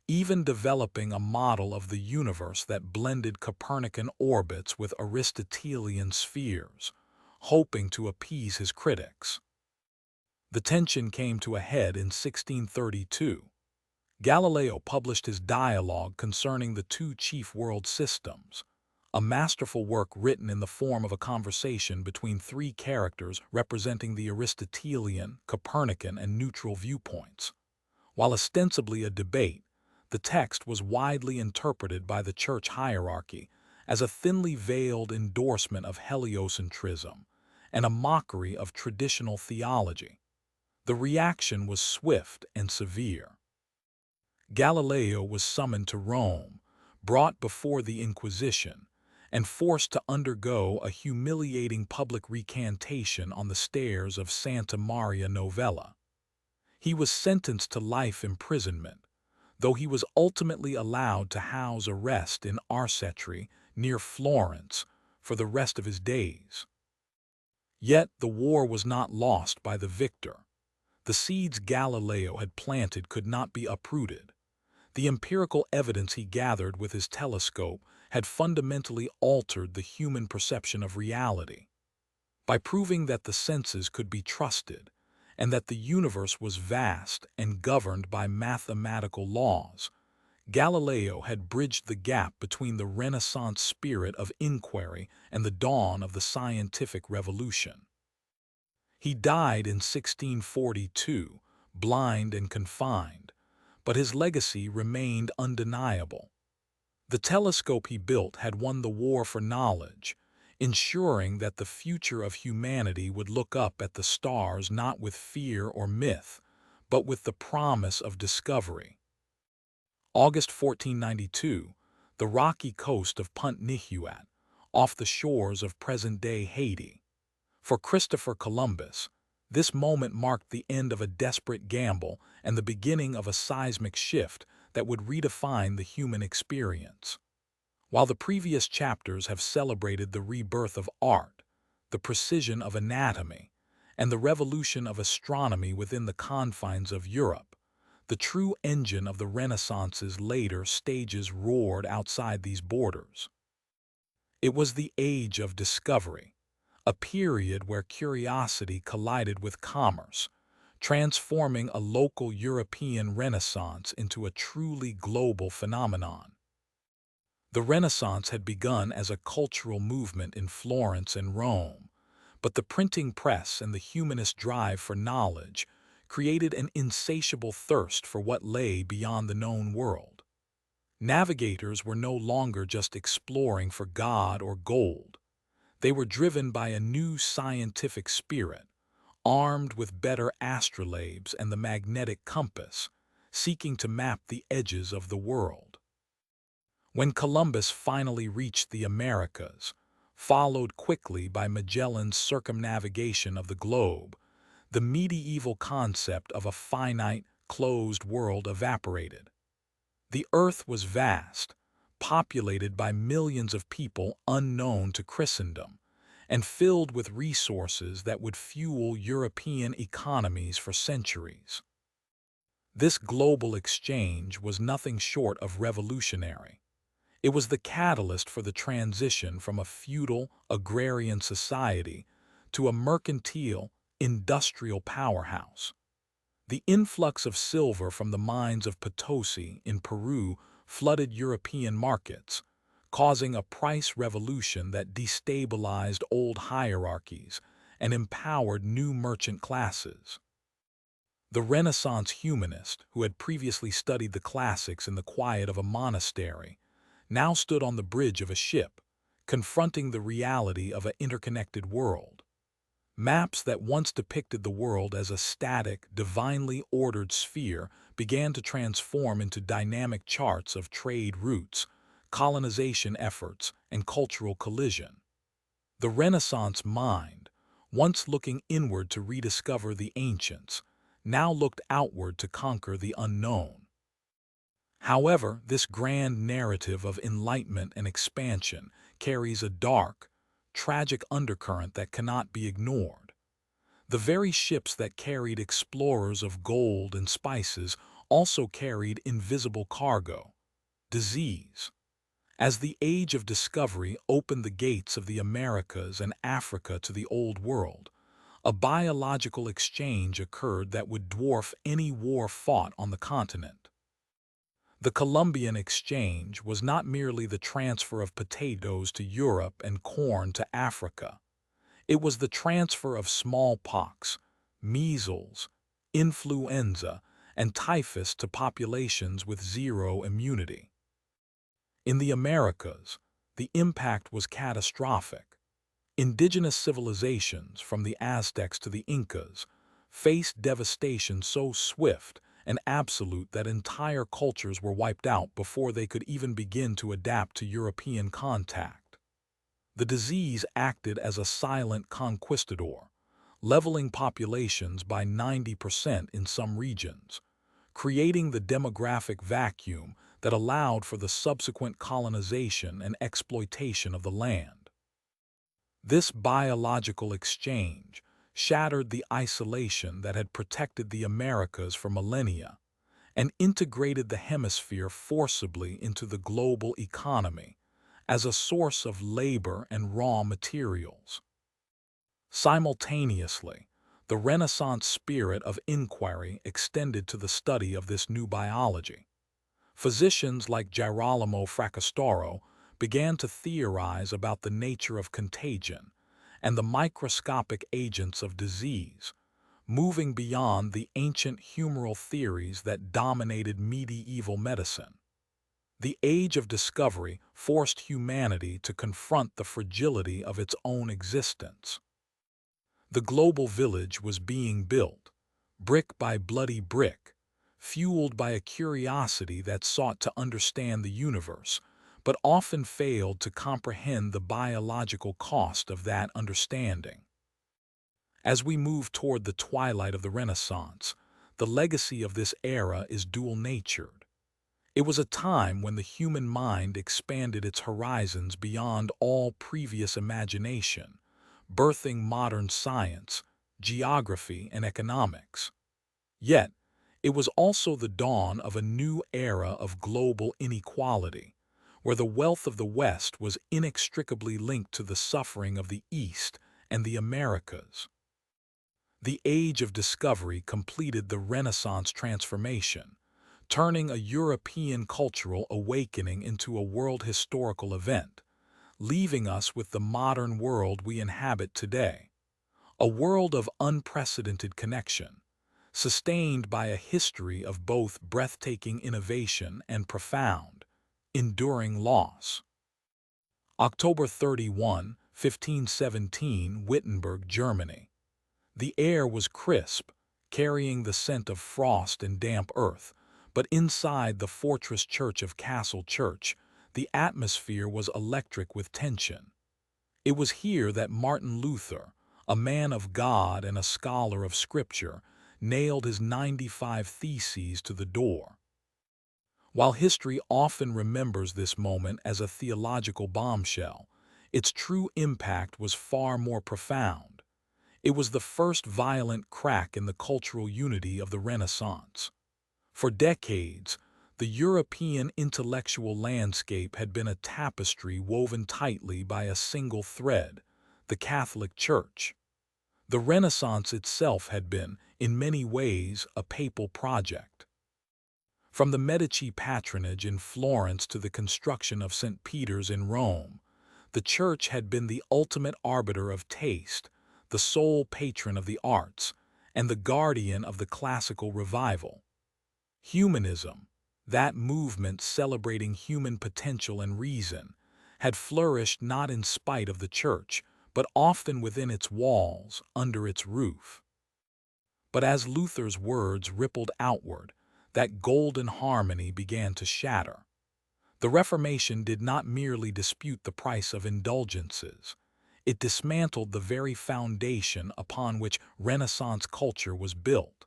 even developing a model of the universe that blended Copernican orbits with Aristotelian spheres, hoping to appease his critics. The tension came to a head in 1632. Galileo published his dialogue concerning the 2 chief world systems, a masterful work written in the form of a conversation between 3 characters representing the Aristotelian, Copernican, and neutral viewpoints. While ostensibly a debate, the text was widely interpreted by the church hierarchy as a thinly veiled endorsement of heliocentrism and a mockery of traditional theology. The reaction was swift and severe. Galileo was summoned to Rome, brought before the Inquisition, and forced to undergo a humiliating public recantation on the stairs of Santa Maria Novella. He was sentenced to life imprisonment, though he was ultimately allowed to house arrest in Arcetri, near Florence, for the rest of his days. Yet the war was not lost by the victor. The seeds Galileo had planted could not be uprooted. The empirical evidence he gathered with his telescope had fundamentally altered the human perception of reality. By proving that the senses could be trusted, and that the universe was vast and governed by mathematical laws, Galileo had bridged the gap between the Renaissance spirit of inquiry and the dawn of the scientific revolution. He died in 1642, blind and confined, but his legacy remained undeniable. The telescope he built had won the war for knowledge, ensuring that the future of humanity would look up at the stars not with fear or myth, but with the promise of discovery. August 1492, the rocky coast of Punt Nihuat, off the shores of present-day Haiti. For Christopher Columbus, this moment marked the end of a desperate gamble and the beginning of a seismic shift that would redefine the human experience. While the previous chapters have celebrated the rebirth of art, the precision of anatomy, and the revolution of astronomy within the confines of Europe, the true engine of the Renaissance's later stages roared outside these borders. It was the age of discovery, a period where curiosity collided with commerce, transforming a local European Renaissance into a truly global phenomenon. The Renaissance had begun as a cultural movement in Florence and Rome, but the printing press and the humanist drive for knowledge created an insatiable thirst for what lay beyond the known world. Navigators were no longer just exploring for God or gold. They were driven by a new scientific spirit, armed with better astrolabes and the magnetic compass, seeking to map the edges of the world. When Columbus finally reached the Americas, followed quickly by Magellan's circumnavigation of the globe, the medieval concept of a finite, closed world evaporated. The Earth was vast, populated by millions of people unknown to Christendom, and filled with resources that would fuel European economies for centuries. This global exchange was nothing short of revolutionary. It was the catalyst for the transition from a feudal, agrarian society to a mercantile, industrial powerhouse. The influx of silver from the mines of Potosi in Peru flooded European markets, causing a price revolution that destabilized old hierarchies and empowered new merchant classes. The Renaissance humanist, who had previously studied the classics in the quiet of a monastery, now stood on the bridge of a ship, confronting the reality of an interconnected world. Maps that once depicted the world as a static, divinely ordered sphere began to transform into dynamic charts of trade routes, colonization efforts, and cultural collision. The Renaissance mind, once looking inward to rediscover the ancients, now looked outward to conquer the unknown. However, this grand narrative of enlightenment and expansion carries a dark, tragic undercurrent that cannot be ignored. The very ships that carried explorers of gold and spices also carried invisible cargo, disease. As the age of discovery opened the gates of the Americas and Africa to the Old World, a biological exchange occurred that would dwarf any war fought on the continent. The Columbian Exchange was not merely the transfer of potatoes to Europe and corn to Africa. It was the transfer of smallpox, measles, influenza, and typhus to populations with zero immunity. In the Americas, the impact was catastrophic. Indigenous civilizations, from the Aztecs to the Incas, faced devastation so swift and absolute that entire cultures were wiped out before they could even begin to adapt to European contact. The disease acted as a silent conquistador, leveling populations by 90% in some regions, creating the demographic vacuum that allowed for the subsequent colonization and exploitation of the land. This biological exchange shattered the isolation that had protected the Americas for millennia and integrated the hemisphere forcibly into the global economy as a source of labor and raw materials. Simultaneously, the Renaissance spirit of inquiry extended to the study of this new biology. Physicians like Girolamo Fracastoro began to theorize about the nature of contagion, and the microscopic agents of disease, moving beyond the ancient humoral theories that dominated medieval medicine. The age of discovery forced humanity to confront the fragility of its own existence. The global village was being built, brick by bloody brick, fueled by a curiosity that sought to understand the universe, but often failed to comprehend the biological cost of that understanding. As we move toward the twilight of the Renaissance, the legacy of this era is dual-natured. It was a time when the human mind expanded its horizons beyond all previous imagination, birthing modern science, geography, and economics. Yet, it was also the dawn of a new era of global inequality, where the wealth of the West was inextricably linked to the suffering of the East and the Americas. The age of discovery completed the Renaissance transformation, turning a European cultural awakening into a world historical event, leaving us with the modern world we inhabit today, a world of unprecedented connection, sustained by a history of both breathtaking innovation and profound, enduring loss. October 31, 1517, Wittenberg, Germany. The air was crisp, carrying the scent of frost and damp earth, but inside the fortress church of Castle Church, the atmosphere was electric with tension. It was here that Martin Luther, a man of God and a scholar of Scripture, nailed his 95 Theses to the door. While history often remembers this moment as a theological bombshell, its true impact was far more profound. It was the first violent crack in the cultural unity of the Renaissance. For decades, the European intellectual landscape had been a tapestry woven tightly by a single thread, the Catholic Church. The Renaissance itself had been, in many ways, a papal project. From the Medici patronage in Florence to the construction of St. Peter's in Rome, the Church had been the ultimate arbiter of taste, the sole patron of the arts, and the guardian of the classical revival. Humanism, that movement celebrating human potential and reason, had flourished not in spite of the Church, but often within its walls, under its roof. But as Luther's words rippled outward, that golden harmony began to shatter. The Reformation did not merely dispute the price of indulgences. It dismantled the very foundation upon which Renaissance culture was built.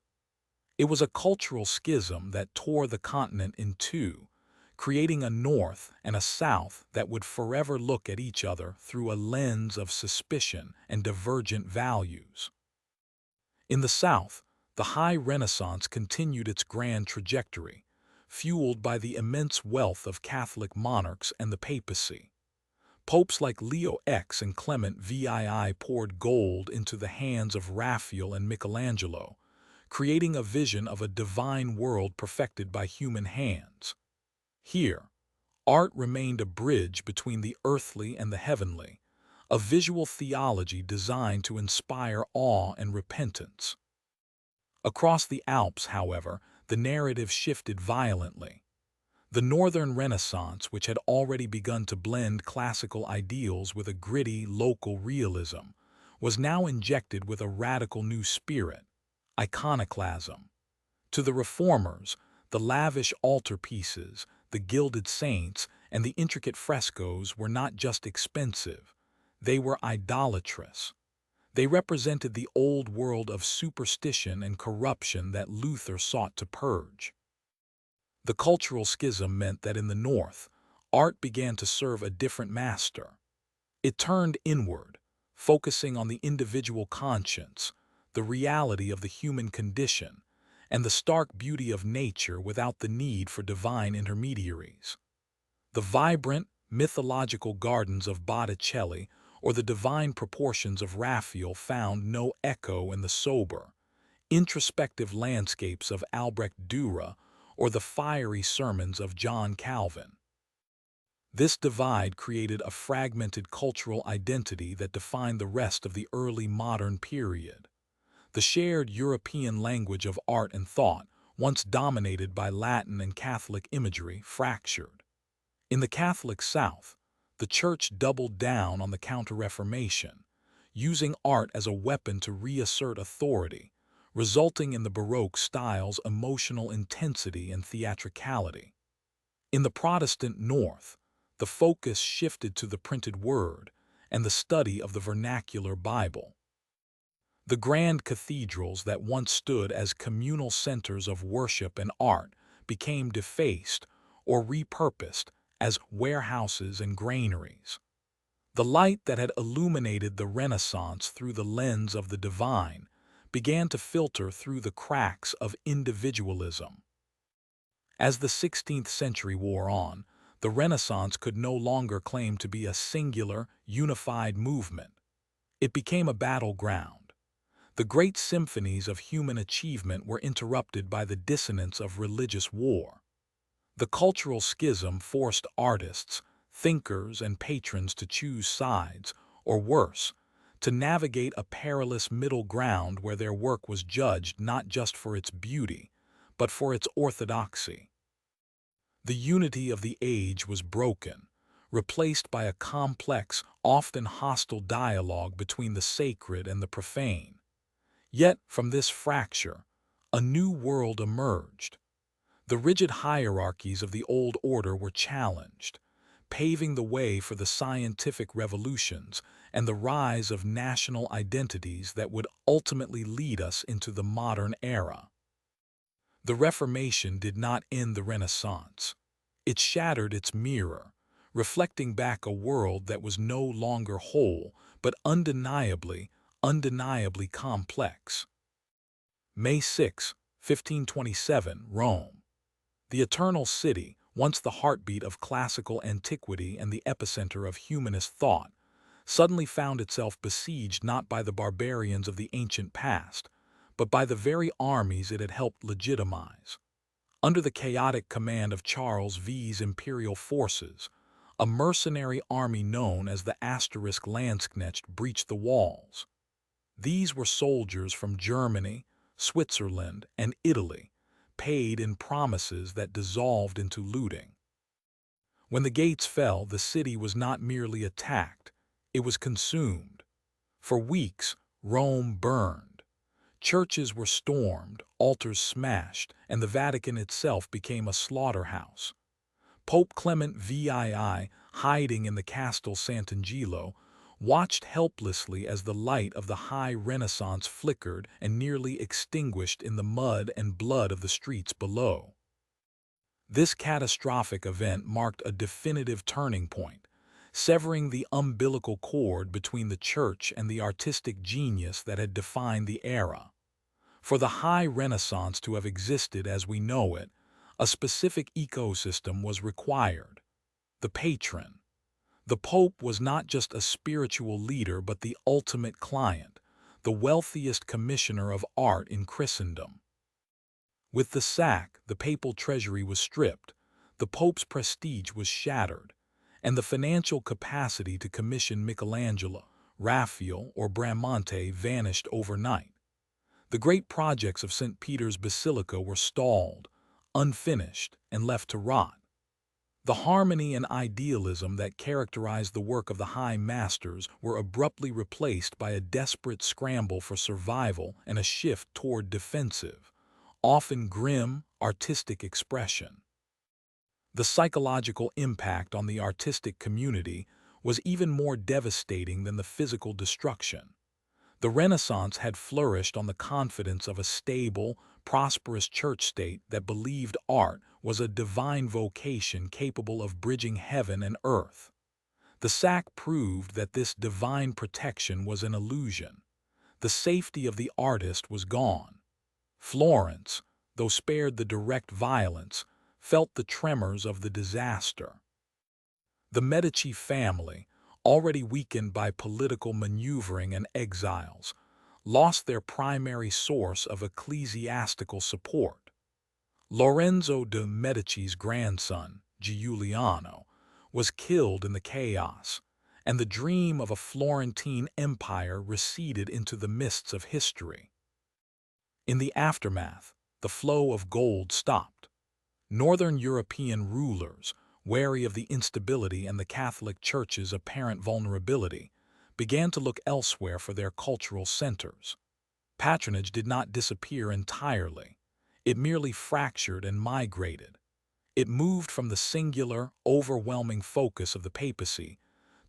It was a cultural schism that tore the continent in two, creating a North and a South that would forever look at each other through a lens of suspicion and divergent values. In the South, the High Renaissance continued its grand trajectory, fueled by the immense wealth of Catholic monarchs and the papacy. Popes like Leo X and Clement VII poured gold into the hands of Raphael and Michelangelo, creating a vision of a divine world perfected by human hands. Here, art remained a bridge between the earthly and the heavenly, a visual theology designed to inspire awe and repentance. Across the Alps, however, the narrative shifted violently. The Northern Renaissance, which had already begun to blend classical ideals with a gritty, local realism, was now injected with a radical new spirit, iconoclasm. To the reformers, the lavish altarpieces, the gilded saints, and the intricate frescoes were not just expensive, they were idolatrous. They represented the old world of superstition and corruption that Luther sought to purge. The cultural schism meant that in the North, art began to serve a different master. It turned inward, focusing on the individual conscience, the reality of the human condition, and the stark beauty of nature without the need for divine intermediaries. The vibrant, mythological gardens of Botticelli or the divine proportions of Raphael found no echo in the sober, introspective landscapes of Albrecht Dürer or the fiery sermons of John Calvin. This divide created a fragmented cultural identity that defined the rest of the early modern period. The shared European language of art and thought, once dominated by Latin and Catholic imagery, fractured. In the Catholic South, the Church doubled down on the Counter-Reformation, using art as a weapon to reassert authority, resulting in the Baroque style's emotional intensity and theatricality. In the Protestant North, the focus shifted to the printed word and the study of the vernacular Bible. The grand cathedrals that once stood as communal centers of worship and art became defaced or repurposed as warehouses and granaries. The light that had illuminated the Renaissance through the lens of the divine began to filter through the cracks of individualism. As the 16th century wore on, the Renaissance could no longer claim to be a singular, unified movement. It became a battleground. The great symphonies of human achievement were interrupted by the dissonance of religious war. The cultural schism forced artists, thinkers, and patrons to choose sides, or worse, to navigate a perilous middle ground where their work was judged not just for its beauty, but for its orthodoxy. The unity of the age was broken, replaced by a complex, often hostile dialogue between the sacred and the profane. Yet, from this fracture, a new world emerged. The rigid hierarchies of the old order were challenged, paving the way for the scientific revolutions and the rise of national identities that would ultimately lead us into the modern era. The Reformation did not end the Renaissance. It shattered its mirror, reflecting back a world that was no longer whole, but undeniably complex. May 6, 1527, Rome. The Eternal City, once the heartbeat of classical antiquity and the epicenter of humanist thought, suddenly found itself besieged not by the barbarians of the ancient past, but by the very armies it had helped legitimize. Under the chaotic command of Charles V's imperial forces, a mercenary army known as the Lanzknecht breached the walls. These were soldiers from Germany, Switzerland, and Italy, paid in promises that dissolved into looting. When the gates fell, the city was not merely attacked, it was consumed. For weeks, Rome burned. Churches were stormed, altars smashed, and the Vatican itself became a slaughterhouse. Pope Clement VII, hiding in the Castel Sant'Angelo, watched helplessly as the light of the high Renaissance flickered and nearly extinguished in the mud and blood of the streets below. This catastrophic event marked a definitive turning point, severing the umbilical cord between the church and the artistic genius that had defined the era. For the high Renaissance to have existed as we know it, a specific ecosystem was required: the patron. The Pope was not just a spiritual leader but the ultimate client, the wealthiest commissioner of art in Christendom. With the sack, the papal treasury was stripped, the Pope's prestige was shattered, and the financial capacity to commission Michelangelo, Raphael, or Bramante vanished overnight. The great projects of St. Peter's Basilica were stalled, unfinished, and left to rot. The harmony and idealism that characterized the work of the high masters were abruptly replaced by a desperate scramble for survival and a shift toward defensive, often grim, artistic expression. The psychological impact on the artistic community was even more devastating than the physical destruction. The Renaissance had flourished on the confidence of a stable, prosperous church state that believed art was a divine vocation capable of bridging heaven and earth. The sack proved that this divine protection was an illusion. The safety of the artist was gone. Florence, though spared the direct violence, felt the tremors of the disaster. The Medici family, already weakened by political maneuvering and exiles, lost their primary source of ecclesiastical support. Lorenzo de' Medici's grandson, Giuliano, was killed in the chaos, and the dream of a Florentine empire receded into the mists of history. In the aftermath, the flow of gold stopped. Northern European rulers, wary of the instability and the Catholic Church's apparent vulnerability, began to look elsewhere for their cultural centers. Patronage did not disappear entirely. It merely fractured and migrated. It moved from the singular, overwhelming focus of the papacy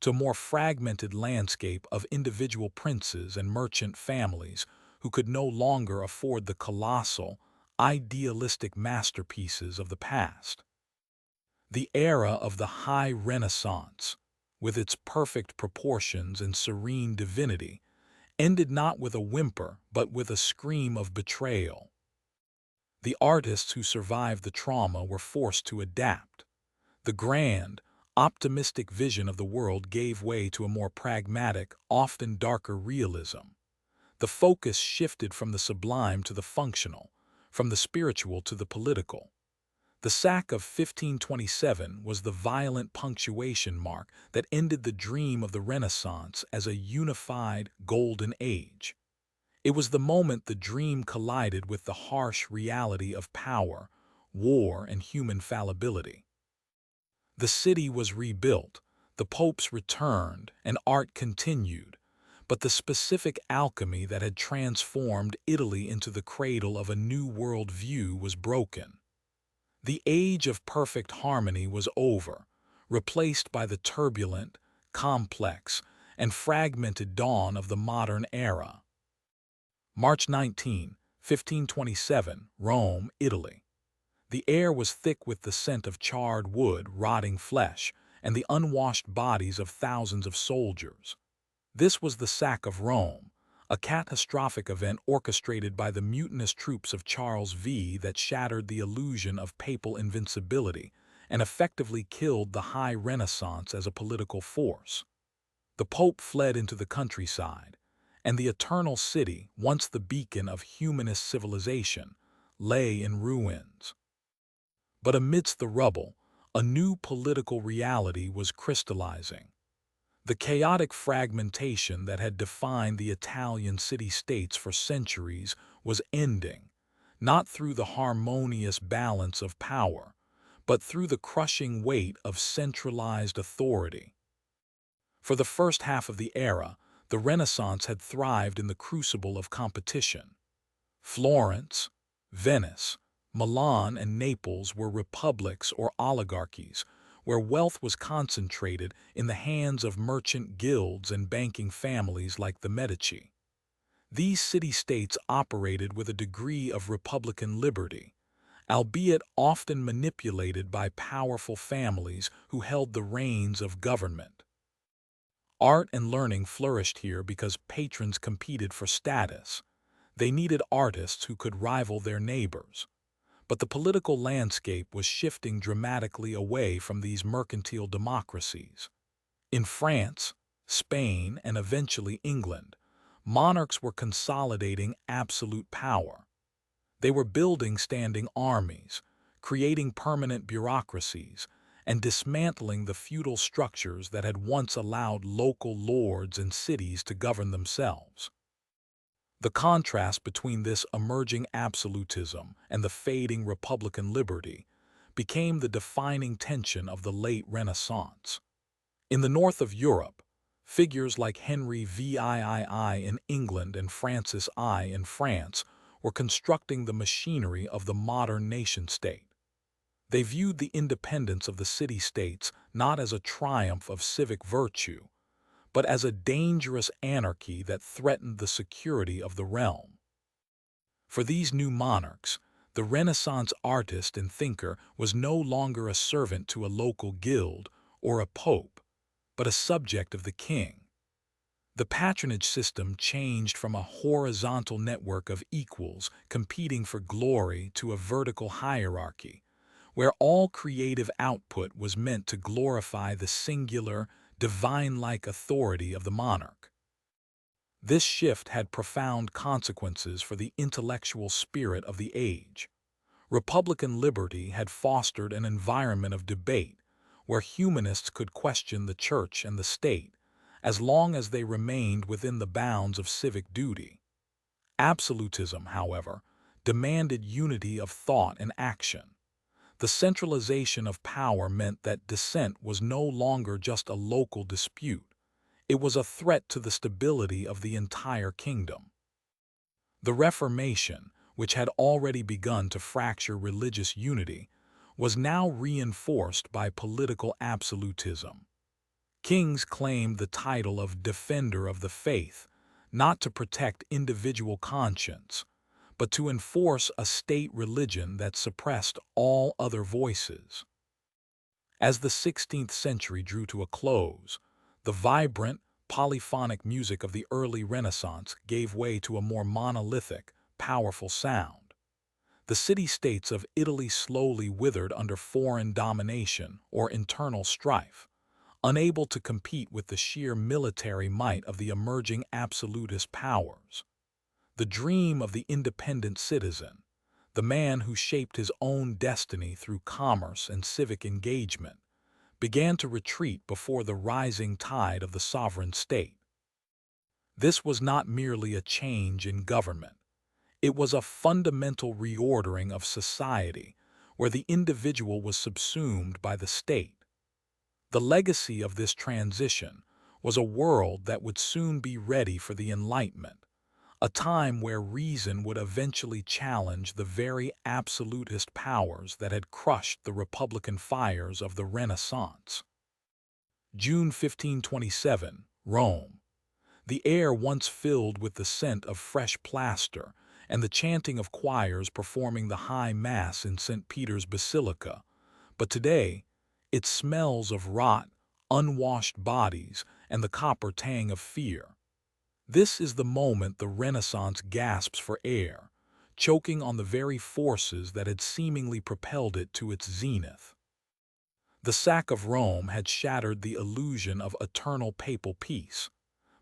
to a more fragmented landscape of individual princes and merchant families who could no longer afford the colossal, idealistic masterpieces of the past. The era of the High Renaissance, with its perfect proportions and serene divinity, ended not with a whimper but with a scream of betrayal. The artists who survived the trauma were forced to adapt. The grand, optimistic vision of the world gave way to a more pragmatic, often darker realism. The focus shifted from the sublime to the functional, from the spiritual to the political. The sack of 1527 was the violent punctuation mark that ended the dream of the Renaissance as a unified, golden age. It was the moment the dream collided with the harsh reality of power, war, and human fallibility. The city was rebuilt, the popes returned, and art continued, but the specific alchemy that had transformed Italy into the cradle of a new world view was broken. The age of perfect harmony was over, replaced by the turbulent, complex, and fragmented dawn of the modern era. March 19, 1527, Rome, Italy. The air was thick with the scent of charred wood, rotting flesh, and the unwashed bodies of thousands of soldiers. This was the sack of Rome, a catastrophic event orchestrated by the mutinous troops of Charles V that shattered the illusion of papal invincibility and effectively killed the High Renaissance as a political force. The Pope fled into the countryside, and the Eternal City, once the beacon of humanist civilization, lay in ruins. But amidst the rubble, a new political reality was crystallizing. The chaotic fragmentation that had defined the Italian city-states for centuries was ending, not through the harmonious balance of power, but through the crushing weight of centralized authority. For the first half of the era, the Renaissance had thrived in the crucible of competition. Florence, Venice, Milan, and Naples were republics or oligarchies, where wealth was concentrated in the hands of merchant guilds and banking families like the Medici. These city-states operated with a degree of republican liberty, albeit often manipulated by powerful families who held the reins of government. Art and learning flourished here because patrons competed for status. They needed artists who could rival their neighbors. But the political landscape was shifting dramatically away from these mercantile democracies. In France, Spain, and eventually England, monarchs were consolidating absolute power. They were building standing armies, creating permanent bureaucracies, and dismantling the feudal structures that had once allowed local lords and cities to govern themselves. The contrast between this emerging absolutism and the fading republican liberty became the defining tension of the late Renaissance. In the north of Europe, figures like Henry VIII in England and Francis I in France were constructing the machinery of the modern nation-state. They viewed the independence of the city-states not as a triumph of civic virtue, but as a dangerous anarchy that threatened the security of the realm. For these new monarchs, the Renaissance artist and thinker was no longer a servant to a local guild or a pope, but a subject of the king. The patronage system changed from a horizontal network of equals competing for glory to a vertical hierarchy, where all creative output was meant to glorify the singular, divine-like authority of the monarch. This shift had profound consequences for the intellectual spirit of the age. Republican liberty had fostered an environment of debate, where humanists could question the church and the state, as long as they remained within the bounds of civic duty. Absolutism, however, demanded unity of thought and action. The centralization of power meant that dissent was no longer just a local dispute. It was a threat to the stability of the entire kingdom. The Reformation, which had already begun to fracture religious unity, was now reinforced by political absolutism. Kings claimed the title of defender of the faith, not to protect individual conscience, but to enforce a state religion that suppressed all other voices. As the 16th century drew to a close, the vibrant, polyphonic music of the early Renaissance gave way to a more monolithic, powerful sound. The city-states of Italy slowly withered under foreign domination or internal strife, unable to compete with the sheer military might of the emerging absolutist powers. The dream of the independent citizen, the man who shaped his own destiny through commerce and civic engagement, began to retreat before the rising tide of the sovereign state. This was not merely a change in government. It was a fundamental reordering of society, where the individual was subsumed by the state. The legacy of this transition was a world that would soon be ready for the Enlightenment, a time where reason would eventually challenge the very absolutist powers that had crushed the republican fires of the Renaissance. June 1527, Rome. The air once filled with the scent of fresh plaster and the chanting of choirs performing the High Mass in St. Peter's Basilica, but today it smells of rot, unwashed bodies, and the copper tang of fear. This is the moment the Renaissance gasps for air, choking on the very forces that had seemingly propelled it to its zenith. The sack of Rome had shattered the illusion of eternal papal peace,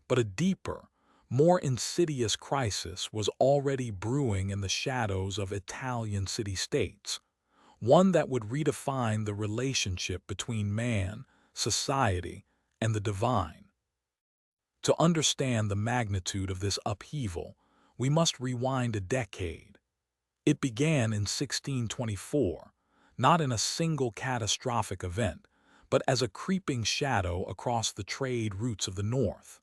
but a deeper, more insidious crisis was already brewing in the shadows of Italian city-states, one that would redefine the relationship between man, society, and the divine. To understand the magnitude of this upheaval, we must rewind a decade. It began in 1624, not in a single catastrophic event, but as a creeping shadow across the trade routes of the North.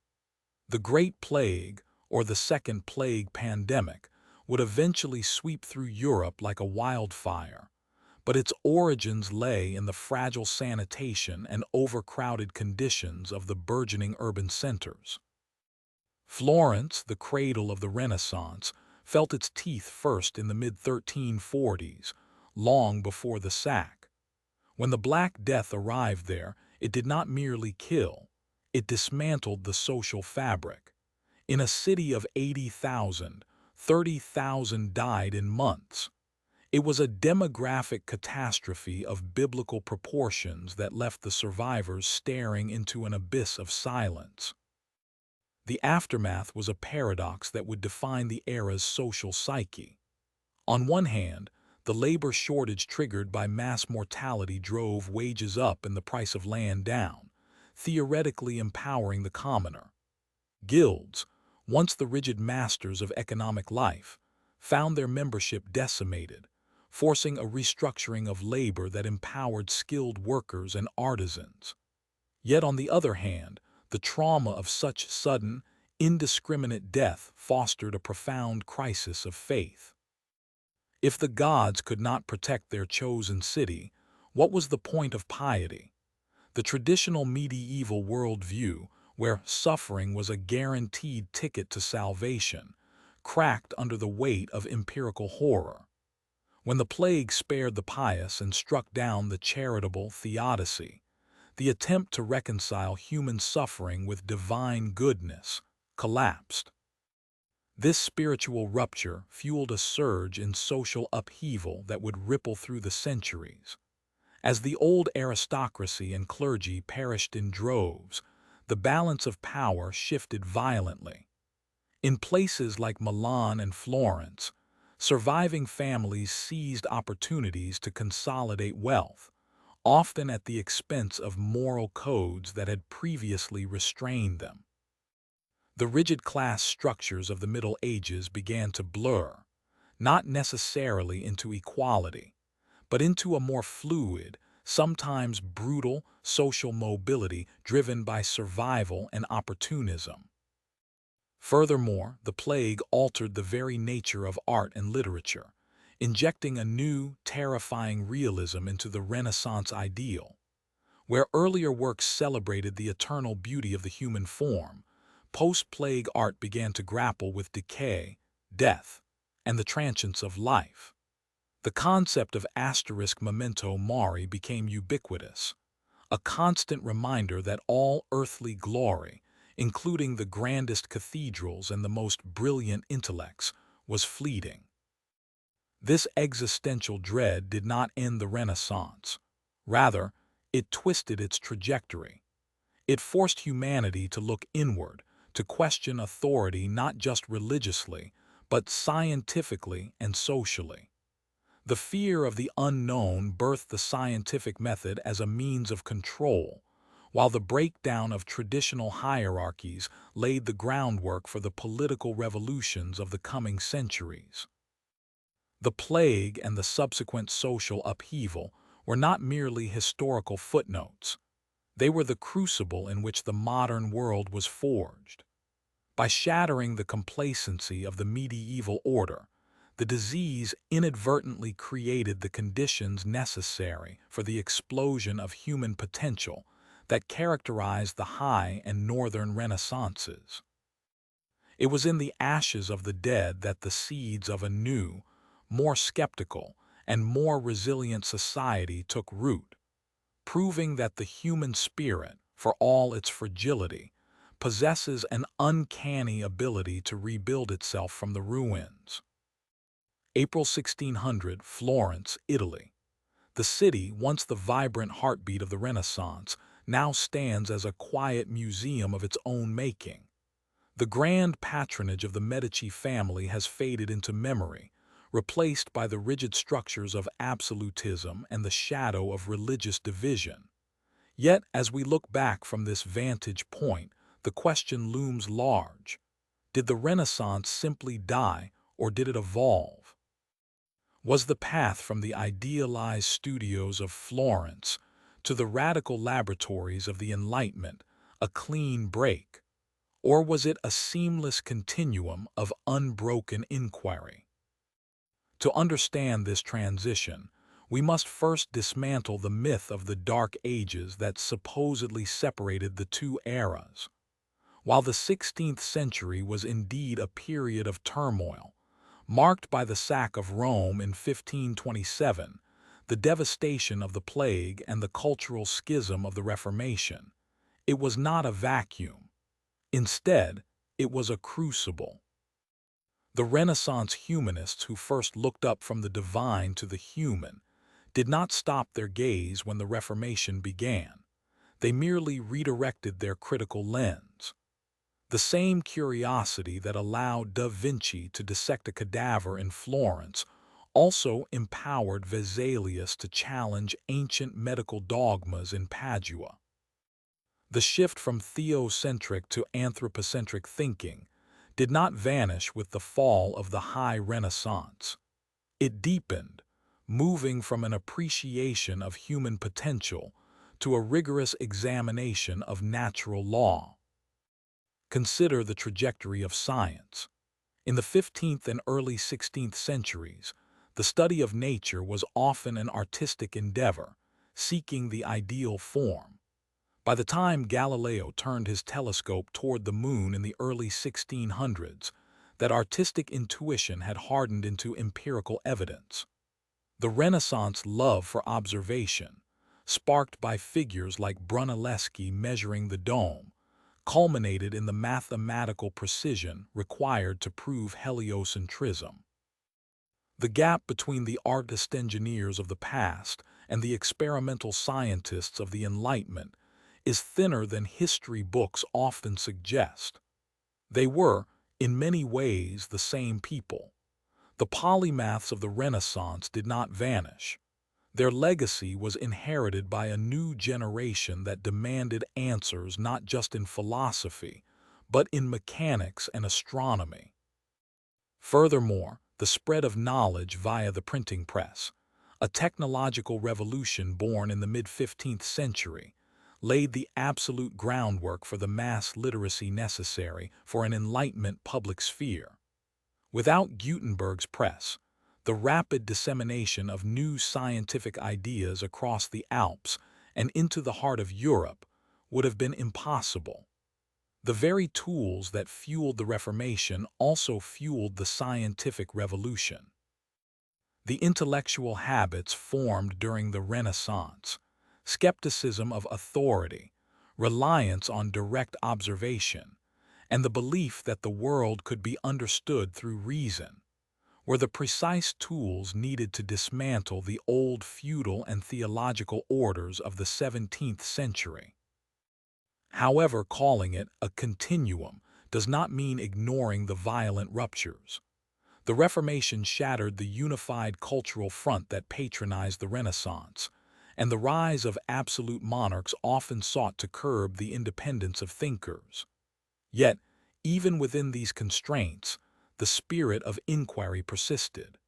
The Great Plague, or the Second Plague pandemic, would eventually sweep through Europe like a wildfire, but its origins lay in the fragile sanitation and overcrowded conditions of the burgeoning urban centers. Florence, the cradle of the Renaissance, felt its teeth first in the mid-1340s, long before the sack. When the Black Death arrived there, it did not merely kill, it dismantled the social fabric. In a city of 80,000, 30,000 died in months. It was a demographic catastrophe of biblical proportions that left the survivors staring into an abyss of silence. The aftermath was a paradox that would define the era's social psyche. On one hand, the labor shortage triggered by mass mortality drove wages up and the price of land down, theoretically empowering the commoner. Guilds, once the rigid masters of economic life, found their membership decimated, forcing a restructuring of labor that empowered skilled workers and artisans. Yet on the other hand, the trauma of such sudden, indiscriminate death fostered a profound crisis of faith. If the gods could not protect their chosen city, what was the point of piety? The traditional medieval worldview, where suffering was a guaranteed ticket to salvation, cracked under the weight of empirical horror. When the plague spared the pious and struck down the charitable theodicy, the attempt to reconcile human suffering with divine goodness collapsed. This spiritual rupture fueled a surge in social upheaval that would ripple through the centuries. As the old aristocracy and clergy perished in droves, the balance of power shifted violently. In places like Milan and Florence, surviving families seized opportunities to consolidate wealth, often at the expense of moral codes that had previously restrained them. The rigid class structures of the Middle Ages began to blur, not necessarily into equality, but into a more fluid, sometimes brutal social mobility driven by survival and opportunism. Furthermore, the plague altered the very nature of art and literature, injecting a new, terrifying realism into the Renaissance ideal. Where earlier works celebrated the eternal beauty of the human form, post-plague art began to grapple with decay, death, and the transience of life. The concept of asterisk memento mori became ubiquitous, a constant reminder that all earthly glory, including the grandest cathedrals and the most brilliant intellects, was fleeting. This existential dread did not end the Renaissance. Rather, it twisted its trajectory. It forced humanity to look inward, to question authority not just religiously, but scientifically and socially. The fear of the unknown birthed the scientific method as a means of control, while the breakdown of traditional hierarchies laid the groundwork for the political revolutions of the coming centuries. The plague and the subsequent social upheaval were not merely historical footnotes. They were the crucible in which the modern world was forged. By shattering the complacency of the medieval order, the disease inadvertently created the conditions necessary for the explosion of human potential that characterized the High and Northern Renaissances. It was in the ashes of the dead that the seeds of a new, more skeptical, and more resilient society took root, proving that the human spirit, for all its fragility, possesses an uncanny ability to rebuild itself from the ruins. April 1600, Florence, Italy. The city, once the vibrant heartbeat of the Renaissance, now stands as a quiet museum of its own making. The grand patronage of the Medici family has faded into memory, replaced by the rigid structures of absolutism and the shadow of religious division. Yet, as we look back from this vantage point, the question looms large. Did the Renaissance simply die, or did it evolve? Was the path from the idealized studios of Florence to the radical laboratories of the Enlightenment a clean break, or was it a seamless continuum of unbroken inquiry? To understand this transition, we must first dismantle the myth of the Dark Ages that supposedly separated the two eras. While the 16th century was indeed a period of turmoil, marked by the sack of Rome in 1527, the devastation of the plague, and the cultural schism of the Reformation, it was not a vacuum. Instead, it was a crucible. The Renaissance humanists who first looked up from the divine to the human did not stop their gaze when the Reformation began. They merely redirected their critical lens. The same curiosity that allowed Da Vinci to dissect a cadaver in Florence also empowered Vesalius to challenge ancient medical dogmas in Padua. The shift from theocentric to anthropocentric thinking did not vanish with the fall of the High Renaissance. It deepened, moving from an appreciation of human potential to a rigorous examination of natural law. Consider the trajectory of science. In the 15th and early 16th centuries, the study of nature was often an artistic endeavor, seeking the ideal form. By the time Galileo turned his telescope toward the moon in the early 1600s, that artistic intuition had hardened into empirical evidence. The Renaissance love for observation, sparked by figures like Brunelleschi measuring the dome, culminated in the mathematical precision required to prove heliocentrism. The gap between the artist engineers of the past and the experimental scientists of the Enlightenment is thinner than history books often suggest. They were, in many ways, the same people. The polymaths of the Renaissance did not vanish. Their legacy was inherited by a new generation that demanded answers not just in philosophy, but in mechanics and astronomy. Furthermore, the spread of knowledge via the printing press, a technological revolution born in the mid-15th century, laid the absolute groundwork for the mass literacy necessary for an Enlightenment public sphere. Without Gutenberg's press, the rapid dissemination of new scientific ideas across the Alps and into the heart of Europe would have been impossible. The very tools that fueled the Reformation also fueled the scientific revolution. The intellectual habits formed during the Renaissance, skepticism of authority, reliance on direct observation, and the belief that the world could be understood through reason, were the precise tools needed to dismantle the old feudal and theological orders of the 17th century. However, calling it a continuum does not mean ignoring the violent ruptures. The Reformation shattered the unified cultural front that patronized the Renaissance, and the rise of absolute monarchs often sought to curb the independence of thinkers. Yet, even within these constraints, the spirit of inquiry persisted.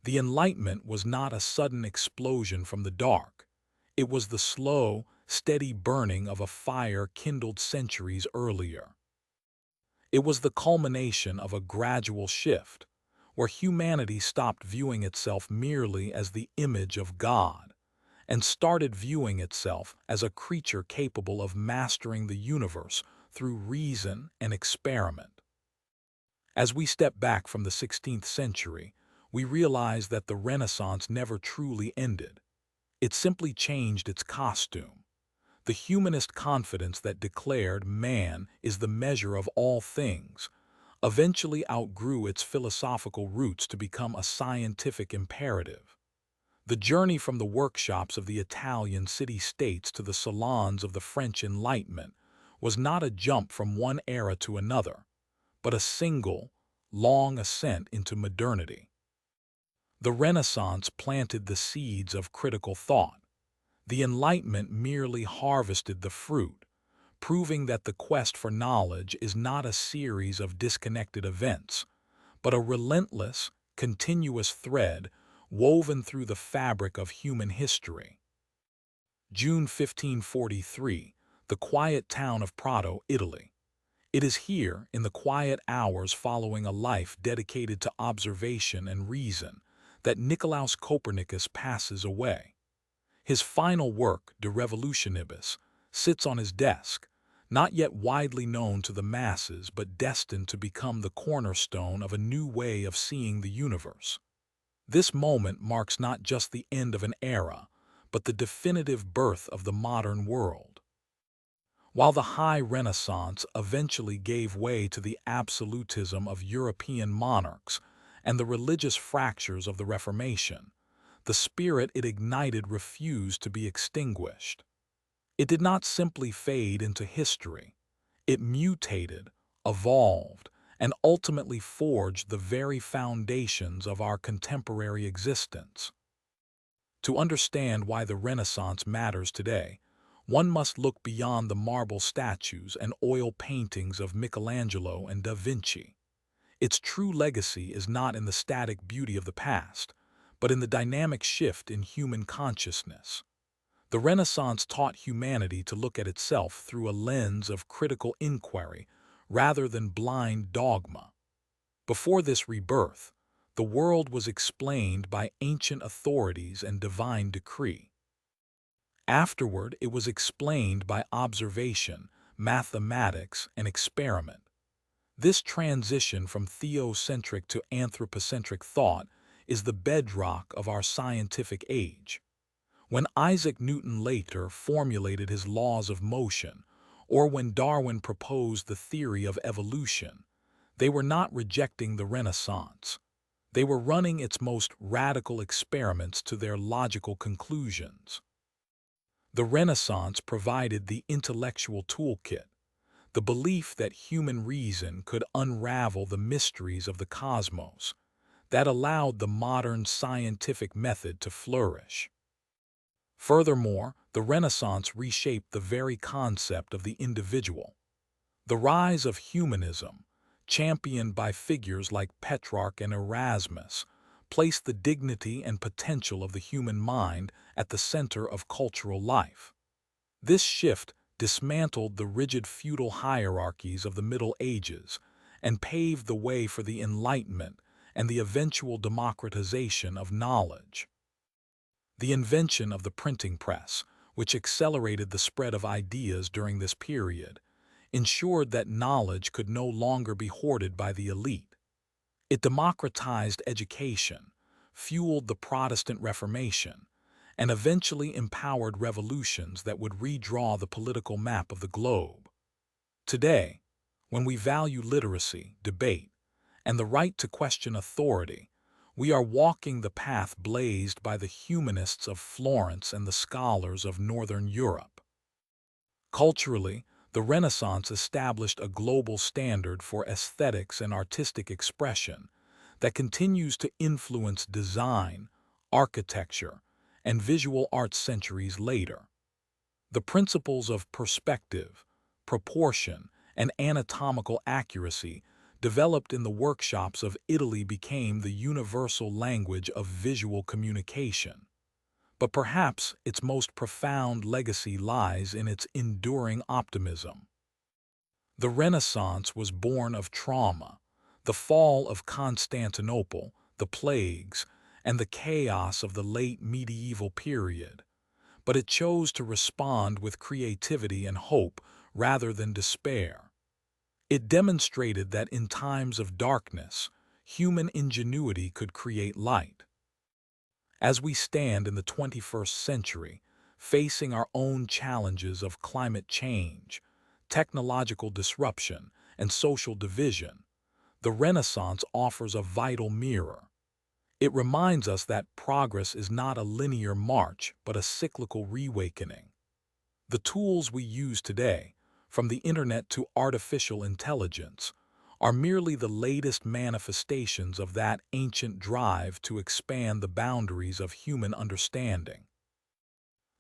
The Enlightenment was not a sudden explosion from the dark. It was the slow, steady burning of a fire kindled centuries earlier. It was the culmination of a gradual shift, where humanity stopped viewing itself merely as the image of God and started viewing itself as a creature capable of mastering the universe through reason and experiment. As we step back from the 16th century, we realize that the Renaissance never truly ended. It simply changed its costume. The humanist confidence that declared man is the measure of all things eventually outgrew its philosophical roots to become a scientific imperative. The journey from the workshops of the Italian city-states to the salons of the French Enlightenment was not a jump from one era to another, but a single, long ascent into modernity. The Renaissance planted the seeds of critical thought. The Enlightenment merely harvested the fruit, proving that the quest for knowledge is not a series of disconnected events, but a relentless, continuous thread woven through the fabric of human history. June 1543, the quiet town of Prato, Italy. It is here, in the quiet hours following a life dedicated to observation and reason, that Nicolaus Copernicus passes away. His final work, De Revolutionibus, sits on his desk, not yet widely known to the masses but destined to become the cornerstone of a new way of seeing the universe. This moment marks not just the end of an era, but the definitive birth of the modern world. While the High Renaissance eventually gave way to the absolutism of European monarchs and the religious fractures of the Reformation, the spirit it ignited refused to be extinguished. It did not simply fade into history. It mutated, evolved, and ultimately forged the very foundations of our contemporary existence. To understand why the Renaissance matters today, one must look beyond the marble statues and oil paintings of Michelangelo and Da Vinci. Its true legacy is not in the static beauty of the past, but in the dynamic shift in human consciousness. The Renaissance taught humanity to look at itself through a lens of critical inquiry rather than blind dogma. Before this rebirth, the world was explained by ancient authorities and divine decree. Afterward, it was explained by observation, mathematics, and experiment. This transition from theocentric to anthropocentric thought is the bedrock of our scientific age. When Isaac Newton later formulated his laws of motion, or when Darwin proposed the theory of evolution, they were not rejecting the Renaissance. They were running its most radical experiments to their logical conclusions. The Renaissance provided the intellectual toolkit, the belief that human reason could unravel the mysteries of the cosmos, that allowed the modern scientific method to flourish. Furthermore, the Renaissance reshaped the very concept of the individual. The rise of humanism, championed by figures like Petrarch and Erasmus, placed the dignity and potential of the human mind at the center of cultural life. This shift dismantled the rigid feudal hierarchies of the Middle Ages and paved the way for the Enlightenment and the eventual democratization of knowledge. The invention of the printing press, which accelerated the spread of ideas during this period, ensured that knowledge could no longer be hoarded by the elite. It democratized education, fueled the Protestant Reformation, and eventually empowered revolutions that would redraw the political map of the globe. Today, when we value literacy, debate, and the right to question authority, we are walking the path blazed by the humanists of Florence and the scholars of Northern Europe. Culturally, the Renaissance established a global standard for aesthetics and artistic expression that continues to influence design, architecture, and visual arts centuries later. The principles of perspective, proportion, and anatomical accuracy developed in the workshops of Italy became the universal language of visual communication. But perhaps its most profound legacy lies in its enduring optimism. The Renaissance was born of trauma, the fall of Constantinople, the plagues, and the chaos of the late medieval period. But it chose to respond with creativity and hope rather than despair. It demonstrated that in times of darkness, human ingenuity could create light. As we stand in the 21st century, facing our own challenges of climate change, technological disruption, and social division, the Renaissance offers a vital mirror. It reminds us that progress is not a linear march, but a cyclical reawakening. The tools we use today, from the internet to artificial intelligence, are merely the latest manifestations of that ancient drive to expand the boundaries of human understanding.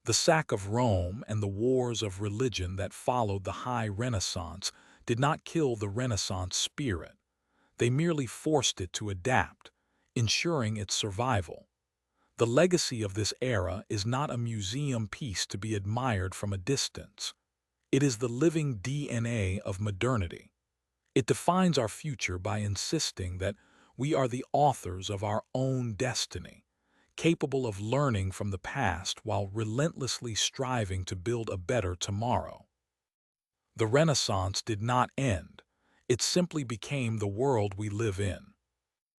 The sack of Rome and the wars of religion that followed the High Renaissance did not kill the Renaissance spirit. They merely forced it to adapt, ensuring its survival. The legacy of this era is not a museum piece to be admired from a distance. It is the living DNA of modernity. It defines our future by insisting that we are the authors of our own destiny, capable of learning from the past while relentlessly striving to build a better tomorrow. The Renaissance did not end. It simply became the world we live in.